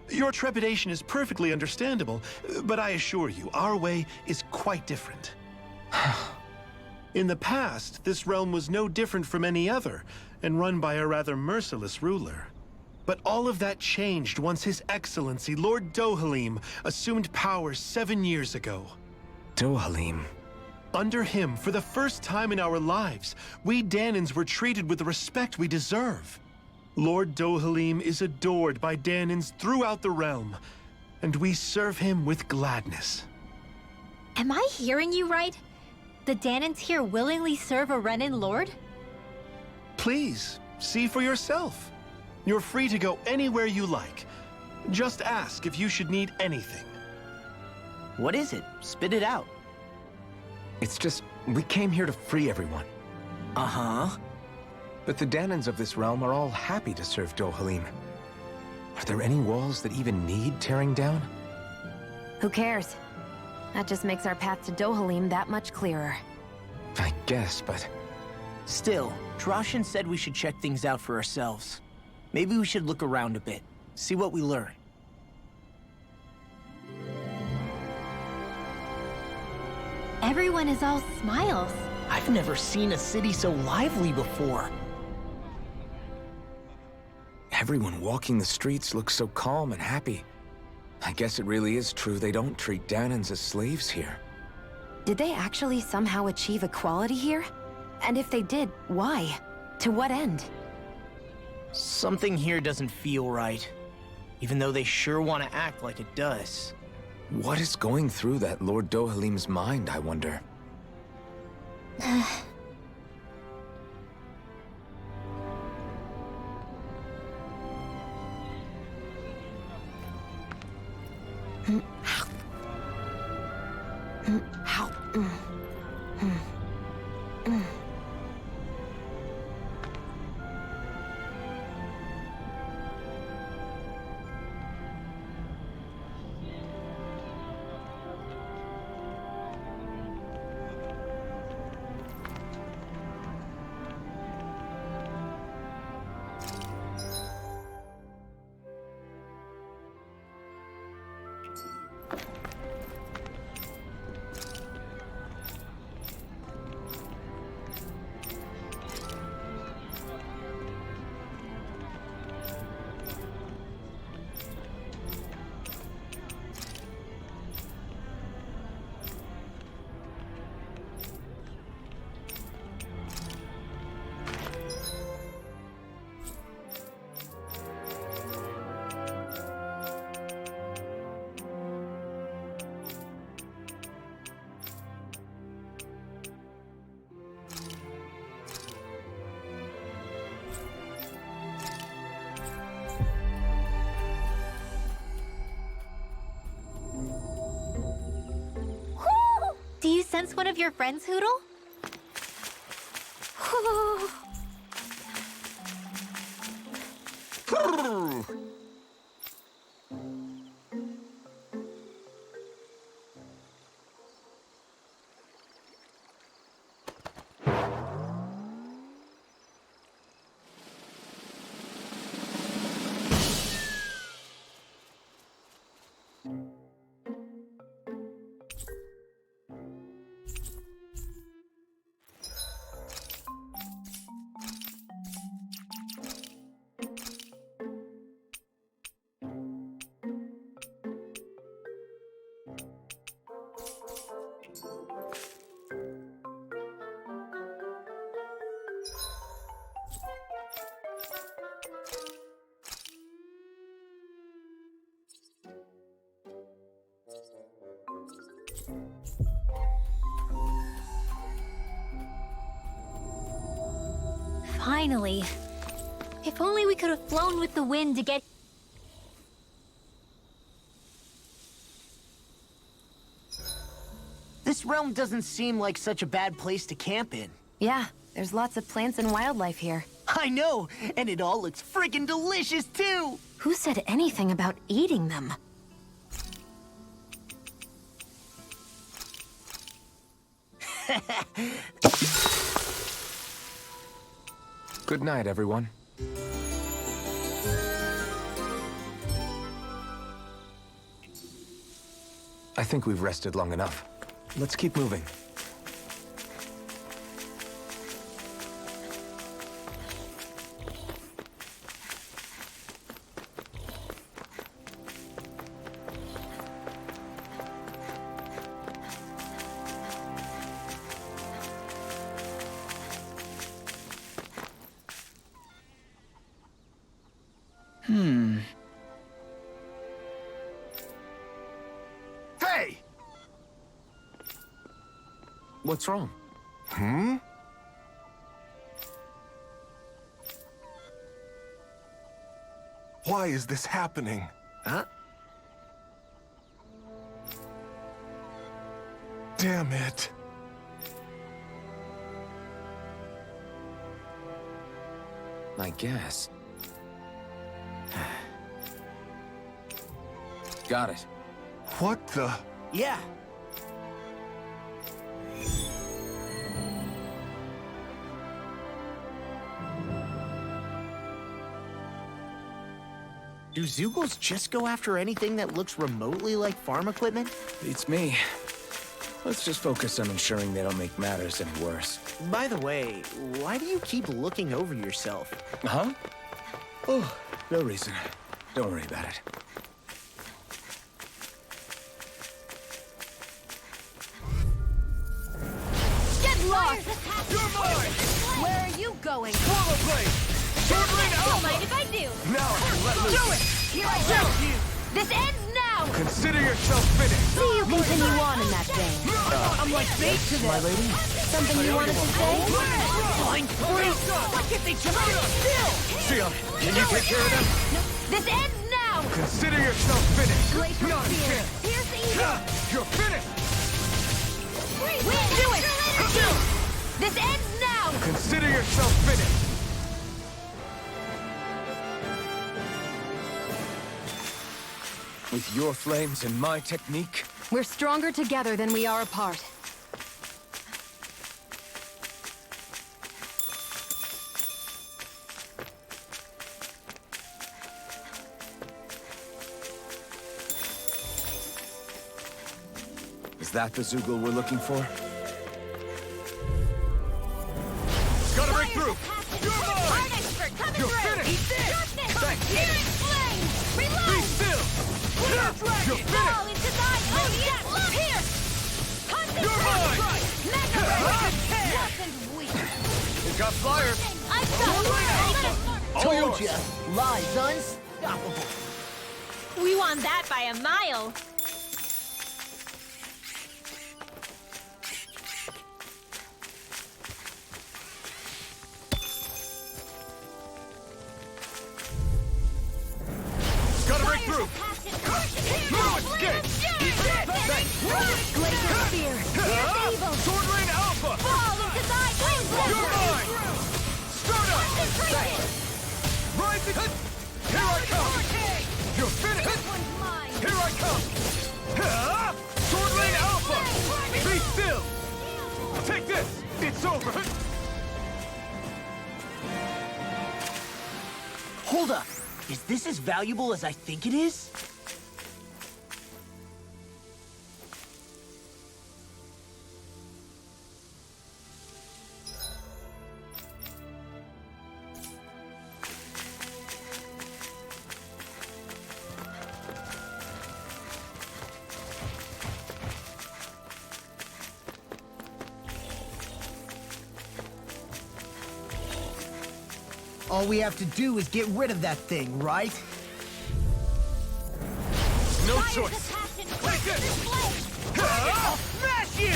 Your trepidation is perfectly understandable, but I assure you, our way is quite different. In the past, this realm was no different from any other, and run by a rather merciless ruler. But all of that changed once His Excellency, Lord Dohalim, assumed power 7 years ago. Dohalim. Under him, for the first time in our lives, we Danans were treated with the respect we deserve. Lord Dohalim is adored by Danans throughout the realm, and we serve him with gladness. Am I hearing you right? The Danans here willingly serve a Renan lord? Please, see for yourself. You're free to go anywhere you like. Just ask if you should need anything. What is it? Spit it out. It's just, we came here to free everyone. Uh-huh. But the Danans of this realm are all happy to serve Dohalim. Are there any walls that even need tearing down? Who cares? That just makes our path to Dohalim that much clearer. I guess, but... Still, Drashin said we should check things out for ourselves. Maybe we should look around a bit, see what we learn. Everyone is all smiles. I've never seen a city so lively before. Everyone walking the streets looks so calm and happy. I guess it really is true they don't treat Danans as slaves here. Did they actually somehow achieve equality here? And if they did, why? To what end? Something here doesn't feel right, even though they sure want to act like it does. What is going through that Lord Dohalim's mind, I wonder? Do you sense one of your friends, Hoodle? Finally. If only we could have flown with the wind to get... This realm doesn't seem like such a bad place to camp in. Yeah, there's lots of plants and wildlife here. I know, and it all looks friggin' delicious too! Who said anything about eating them? Good night, everyone. I think we've rested long enough. Let's keep moving. Hey! What's wrong? Why is this happening? Huh? Damn it. I guess. Got it. What the? Yeah. Do Zoogles just go after anything that looks remotely like farm equipment? Beats me. Let's just focus on ensuring they don't make matters any worse. By the way, why do you keep looking over yourself? Huh? Oh, no reason. Don't worry about it. Get lost! You're mine! Where are you going? Swallow blade! Sword ring Don't alpha! mind if I do. Now I can let loose! Do it! Here I go! This ends now! Consider yourself finished! See you continue on in that vein. I'm like bait to them. My lady? Something you wanted to say? Flying freak! What if they just sit still? Sion, can you take care of them? This ends now! Consider yourself finished! Glacier None Spear. can! Here's the evil! You're finished! We do it! This ends now! Consider yourself finished! With your flames and my technique? We're stronger together than we are apart. Is that the Zoogle we're looking for? Gotta break through! Art expert coming You're through! finished! Eat this! Thanks. Searing flames! Be Reload! still! You're You're finished! Fall into thy radiant love! Here! You're mine! Mega ray! Wasn't weak! It got flyers! I've got All Told yours. ya, Lie's unstoppable. We won that by a mile. Gotta break through! No escape! Glacier spear! Sword Rain Alpha! Fall into thy You're mine! Start up! Concentrate! Rise it! Here I come! You're finished! One's mine! Here I come! Sword Rain Alpha! Be still! Take this! It's over! Hold up. Is this as valuable as I think it is? All we have to do is get rid of that thing, right? No choice! Take this! I'll smash you!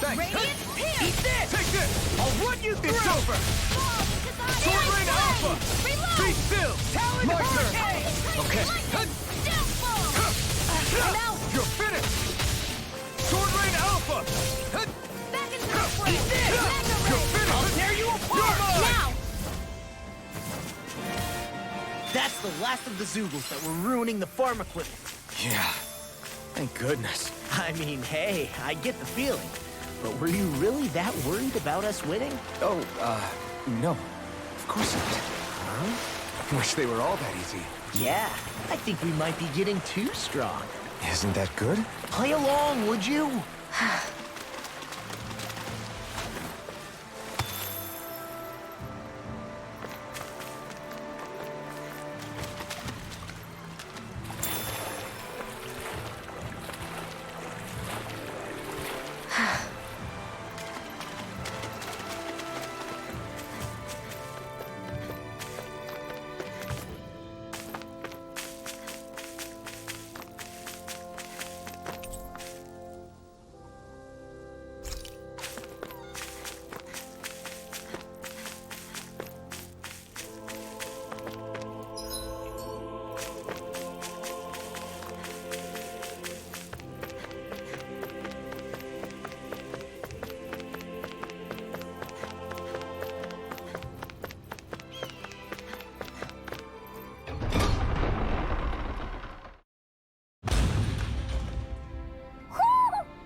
Radiant pierce! Eat this! Take this! I'll run you through! It's over! Fall into thy Sword Rain Alpha! Reload! Be still! Talon My turn! Hurricane! Okay. Downfall! You're finished! Sword Rain Alpha! Back into the fray! Eat this! You're finished! I'll tear you apart! You're mine! Now! That's the last of the Zoogles that were ruining the farm equipment. Yeah. Thank goodness. I mean, hey, I get the feeling. But were you really that worried about us winning? Oh, no. Of course not. Wish they were all that easy. Yeah, I think we might be getting too strong. Isn't that good? Play along, would you?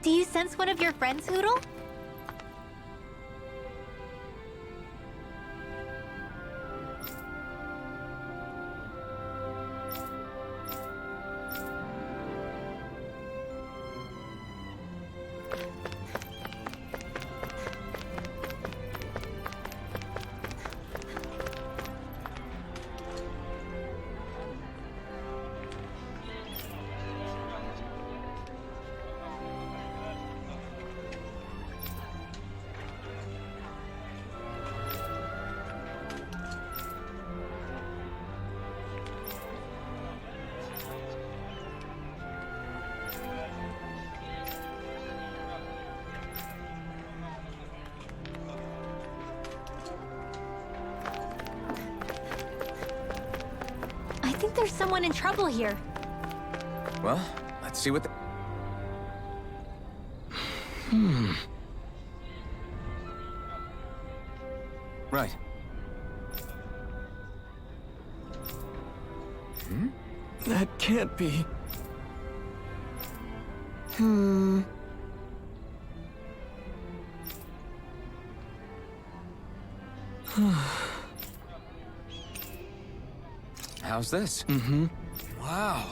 Do you sense one of your friends, Hoodle? I think there's someone in trouble here. Well, let's see what the... Right. That can't be... How's this? Wow.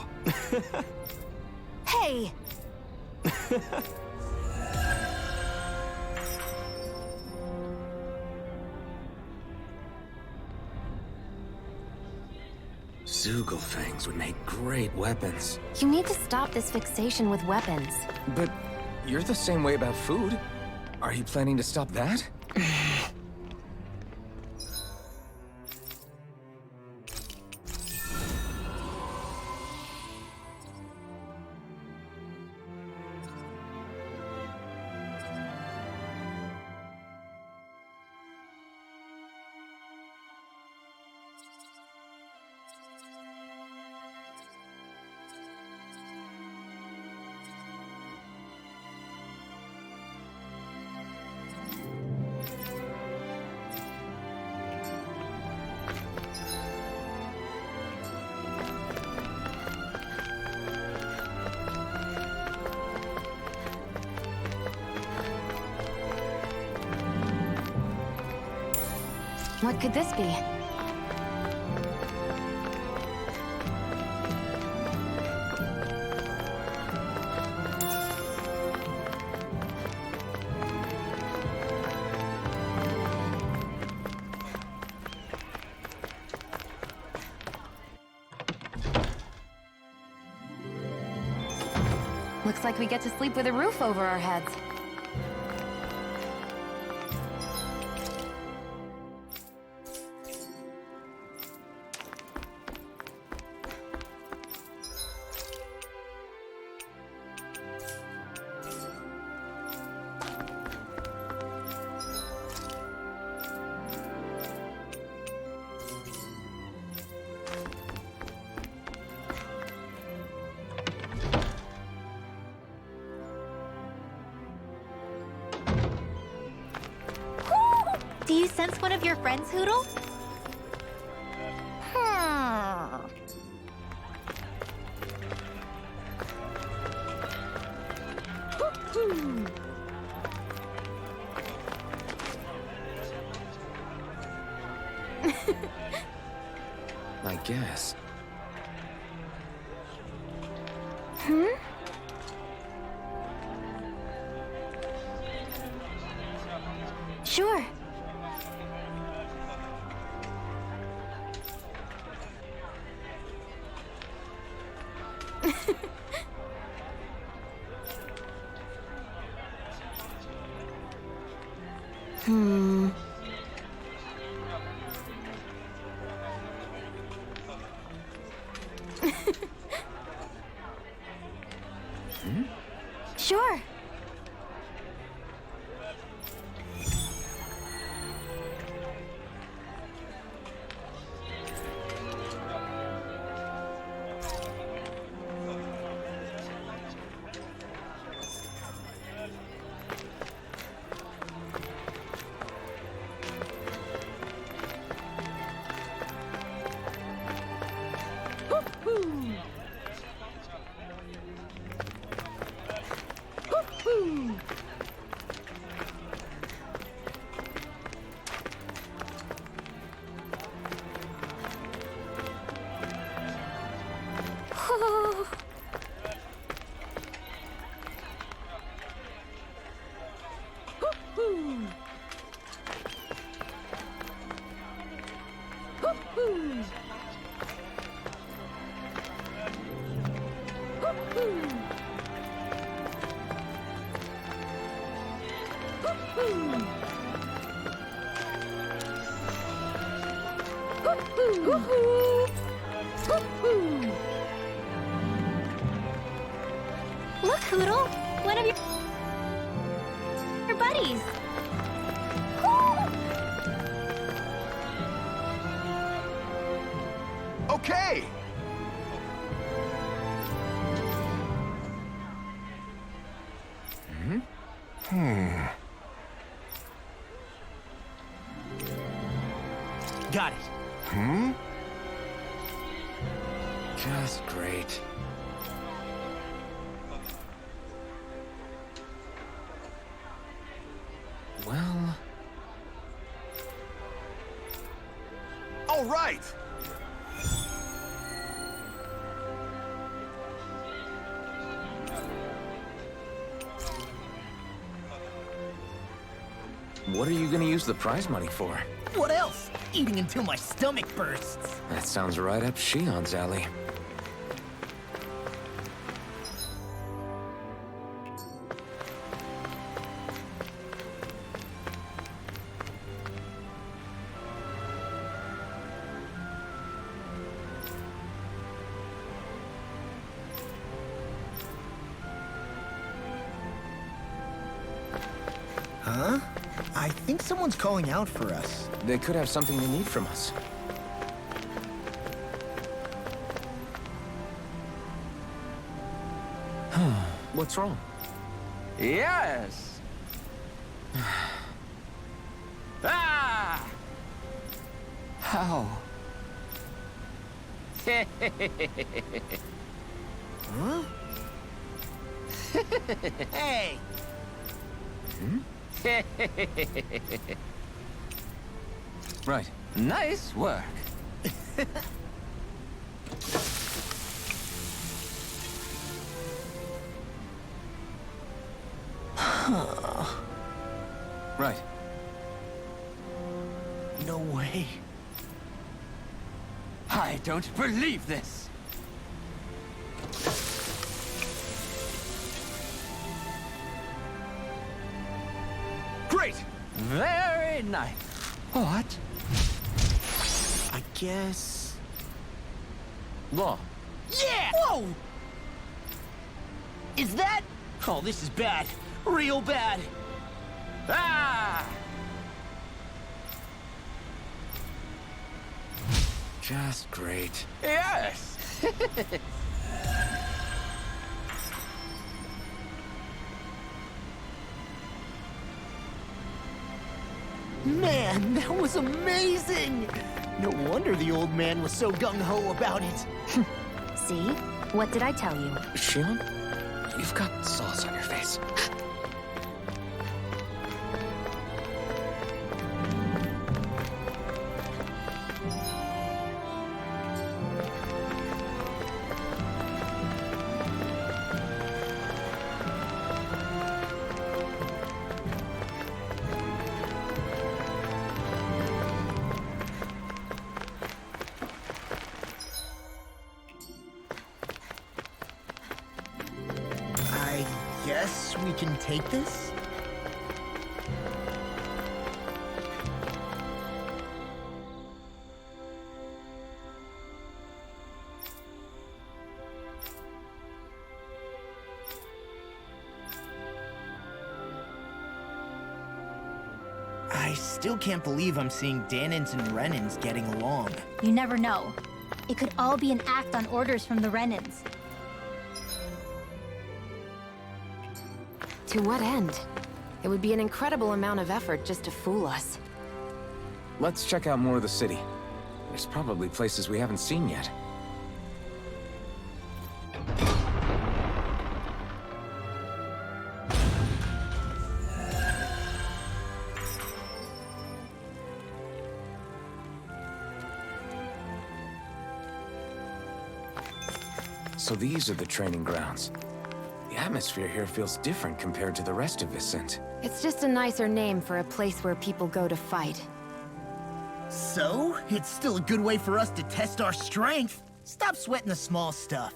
Hey! Zugelfangs would make great weapons. You need to stop this fixation with weapons. But you're the same way about food. Are you planning to stop that? What could this be? Looks like we get to sleep with a roof over our heads. Do you sense one of your friends, Hoodle? I guess. Sure. Sure. Look, Hoodle! One of your buddies! Okay! Got it. Just great. Well... All right! What are you gonna use the prize money for? What else? Eating until my stomach bursts. That sounds right up Shion's alley. Huh? I think someone's calling out for us. They could have something they need from us. What's wrong? Yes! Ah! How? Huh? Hey! Right. Nice work. Right. No way. I don't believe this. Great! Very nice. What? I guess... Law. Yeah! Whoa! Is that... Oh, this is bad. Real bad. Ah! Just great. Yes! Man, that was amazing! No wonder the old man was so gung-ho about it. See? What did I tell you? Shion? You've got sauce on your face. I guess we can take this? I still can't believe I'm seeing Danins and Renins getting along. You never know. It could all be an act on orders from the Renins. To what end? It would be an incredible amount of effort just to fool us. Let's check out more of the city. There's probably places we haven't seen yet. So these are the training grounds. The atmosphere here feels different compared to the rest of Vicent. It's just a nicer name for a place where people go to fight. So, it's still a good way for us to test our strength. Stop sweating the small stuff.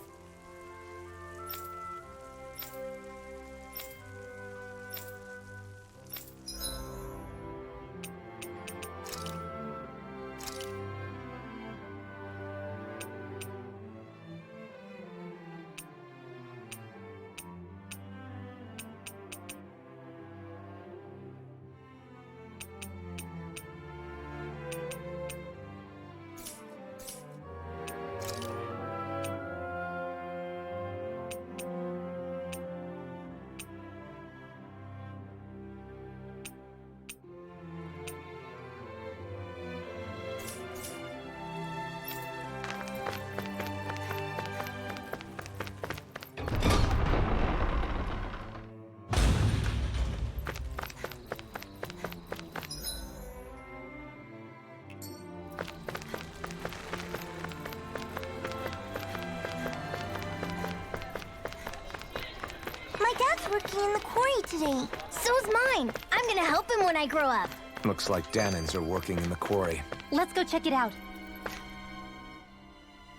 My dad's working in the quarry today. So's mine. I'm I'm gonna help him when I grow up. Looks like Danans are working in the quarry. Let's go check it out.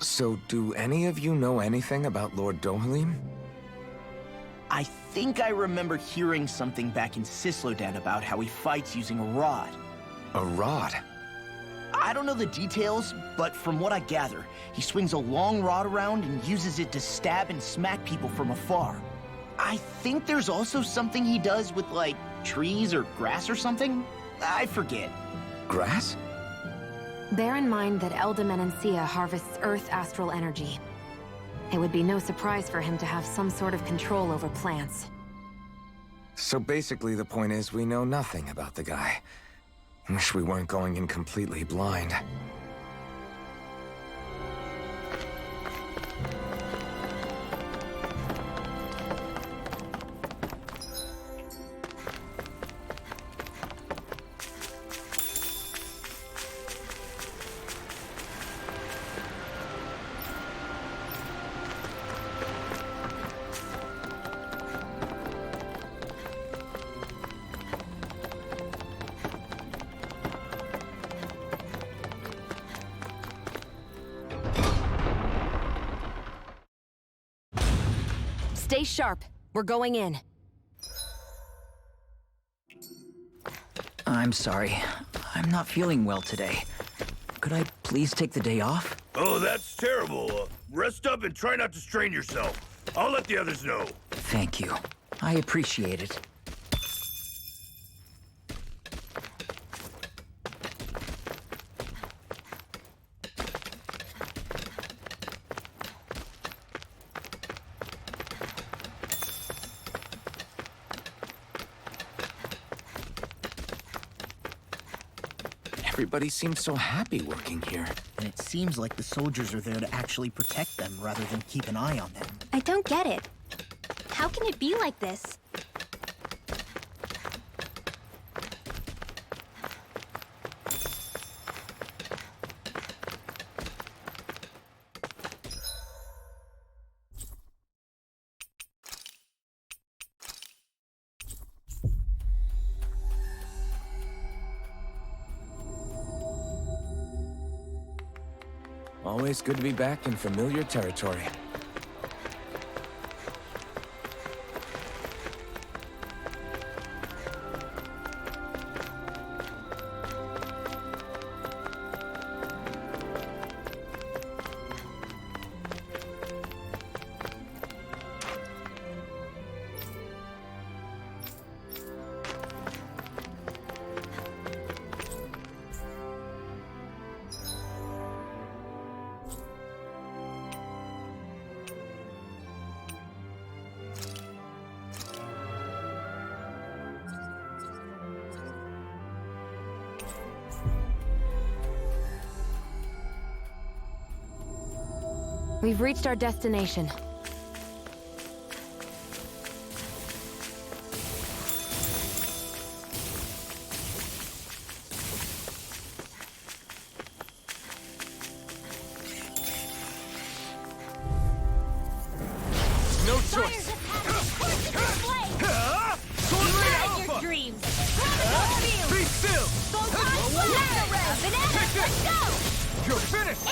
So, do any of you know anything about Lord Dohalim? I think I remember hearing something back in Sislodan about how he fights using a rod. A rod? I don't know the details, but from what I gather, he swings a long rod around and uses it to stab and smack people from afar. I think there's also something he does with, like, trees or grass or something? I forget. Grass? Bear in mind that Elda Menancia harvests Earth astral energy. It would be no surprise for him to have some sort of control over plants. So basically the point is we know nothing about the guy. Wish we weren't going in completely blind. Stay sharp. We're going in. I'm sorry. I'm not feeling well today. Could I please take the day off? Oh, that's terrible. Rest up and try not to strain yourself. I'll let the others know. Thank you. I appreciate it. Everybody seems so happy working here. And it seems like the soldiers are there to actually protect them rather than keep an eye on them. I don't get it. How can it be like this? Always good to be back in familiar territory. We've reached our destination. No choice. Your dreams. Be still. Let's go! You're finished.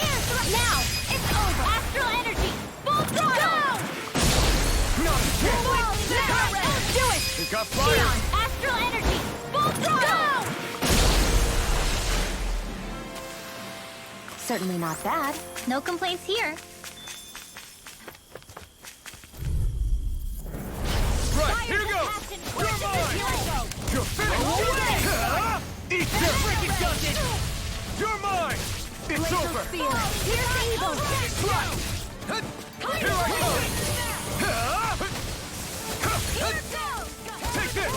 Now! It's over! Astral energy! Full throttle! Let's do it! It got fired. Astral energy! Full throttle! Certainly not bad. No complaints here. Right, here goes. You're mine. You're finished. Eat this. You're mine. It's over. Here's the evil! Here I come. Take this.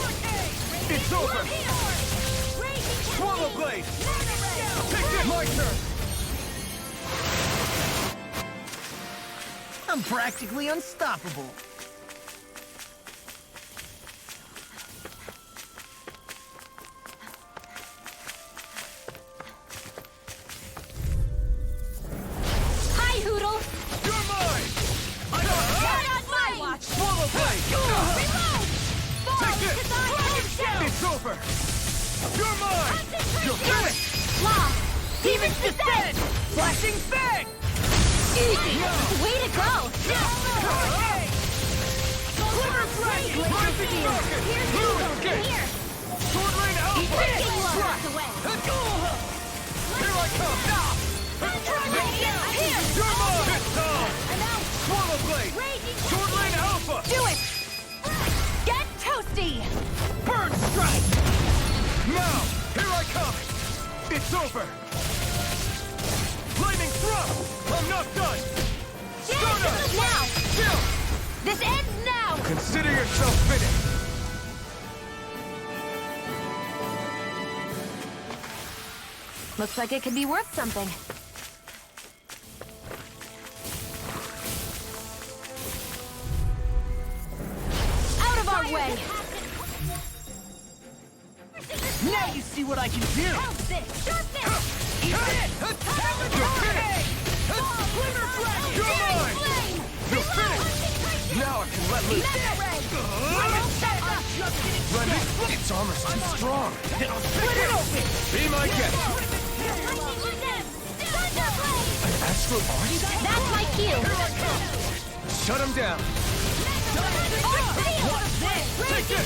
It's over. Swallow blade. Take this. My turn. I'm practically unstoppable. Swallow blade! Take this! It's over! You're mine! You're finished! Demons descend! Flashing fang! Easy! Way to go! Glimmer Dragon! Rising Falcon! Blue escape! Sword Lane Alpha! Here I come! You're mine! It's time! Swallow Blade! Sword Lane Alpha! Do it! Get toasty! Burn Strike! Now! Here I come! It's over! Lightning Thrust! I'm not done! Stardust! Now! Chill! This ends now! Consider yourself finished! Looks like it could be worth something. Out of our way! Now you see what I can do! You're finished! Glimmer Dragon! You're mine! You're finished! Now I can let loose! Its armor's too strong! Split it open! Be my guest! An astral arch? That's my cue! Shut him down! Take this!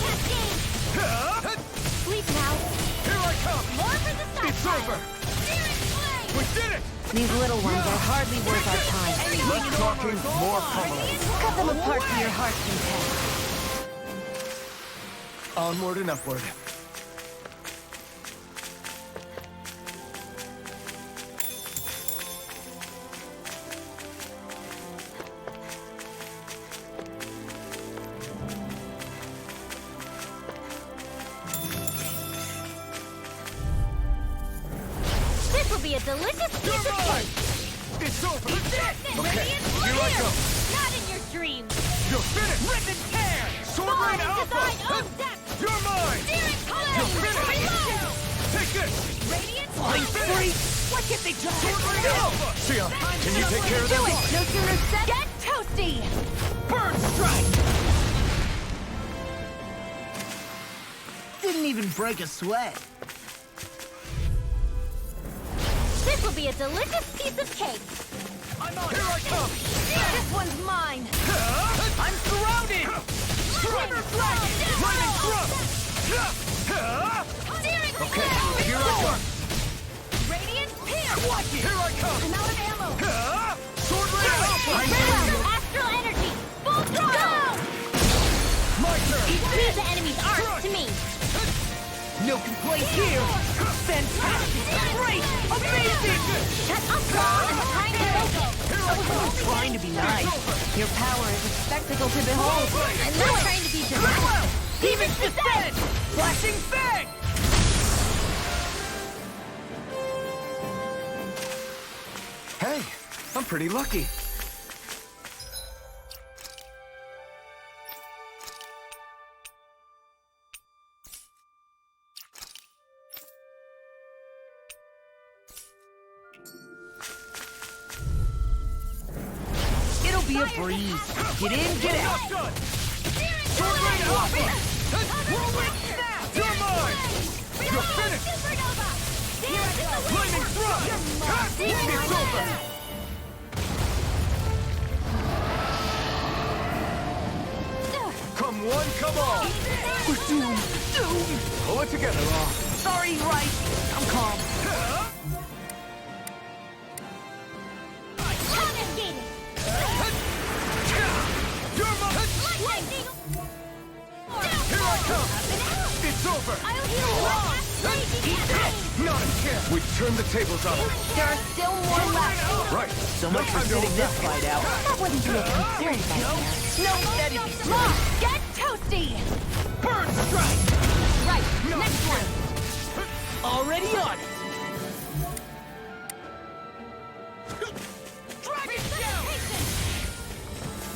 Sleep now! Here I come! More for the side It's over! We did it! These little ones are hardly worth our time. Less talking, more pummeling. Cut them apart to your heart's content. Onward and upward. This will be a delicious piece of cake! It's over! Okay, Radiant here I clear! go! Not in your dreams! You're finished! Rip and tear! Sword Rain Alpha! You're mine! You're finished! Take this! Radiant I'm free! What can they do? Sword Rain Alpha! Sion, can you take care of Do them? it! No sooner said. Get toasty! Burn Strike! Didn't even break a sweat. This will be a delicious piece of cake! I'm on! Here I come! This one's mine! I'm surrounded! Glimmer Dragon! Lightning Thrust! Okay, here I come! Radiant Pierce! Here I come! I'm out of ammo! Sword Rain Alpha! Astral energy! Full throttle! My turn! Leave the enemy's arms to me! No complaints here! Fantastic! Great! Amazing! Shut up, God! I'm trying to go! I'm trying to be nice. Your power is a spectacle to behold. I'm not trying to be dramatic! Demons descend! Flashing fang! Hey, I'm pretty lucky. It'll be a breeze. Get in, get out. Sword Rain Alpha! You're mine! You're finished! Lightning Thrust! It's over! Come one, come all! We're doomed. Doomed. Pull it together, Law. Sorry, right. I'm calm. You're mine! Here I come! It's over! I'll heal Not a chance! We've turned the tables on them. There are still more left. Right. So much for sitting this fight out. That wouldn't be a concern right there. No, that'd be Lock! Get toasty! Burn Strike! Right, next one! already on it. Dragon down!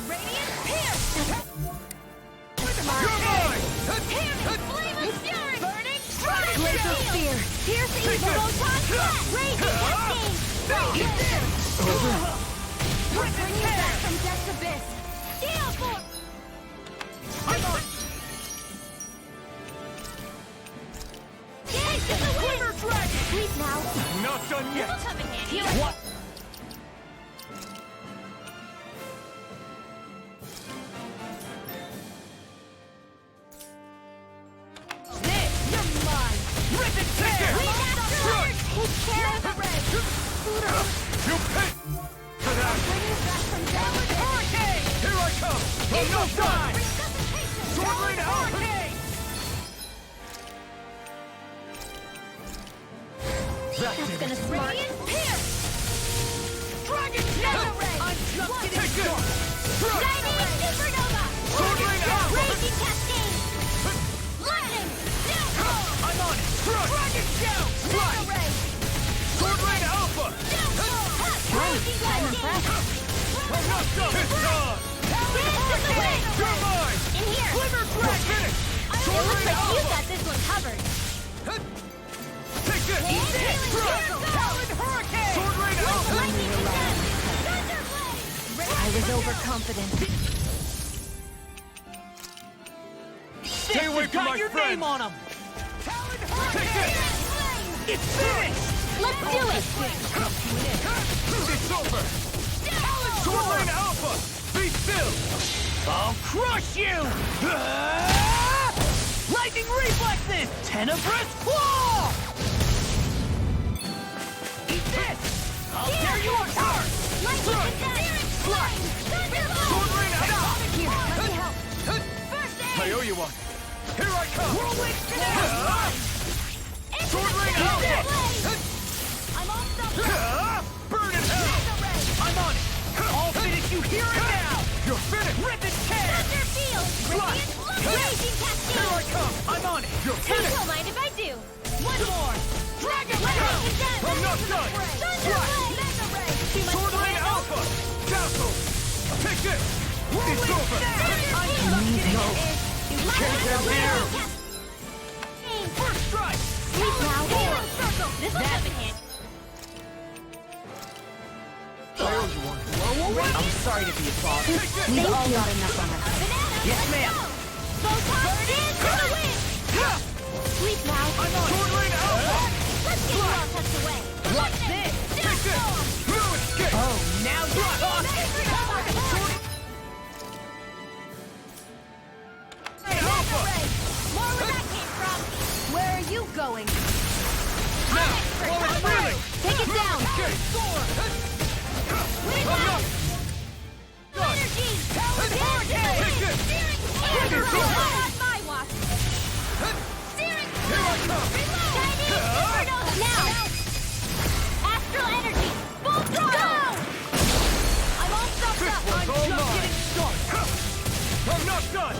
Radiant Pierce! You're mine! Flame of Fury! Burning Strike! Laser Spear. Pierce the evil photon! Raging Cascade! We're bringing you back from Death's Abyss! Steel Force! now. Not done yet! This'll come in handy. What? You're mine. Rip it, take it! Take care of the red. You pay for that! Bring you back from death. Hurricane! Here I come! I'm not done! Sword Lane out! That's gonna smart. Dragon Shadow Ray. I'm just getting Take it! Dynamic Supernova. Sword Lane out! Raging Cascade. Lightning. I'm on it! Dragon Shell. Shadow Ray. Sword Lane Alpha! Raging Cascade. I'm not done! It's on! Dance in the wind. You're mine! In here. Glimmer Dragon! It Sword looks Lane like you Alpha! got this one covered. Take it! Talon Hurricane. Sword Lane Alpha! Lightning Condemned. Thunderblade. I was overconfident. Stay away from my friend! on him! Talon Take Hurricane. it! It's finished! Let's do it. It's over! Sword Lane Alpha! Be still! I'll crush you! Lightning reflexes! Tenebrous claw! Eat this! I'll tear you apart! Lightning Condemned. Flame. Thunderblade. Sword Lane Alpha! Here, let me help. First aid. I owe you one. Here I come! Whirlwind Canal. Sword Lane Alpha! I'm all stuffed up. Burn in hell! I'm on it! I'll finish you here and now! You're finished! Rip and tear! Thunder Field. Radiant Look. Raging Cascade. Here I come! I'm on it! You're You finished! don't mind if I do. One more. Dragon Ray. I'm not done! Thunderblade. Mega Ray. Too much Sword to Lane handle? Alpha! Dazzle! Take this! It's over! First strike! Sleep now. This will come in handy. I'm sorry to be a bother. We've all got enough on us. Yes, ma'am! Photon dance in the wind. Sleep now. Sword Lane Alpha! Let's get you all tucked away. What's this? Take this! No escape! Oh, now you're talking! Alpha! More where that came from. Where are you going? Now! While it's reeling! Take it down! Escape! Wind I'm out. not done! Energy. Take this! Steering wheel. On my watch. Steering Here I come! Chinese Supernova. Now. Astral energy. Full throttle. I'm all stuffed up. This one's all mine! I'm not done!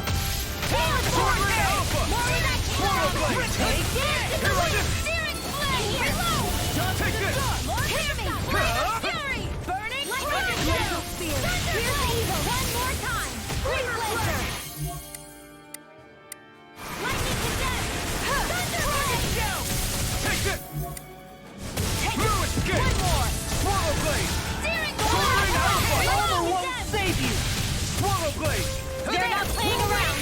Sword Lane Alpha! More where that came Swallow from. blade! Dance in the Here I wind. am! Steering flame. Reload. Take this! Hear me. Fury. Burning laser spear. Here's evil. One more time. Freeze laser. Lightning condemned. Thunderblade. Take this! Take No escape! one more. Swallow blade! Steering Sword Lane Alpha! Armor won't save you! Swallow blade! They're not playing around.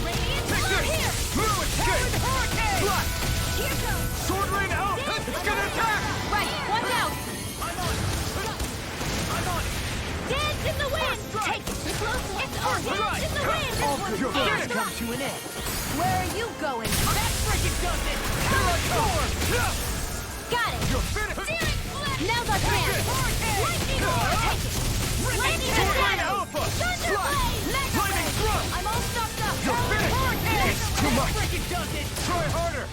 Radiant Take flow this! here. No escape! Hurricane. Blast! Here goes. Sword Lane Alpha! It's gonna attack! Right, watch out. I'm on it! I'm on it! Dance in the wind. Take it. It's all dance in the wind. You're finished! Come to an end. Where are you going? That freaking does it! Here I come! Got it. You're finished! Steering flame. Now's our chance. Lightning roar. Take it. Lightning Sword Lane shadow. Alpha! Thunderblade. Mega Lightning ray. thrust! I'm all stuffed up. You're finished! It's too much! Freaking does it! Try harder!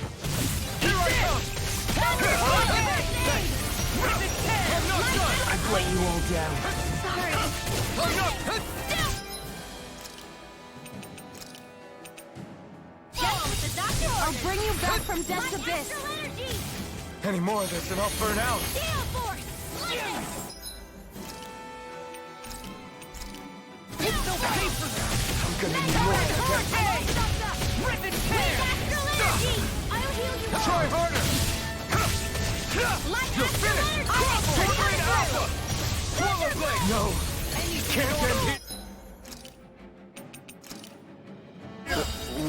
Here I come! I'm not done! I've let you all down. Sorry. I'm not... Just with the doctor. I'll bring you back from death's Like abyss. astral energy. Any more of this and I'll burn out. Gale force. Lightning. It's no paper! I'm gonna need Mega more. ray. Hurricane. Stuffed up. Rip and With tear! astral energy. I'll heal you all. Try harder! Like You're astral finished! energy. Sword Lane Alpha! Swallow blade! No! Can't end it!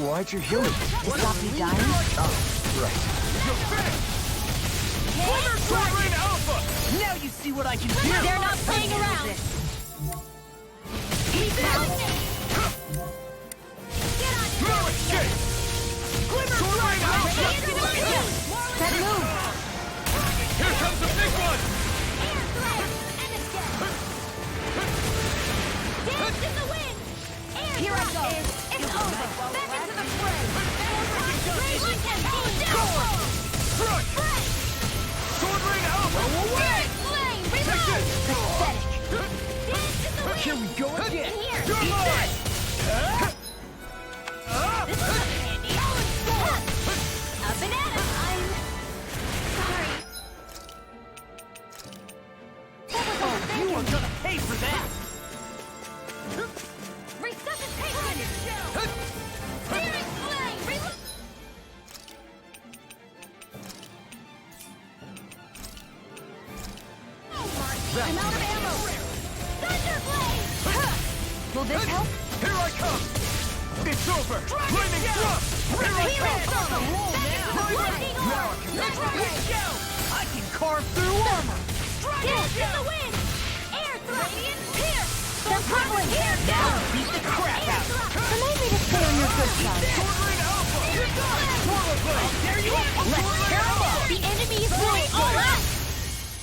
Why'd you heal me? To stop me dying? right. You're finished! Ultrawide Alpha! Now you see what I can do! They're not playing around! He's out! Get on it! No escape! Ultrawide Alpha! That move! Here comes the big one! Air threat! And it's dead! Dance in the wind! Air Here I threat! go. It's over! Back into the fray! Great one can Crush! Sword Ring Alpha! Away! Flame! Take Reload! this! Pathetic! Dance in the wind! Here we go again! Here! You're mine! This is handy! A banana! I'm... sorry. You are gonna pay for that! Resuscitation! Searing flame! Reload! I'm out of ammo! Thunderblade! Will this help? Here I come! It's over! Lightning thrust! Here I come! Lightning orb! Ultrawide! I can carve through armor! Dance in the wind! Air thrust! Radiant pierce! They're crumbling! Here! Now beat the crap out! Remind me to stay on your good side. Sword Ring Alpha! Swirl Blade! There you are! Let's tear them up! The enemy is going all out!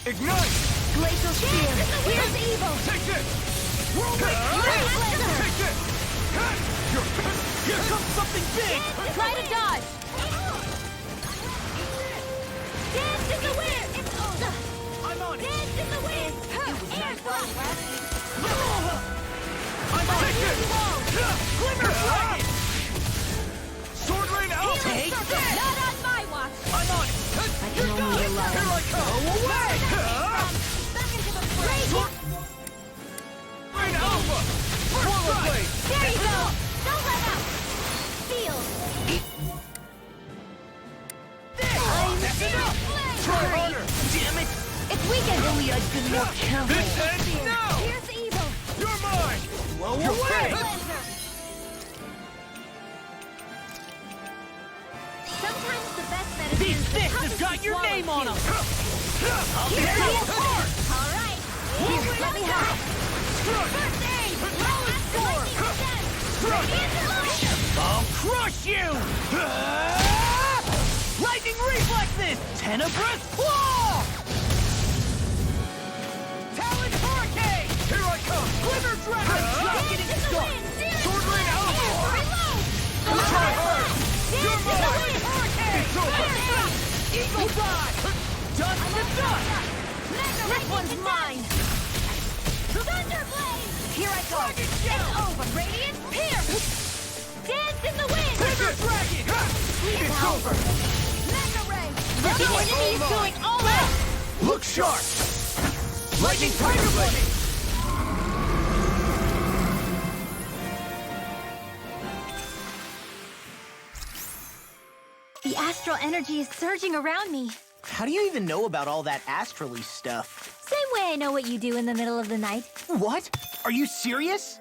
Ignite! Glacial Spear! Here's evil! Take this! Laser! Take this! Here comes something big! Try to dodge! Dance in the wind! It's over! I'm on it! Dance in the wind! Air thrust! I'm on it! Glimmer Dragon! Sword Ring Alpha! Take Not that! on my watch! I'm on it! I can only rely Here I come! Away! Back into the fray! Sword Ring Alpha! Swirl Blade! There you go! Don't let up! Feel! That's enough! Try harder! Damn it! It's weekend! Only I'd been more careful! This ends now! Here's evil! You're mine! Blow You're away! Laser! Sometimes the best medicine These is the sticks have toughest got to your swallow, name on too. them! I'll hit you hard! All right! Here, let me have it. First aid! Last score! Radiant illusion! I'll crush you! Lightning reflexes! Tenebrous claw! Talon hurricane! Here I come! Glimmer dragon! Drop it in the dark! Sword Ring Alpha! Try hard! You're mine! Hurricane! It's over! Eagle dive! Dust to dust! This one's mine! Thunderblade! Here I go! It's over! Radiant pierce! Dance in the wind! Glimmer dragon! It's over! Mega ray! The enemy is going all out! Look sharp! Lightning Tiger Blade! The astral energy is surging around me. How do you even know about all that astrally stuff? Same way I know what you do in the middle of the night. What? Are you serious?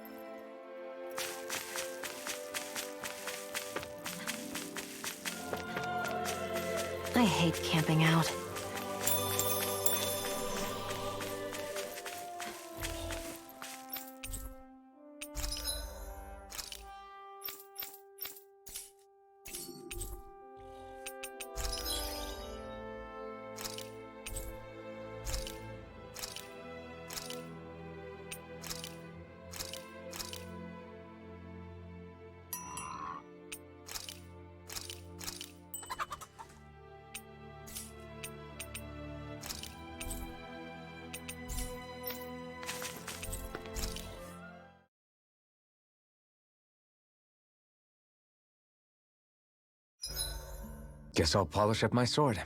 I hate camping out. Guess I'll polish up my sword.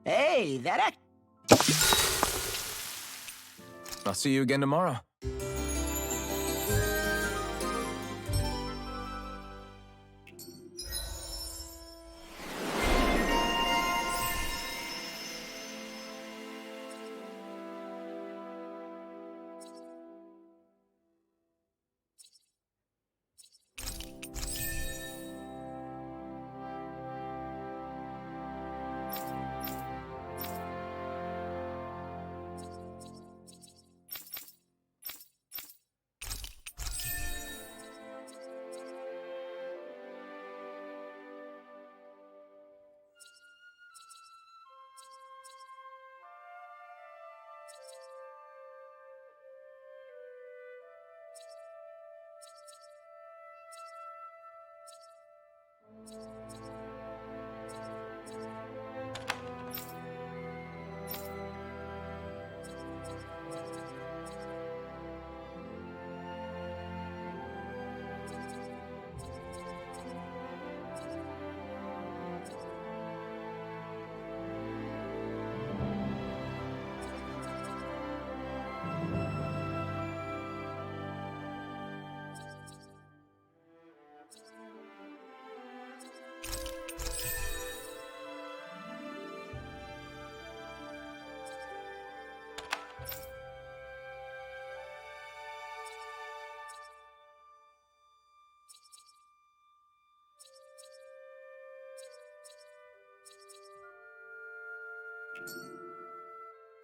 Hey, that act... I'll see you again tomorrow.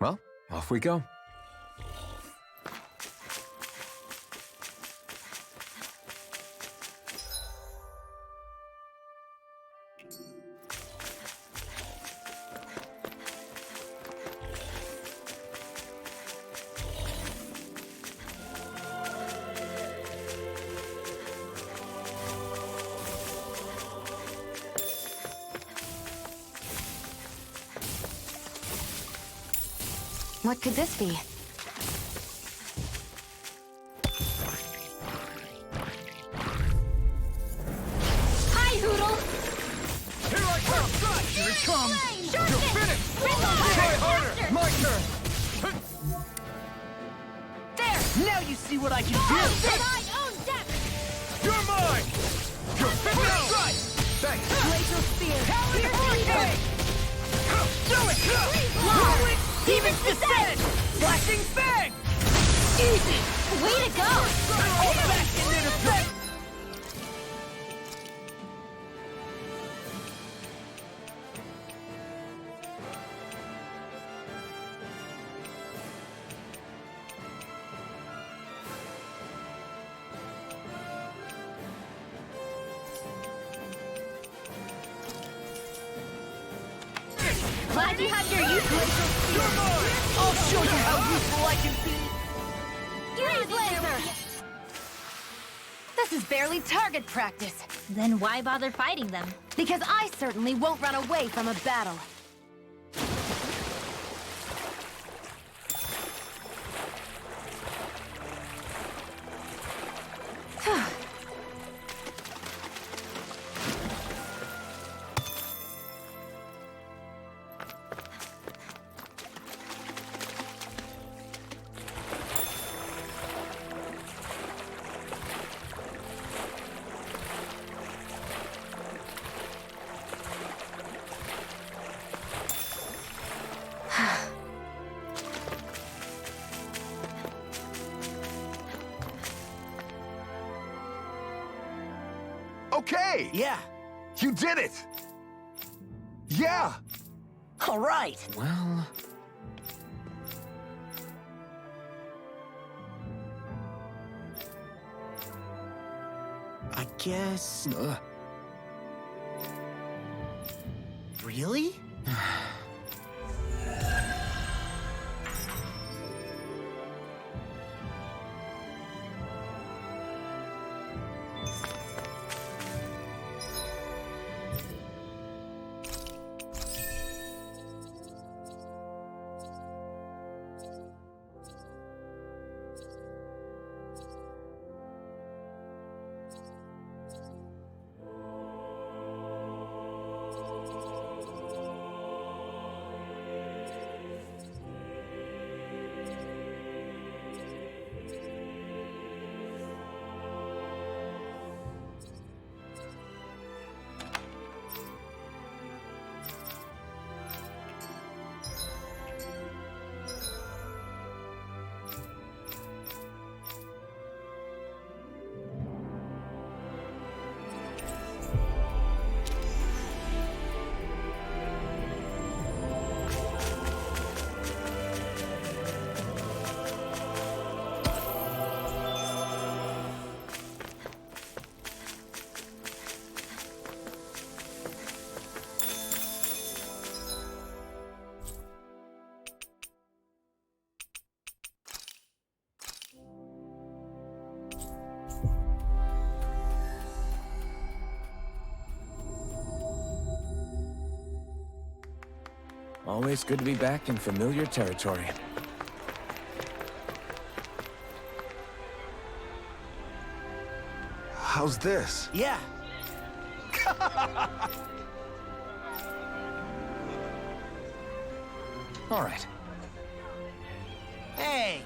Well, off we go. What could this be? Hi, Hoodle! Here I come! Here it comes! Shark You're it! finished! Reload! Try harder! Faster! My turn! There! Now you see what I can do! Then I own depth! You're mine! You're finished! Right! Thanks! Laser spear! Howling hurricane! Do it! Long! Demon's descent! Flashing fang! Easy! Way to go! All back into effect! Glad you have your use. You're mine! I'll show you how useful I can be! Freeze laser! This is barely target practice. Then why bother fighting them? Because I certainly won't run away from a battle. Okay! Yeah, You did it! Yeah! all right. Well... I guess... Really? Always good to be back in familiar territory. How's this? Yeah. All right. Hey!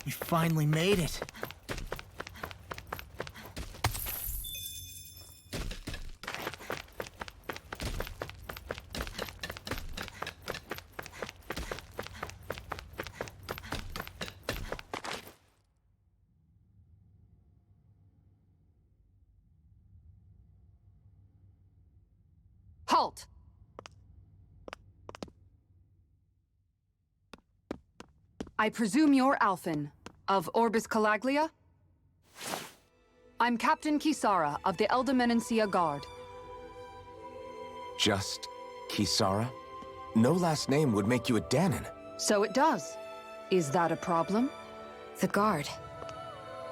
We finally made it. Halt! I presume you're Alphen, of Orbis Calaglia? I'm Captain Kisara of the Eldermenencia Guard. Just Kisara? No last name would make you a Danon. So it does. Is that a problem? The Guard.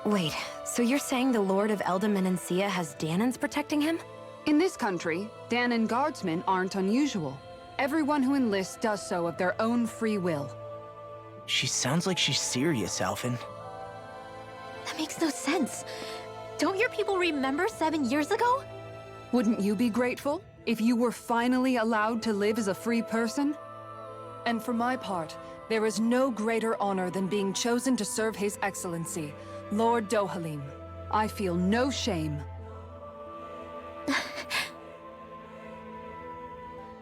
Wait, so you're saying the Lord of Eldermenencia has Danons protecting him? In this country, Danon guardsmen aren't unusual. Everyone who enlists does so of their own free will. She sounds like she's serious, Alphen. That makes no sense. Don't your people remember 7 years ago? Wouldn't you be grateful if you were finally allowed to live as a free person? And for my part, there is no greater honor than being chosen to serve His Excellency, Lord Dohalim. I feel no shame.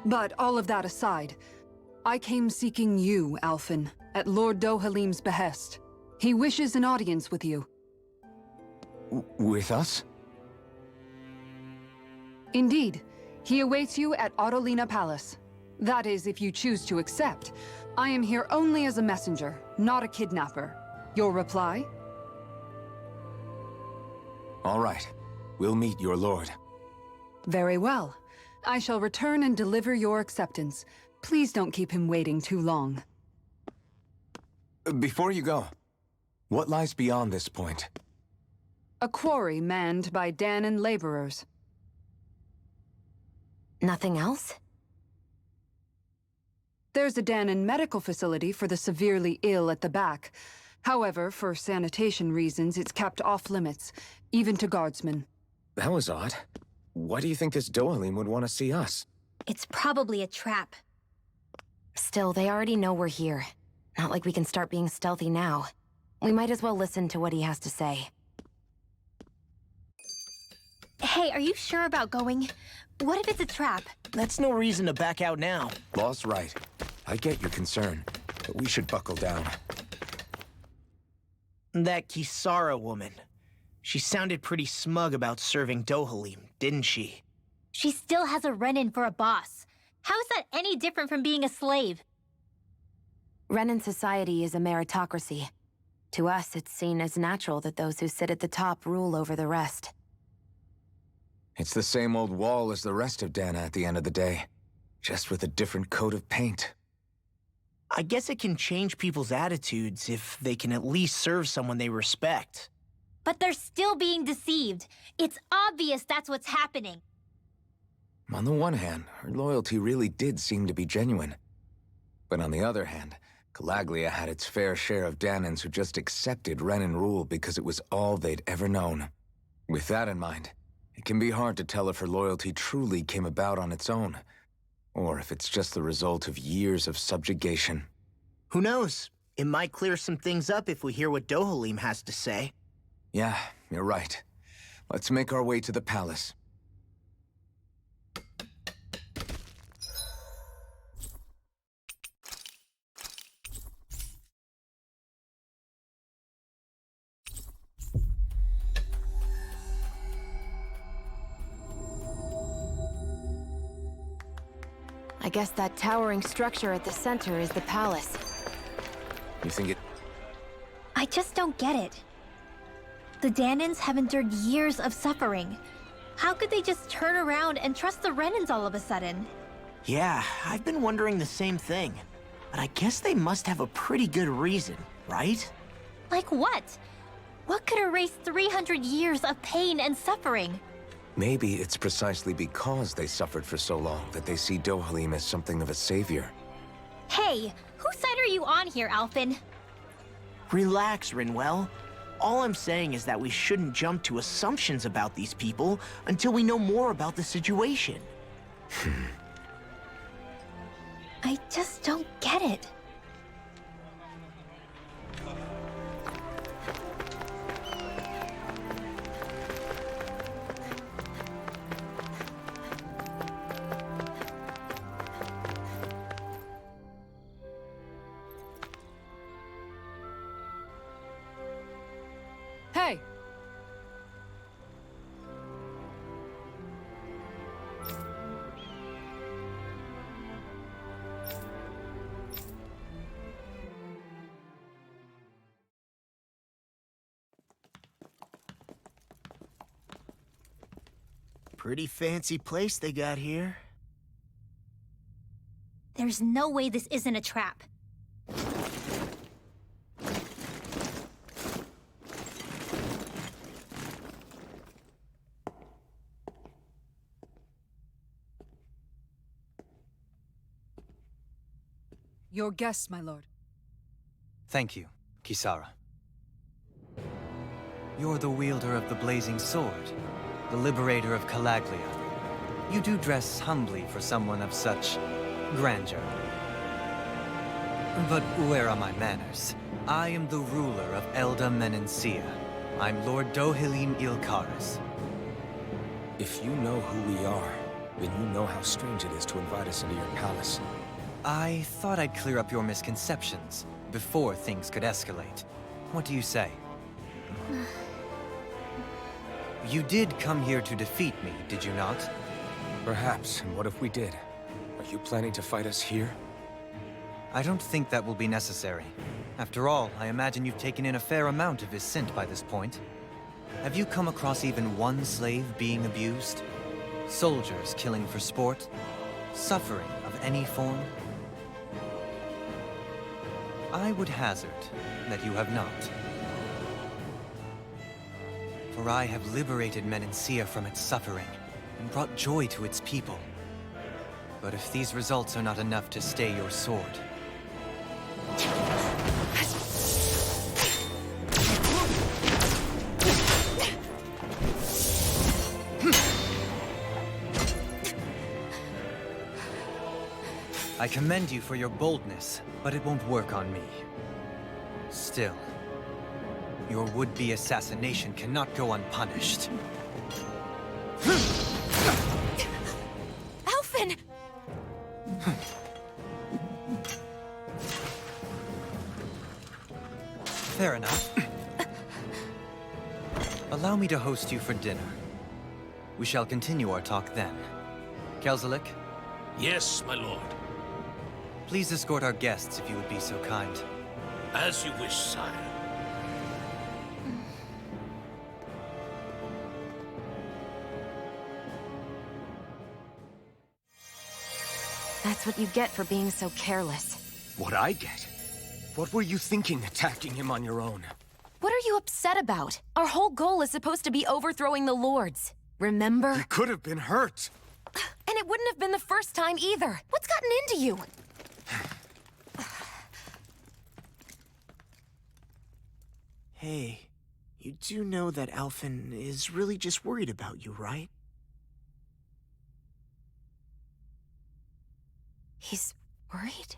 But all of that aside, I came seeking you, Alphen, at Lord Dohalim's behest. He wishes an audience with you. With us? Indeed. He awaits you at Autolina Palace. That is, if you choose to accept. I am here only as a messenger, not a kidnapper. Your reply? All right. We'll meet your lord. Very well. I shall return and deliver your acceptance. Please don't keep him waiting too long. Before you go, what lies beyond this point? A quarry manned by Danon laborers. Nothing else? There's a Danon medical facility for the severely ill at the back. However, for sanitation reasons, it's kept off limits, even to guardsmen. That was odd. Why do you think this Dohalim would want to see us? It's probably a trap. Still, they already know we're here. Not like we can start being stealthy now. We might as well listen to what he has to say. Hey, are you sure about going? What if it's a trap? That's no reason to back out now. Law's right. I get your concern, but we should buckle down. That Kisara woman. She sounded pretty smug about serving Dohalim, didn't she? She still has a Renin for a boss. How is that any different from being a slave? Renin society is a meritocracy. To us, it's seen as natural that those who sit at the top rule over the rest. It's the same old wall as the rest of Dana at the end of the day, just with a different coat of paint. I guess it can change people's attitudes if they can at least serve someone they respect. But they're still being deceived. It's obvious that's what's happening. On the one hand, her loyalty really did seem to be genuine. But on the other hand, Calaglia had its fair share of Danans who just accepted Renan rule because it was all they'd ever known. With that in mind, it can be hard to tell if her loyalty truly came about on its own, or if it's just the result of years of subjugation. Who knows? It might clear some things up if we hear what Dohalim has to say. Yeah, you're right. Let's make our way to the palace. I guess that towering structure at the center is the palace. You think it... I just don't get it. The Danans have endured years of suffering. How could they just turn around and trust the Renans all of a sudden? Yeah, I've been wondering the same thing. But I guess they must have a pretty good reason, right? Like what? What could erase 300 years of pain and suffering? Maybe it's precisely because they suffered for so long that they see Dohalim as something of a savior. Hey, whose side are you on here, Alphen? Relax, Rinwell. All I'm saying is that we shouldn't jump to assumptions about these people until we know more about the situation. I just don't get it. Hey! Pretty fancy place they got here. There's no way this isn't a trap. Your guests, my lord. Thank you, Kisara. You're the wielder of the blazing sword, the liberator of Calaglia. You do dress humbly for someone of such grandeur. But where are my manners? I am the ruler of Elda Menencia. I'm Lord Dohalim Ilkaris. If you know who we are, then you know how strange it is to invite us into your palace. I thought I'd clear up your misconceptions before things could escalate. What do you say? You did come here to defeat me, did you not? Perhaps, and what if we did? Are you planning to fight us here? I don't think that will be necessary. After all, I imagine you've taken in a fair amount of his scent by this point. Have you come across even one slave being abused? Soldiers killing for sport? Suffering of any form? I would hazard that you have not. For I have liberated Menencia from its suffering and brought joy to its people. But if these results are not enough to stay your sword... I commend you for your boldness, but it won't work on me. Still, your would-be assassination cannot go unpunished. Alphen! Fair enough. Allow me to host you for dinner. We shall continue our talk then. Kelzelik? Yes, my lord. Please escort our guests if you would be so kind. As you wish, sire. what you get for being so careless. What I get? What were you thinking attacking him on your own? What are you upset about? Our whole goal is supposed to be overthrowing the Lords. Remember? He could have been hurt. And it wouldn't have been the first time either. What's gotten into you? Hey, you do know that Alphen is really just worried about you, right? He's worried?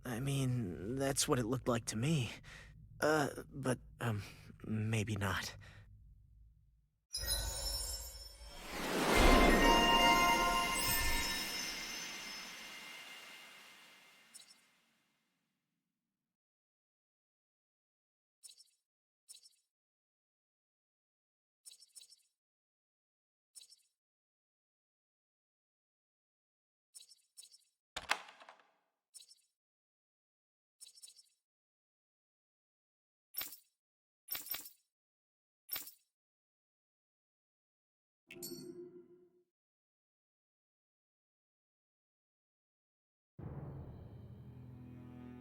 I mean, that's what it looked like to me. But maybe not.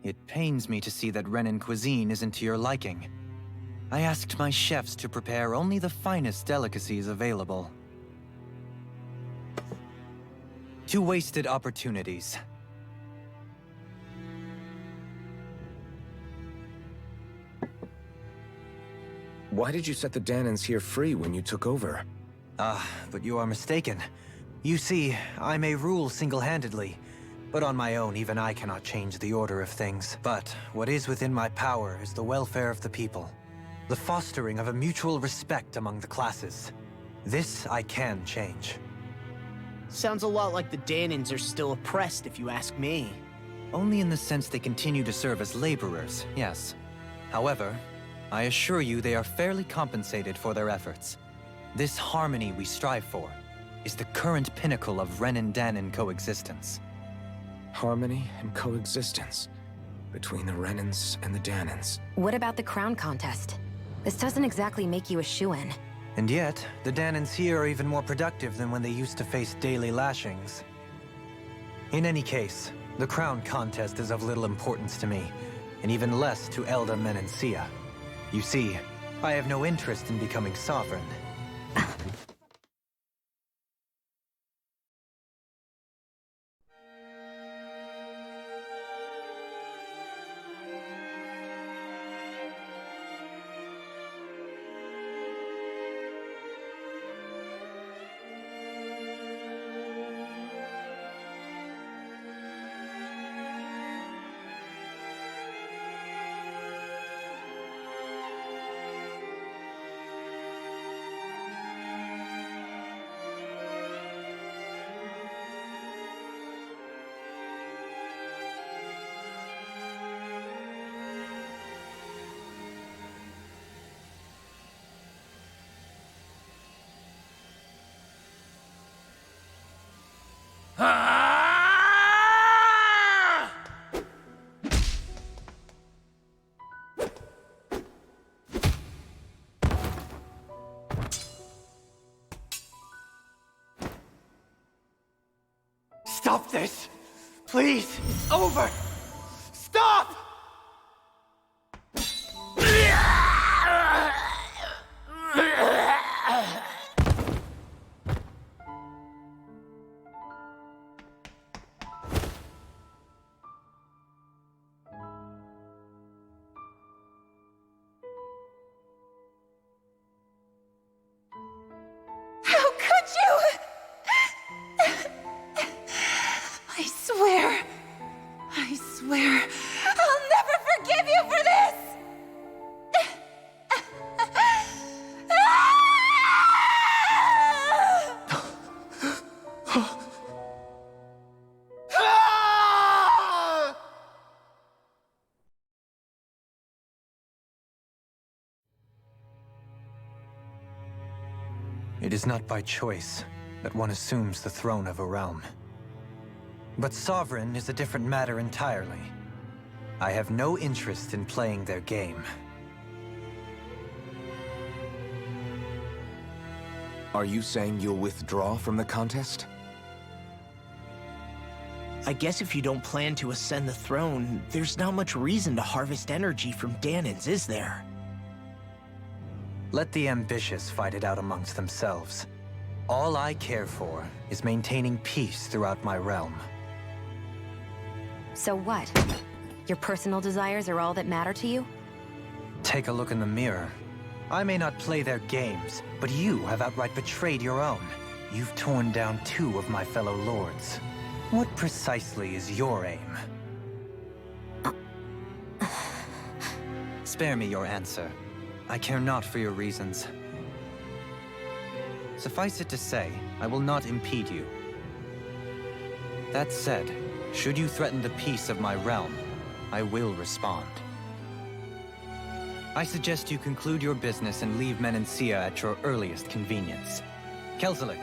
It pains me to see that Renan cuisine isn't to your liking. I asked my chefs to prepare only the finest delicacies available. 2 wasted opportunities. Why did you set the Danans here free when you took over? But you are mistaken. You see, I may rule single-handedly, but on my own, even I cannot change the order of things. But what is within my power is the welfare of the people. The fostering of a mutual respect among the classes. This I can change. Sounds a lot like the Danans are still oppressed, if you ask me. Only in the sense they continue to serve as laborers, yes. However, I assure you they are fairly compensated for their efforts. This harmony we strive for is the current pinnacle of Renan-Danan coexistence. Harmony and coexistence between the Renans and the Danans. What about the crown contest? This doesn't exactly make you a shoo-in. And yet, the Danans here are even more productive than when they used to face daily lashings. In any case, the crown contest is of little importance to me, and even less to Elda Menencia. You see, I have no interest in becoming sovereign. Stop this! Please! It's over! Stop! How could you? I swear, I'll never forgive you for this! It is not by choice that one assumes the throne of a realm. But sovereign is a different matter entirely. I have no interest in playing their game. Are you saying you'll withdraw from the contest? I guess if you don't plan to ascend the throne, there's not much reason to harvest energy from Ganons, is there? Let the ambitious fight it out amongst themselves. All I care for is maintaining peace throughout my realm. So what? Your personal desires are all that matter to you? Take a look in the mirror. I may not play their games, but you have outright betrayed your own. You've torn down 2 of my fellow lords. What precisely is your aim? Spare me your answer. I care not for your reasons. Suffice it to say, I will not impede you. That said, should you threaten the peace of my realm, I will respond. I suggest you conclude your business and leave Menancia at your earliest convenience. Kelzelik.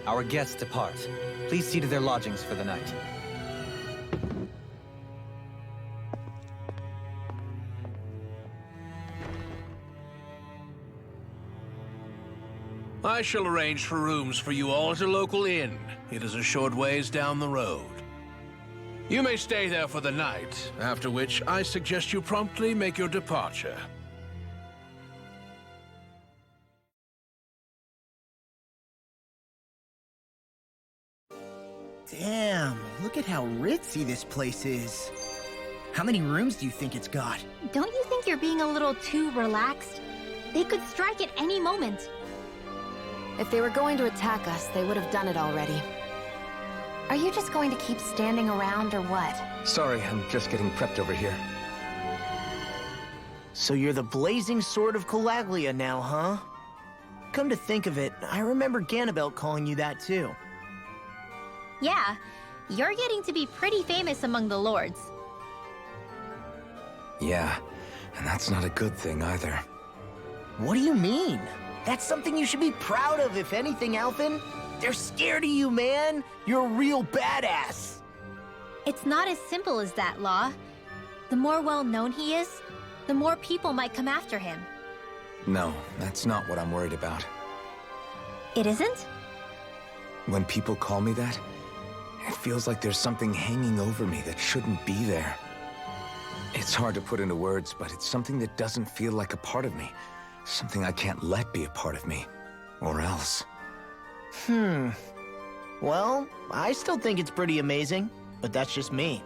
Our guests depart. Please see to their lodgings for the night. I shall arrange for rooms for you all at a local inn. It is a short ways down the road. You may stay there for the night, after which I suggest you promptly make your departure. Damn, look at how ritzy this place is. How many rooms do you think it's got? Don't you think you're being a little too relaxed? They could strike at any moment. If they were going to attack us, they would have done it already. Are you just going to keep standing around or what? Sorry, I'm just getting prepped over here. So you're the blazing sword of Calaglia now, huh? Come to think of it, I remember Ganabelt calling you that too. Yeah, you're getting to be pretty famous among the lords. Yeah, and that's not a good thing either. What do you mean? That's something you should be proud of, if anything, Alphen. They're scared of you, man. You're a real badass. It's not as simple as that, Law. The more well-known he is, the more people might come after him. No, that's not what I'm worried about. It isn't? When people call me that, it feels like there's something hanging over me that shouldn't be there. It's hard to put into words, but it's something that doesn't feel like a part of me. Something I can't let be a part of me. Or else. Well, I still think it's pretty amazing, but that's just me.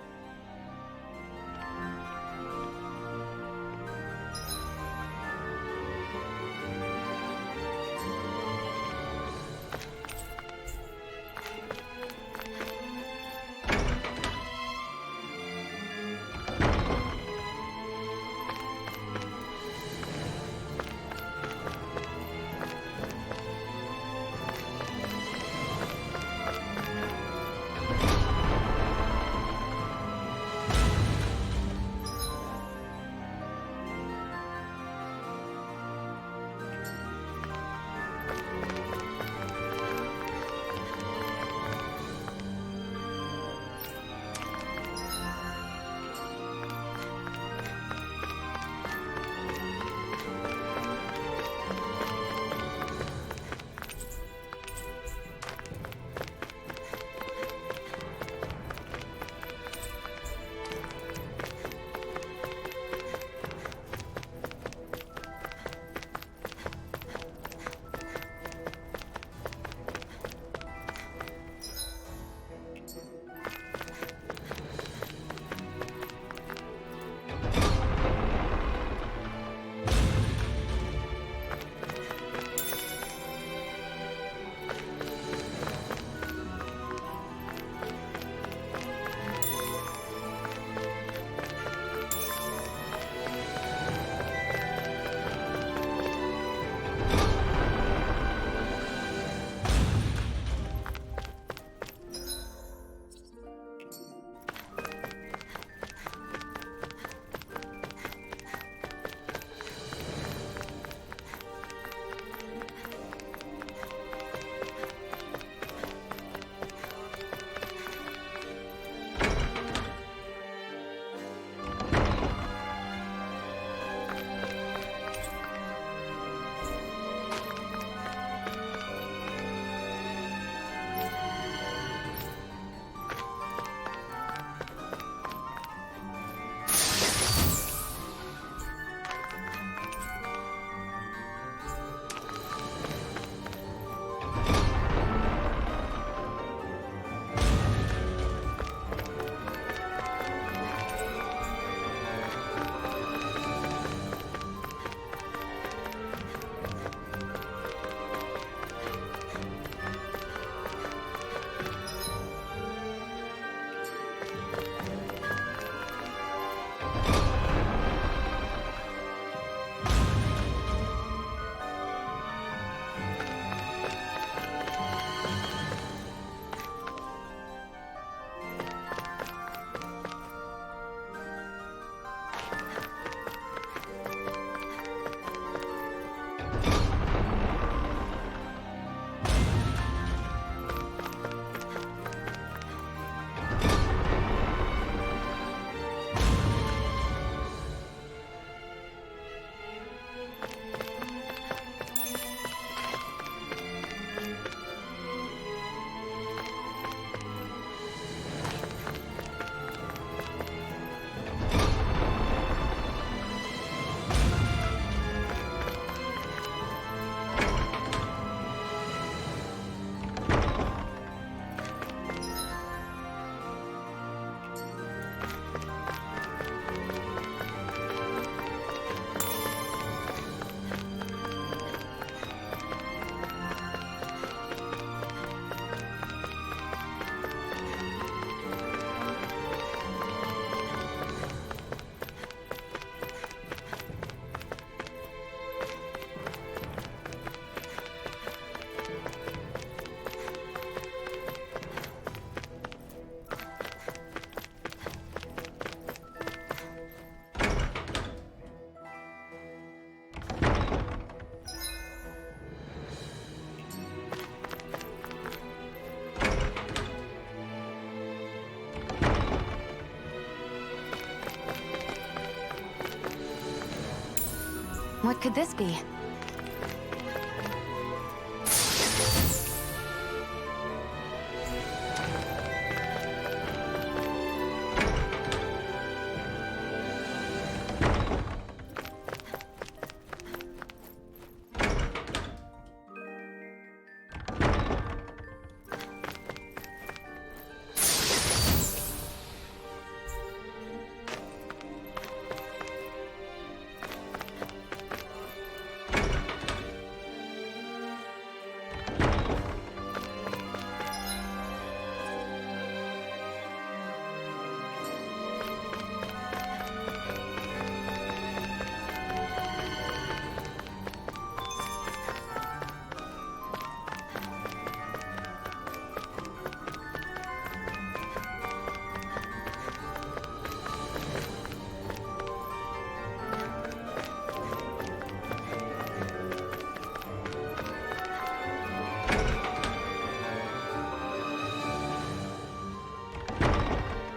What could this be?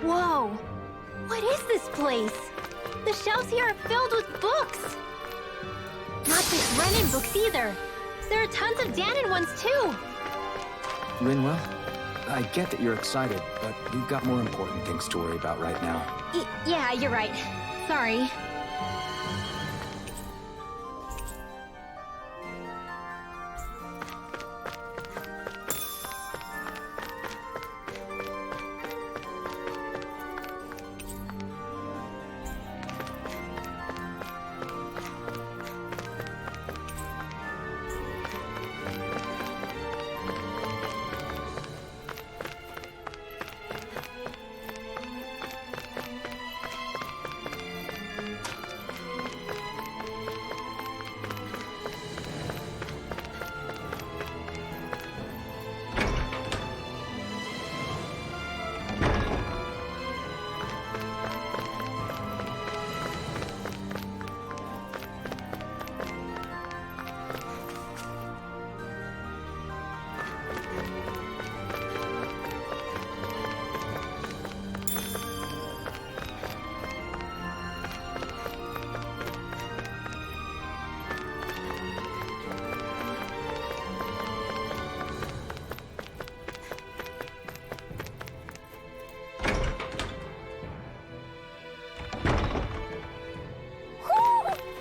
Whoa! What is this place? The shelves here are filled with books! Not just Renin books either. There are tons of Danon ones too! Rinwell, I get that you're excited, but we've got more important things to worry about right now. Yeah, you're right. Sorry.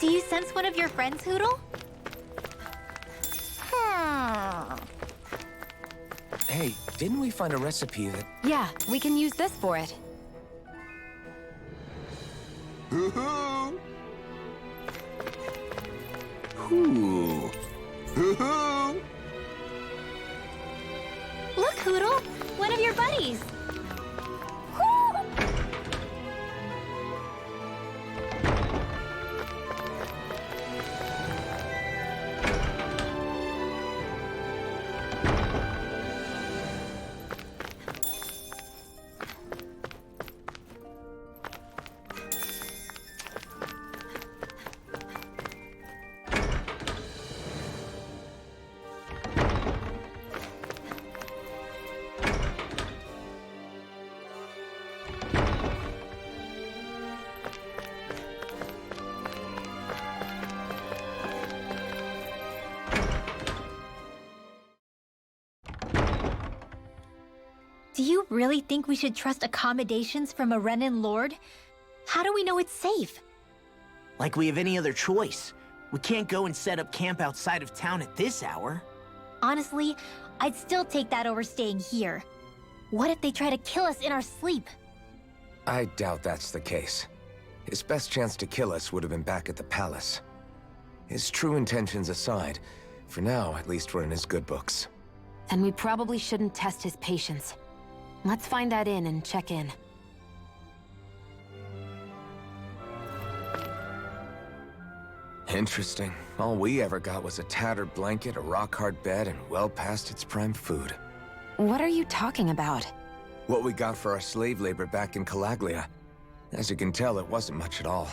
Do you sense one of your friends, Hootle? Hey, didn't we find a recipe that... Yeah, we can use this for it. Hoo-hoo! Hoo! Hoo-hoo! Look, Hootle! One of your buddies! Do you really think we should trust accommodations from a Renin Lord? How do we know it's safe? Like we have any other choice. We can't go and set up camp outside of town at this hour. Honestly, I'd still take that over staying here. What if they try to kill us in our sleep? I doubt that's the case. His best chance to kill us would have been back at the palace. His true intentions aside, for now, at least we're in his good books. And we probably shouldn't test his patience. Let's find that inn and check in. Interesting. All we ever got was a tattered blanket, a rock-hard bed, and well past its prime food. What are you talking about? What we got for our slave labor back in Calaglia. As you can tell, it wasn't much at all.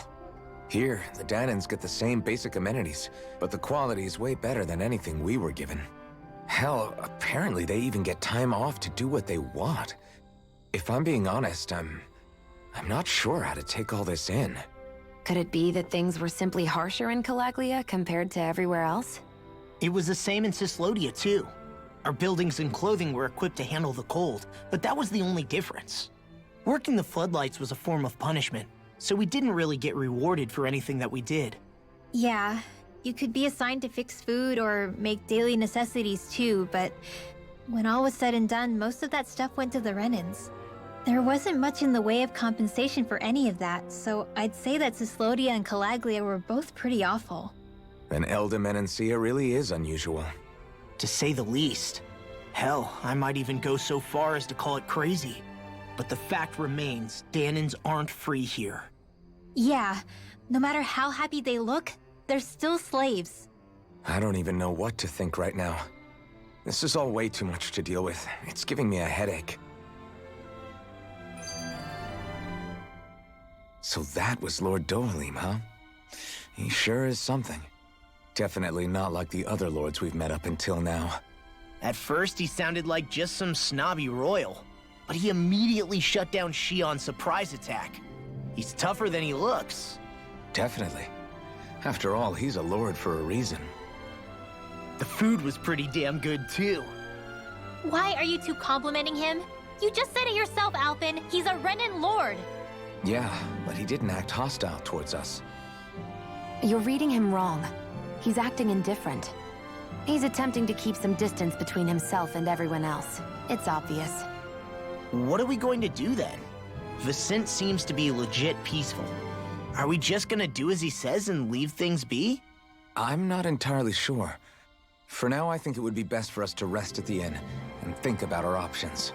Here, the Danons get the same basic amenities, but the quality is way better than anything we were given. Hell, apparently they even get time off to do what they want. If I'm being honest, I'm not sure how to take all this in. Could it be that things were simply harsher in Calaglia compared to everywhere else? It was the same in Cislodia, too. Our buildings and clothing were equipped to handle the cold, but that was the only difference. Working the floodlights was a form of punishment, so we didn't really get rewarded for anything that we did. Yeah, you could be assigned to fix food or make daily necessities too, but when all was said and done, most of that stuff went to the Renans. There wasn't much in the way of compensation for any of that, so I'd say that Cislodia and Calaglia were both pretty awful. Then Elda Menancia really is unusual. To say the least. Hell, I might even go so far as to call it crazy. But the fact remains, Danans aren't free here. Yeah, no matter how happy they look, they're still slaves. I don't even know what to think right now. This is all way too much to deal with. It's giving me a headache. So that was Lord Dohalim, huh? He sure is something. Definitely not like the other lords we've met up until now. At first, he sounded like just some snobby royal, but he immediately shut down Shion's surprise attack. He's tougher than he looks. Definitely. After all, he's a lord for a reason. The food was pretty damn good, too. Why are you two complimenting him? You just said it yourself, Alphen. He's a Renan lord. Yeah, but he didn't act hostile towards us. You're reading him wrong. He's acting indifferent. He's attempting to keep some distance between himself and everyone else. It's obvious. What are we going to do then? Vicent seems to be legit peaceful. Are we just gonna do as he says and leave things be? I'm not entirely sure. For now, I think it would be best for us to rest at the inn and think about our options.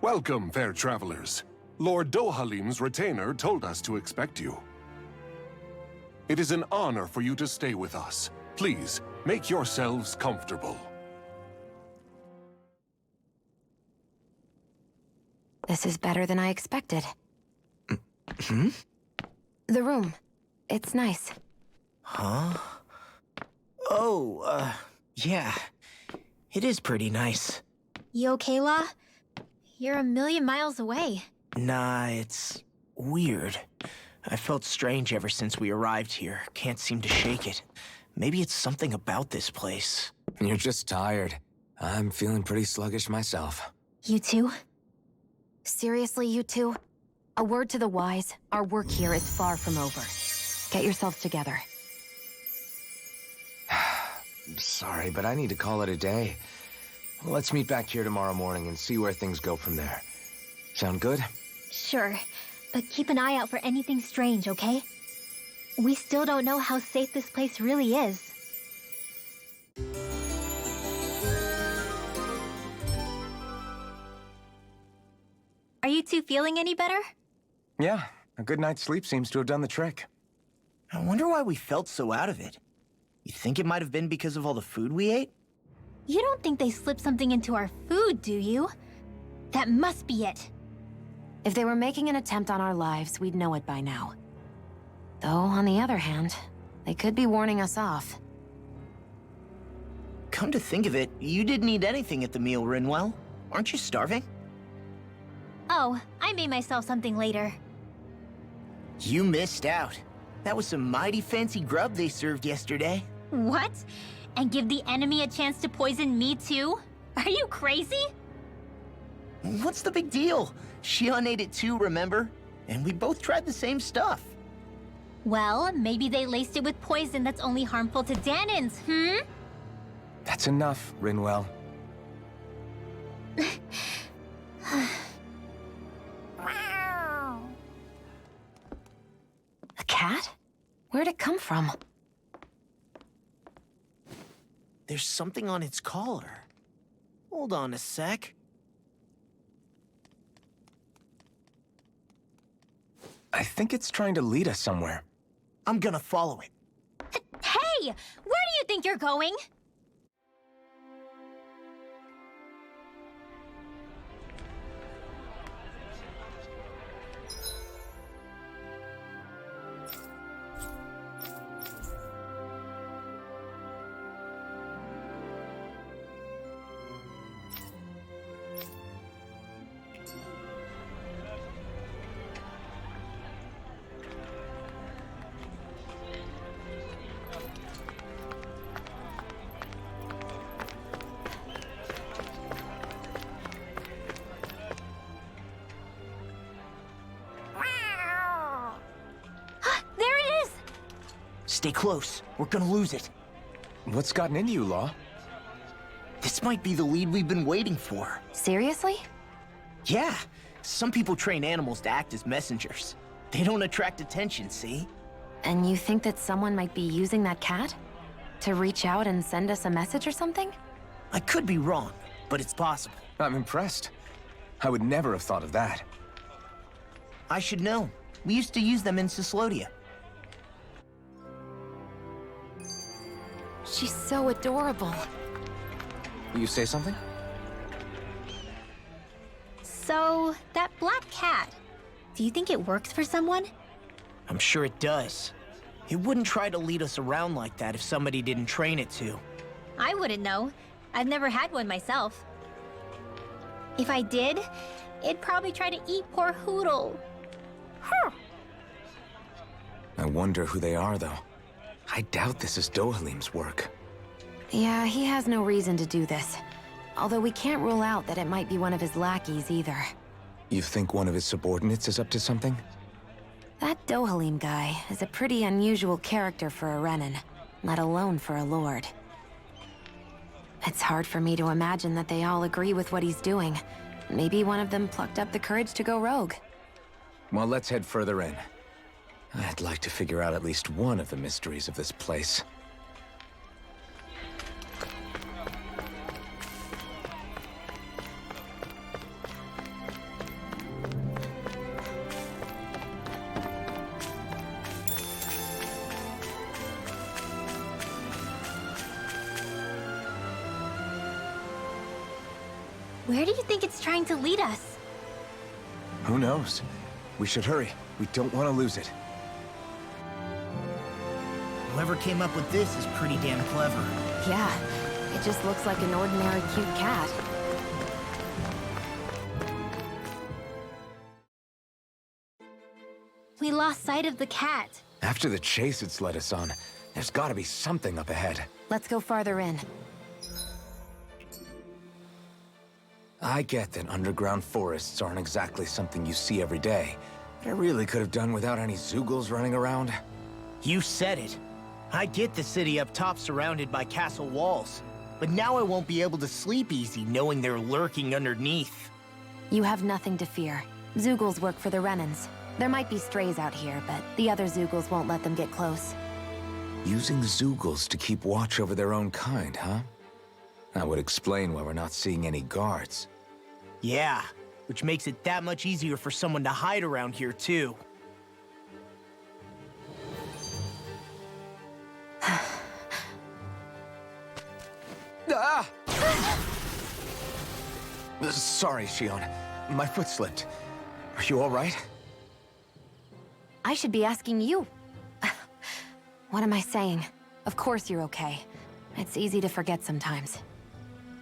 Welcome, fair travelers. Lord Dohalim's retainer told us to expect you. It is an honor for you to stay with us. Please, make yourselves comfortable. This is better than I expected. Hmm? The room. It's nice. Huh? Oh, yeah. It is pretty nice. You okay, La? You're a million miles away. Nah, it's weird. I felt strange ever since we arrived here. Can't seem to shake it. Maybe it's something about this place. You're just tired. I'm feeling pretty sluggish myself. You too? Seriously, you two? A word to the wise, our work here is far from over. Get yourselves together. Sorry, but I need to call it a day. Let's meet back here tomorrow morning and see where things go from there. Sound good? Sure, but keep an eye out for anything strange, okay? We still don't know how safe this place really is. Are you two feeling any better? Yeah, a good night's sleep seems to have done the trick. I wonder why we felt so out of it. You think it might have been because of all the food we ate? You don't think they slipped something into our food, do you? That must be it. If they were making an attempt on our lives, we'd know it by now. Though, on the other hand, they could be warning us off. Come to think of it, you didn't eat anything at the meal, Rinwell. Aren't you starving? Oh, I made myself something later. You missed out. That was some mighty fancy grub they served yesterday. What? And give the enemy a chance to poison me too? Are you crazy? What's the big deal? Shion ate it too, remember? And we both tried the same stuff. Well, maybe they laced it with poison that's only harmful to Danins, That's enough, Rinwell. A cat? Where'd it come from? There's something on its collar. Hold on a sec. I think it's trying to lead us somewhere. I'm gonna follow it. Hey! Where do you think you're going? Stay close. We're gonna lose it. What's gotten into you, Law? This might be the lead we've been waiting for. Seriously? Yeah. Some people train animals to act as messengers. They don't attract attention, see? And you think that someone might be using that cat? To reach out and send us a message or something? I could be wrong, but it's possible. I'm impressed. I would never have thought of that. I should know. We used to use them in Cyslodia. She's so adorable. You say something? So, that black cat, do you think it works for someone? I'm sure it does. It wouldn't try to lead us around like that if somebody didn't train it to. I wouldn't know. I've never had one myself. If I did, it'd probably try to eat poor Hootle. I wonder who they are, though. I doubt this is Dohalim's work. Yeah, he has no reason to do this. Although we can't rule out that it might be one of his lackeys either. You think one of his subordinates is up to something? That Dohalim guy is a pretty unusual character for a Renin, let alone for a Lord. It's hard for me to imagine that they all agree with what he's doing. Maybe one of them plucked up the courage to go rogue. Well, let's head further in. I'd like to figure out at least one of the mysteries of this place. Where do you think it's trying to lead us? Who knows? We should hurry. We don't want to lose it. Whoever came up with this is pretty damn clever. Yeah, it just looks like an ordinary cute cat. We lost sight of the cat. After the chase it's led us on, there's gotta be something up ahead. Let's go farther in. I get that underground forests aren't exactly something you see every day. But I really could have done without any Zeugles running around. You said it. I get the city up top surrounded by castle walls. But now I won't be able to sleep easy knowing they're lurking underneath. You have nothing to fear. Zeugles work for the Renins. There might be strays out here, but the other Zeugles won't let them get close. Using Zeugles to keep watch over their own kind, huh? That would explain why we're not seeing any guards. Yeah, which makes it that much easier for someone to hide around here, too. Ah! Sorry, Shion. My foot slipped. Are you all right? I should be asking you. What am I saying? Of course you're okay. It's easy to forget sometimes.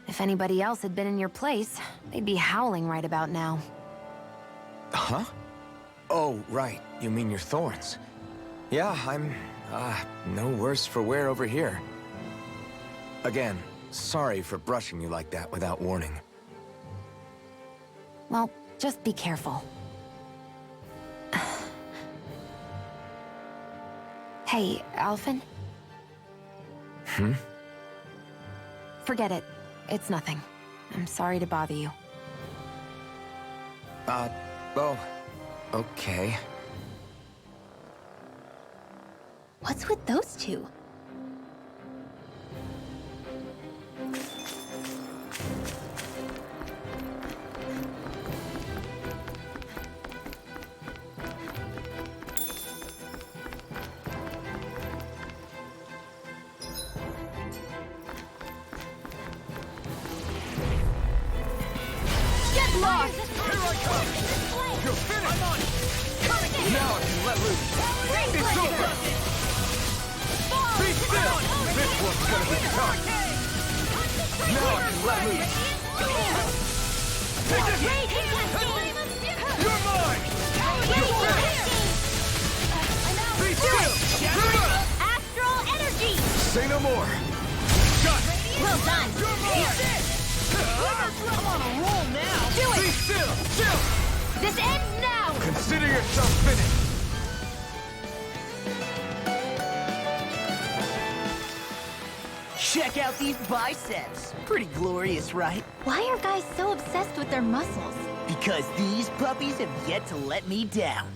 If anybody else had been in your place, they'd be howling right about now. Huh? Oh, right. You mean your thorns. Yeah, I'm, no worse for wear over here. Again, sorry for brushing you like that without warning. Well, just be careful. Hey, Alphen? Hmm? Forget it. It's nothing. I'm sorry to bother you. Oh, okay. What's with those two? Get lost! Here I come! You're finished! I'm on it! Now I can let loose! It's over! Be still! This one's gonna be tough! Now I can let loose! Take this! You're mine! You're finished! Be still! Astral energy! Say no more! Got it! Well done! You're mine! I'm on a roll now! Do Be it! still! Chill! This ends now! Consider yourself finished! Check out these biceps. Pretty glorious, right? Why are guys so obsessed with their muscles? Because these puppies have yet to let me down.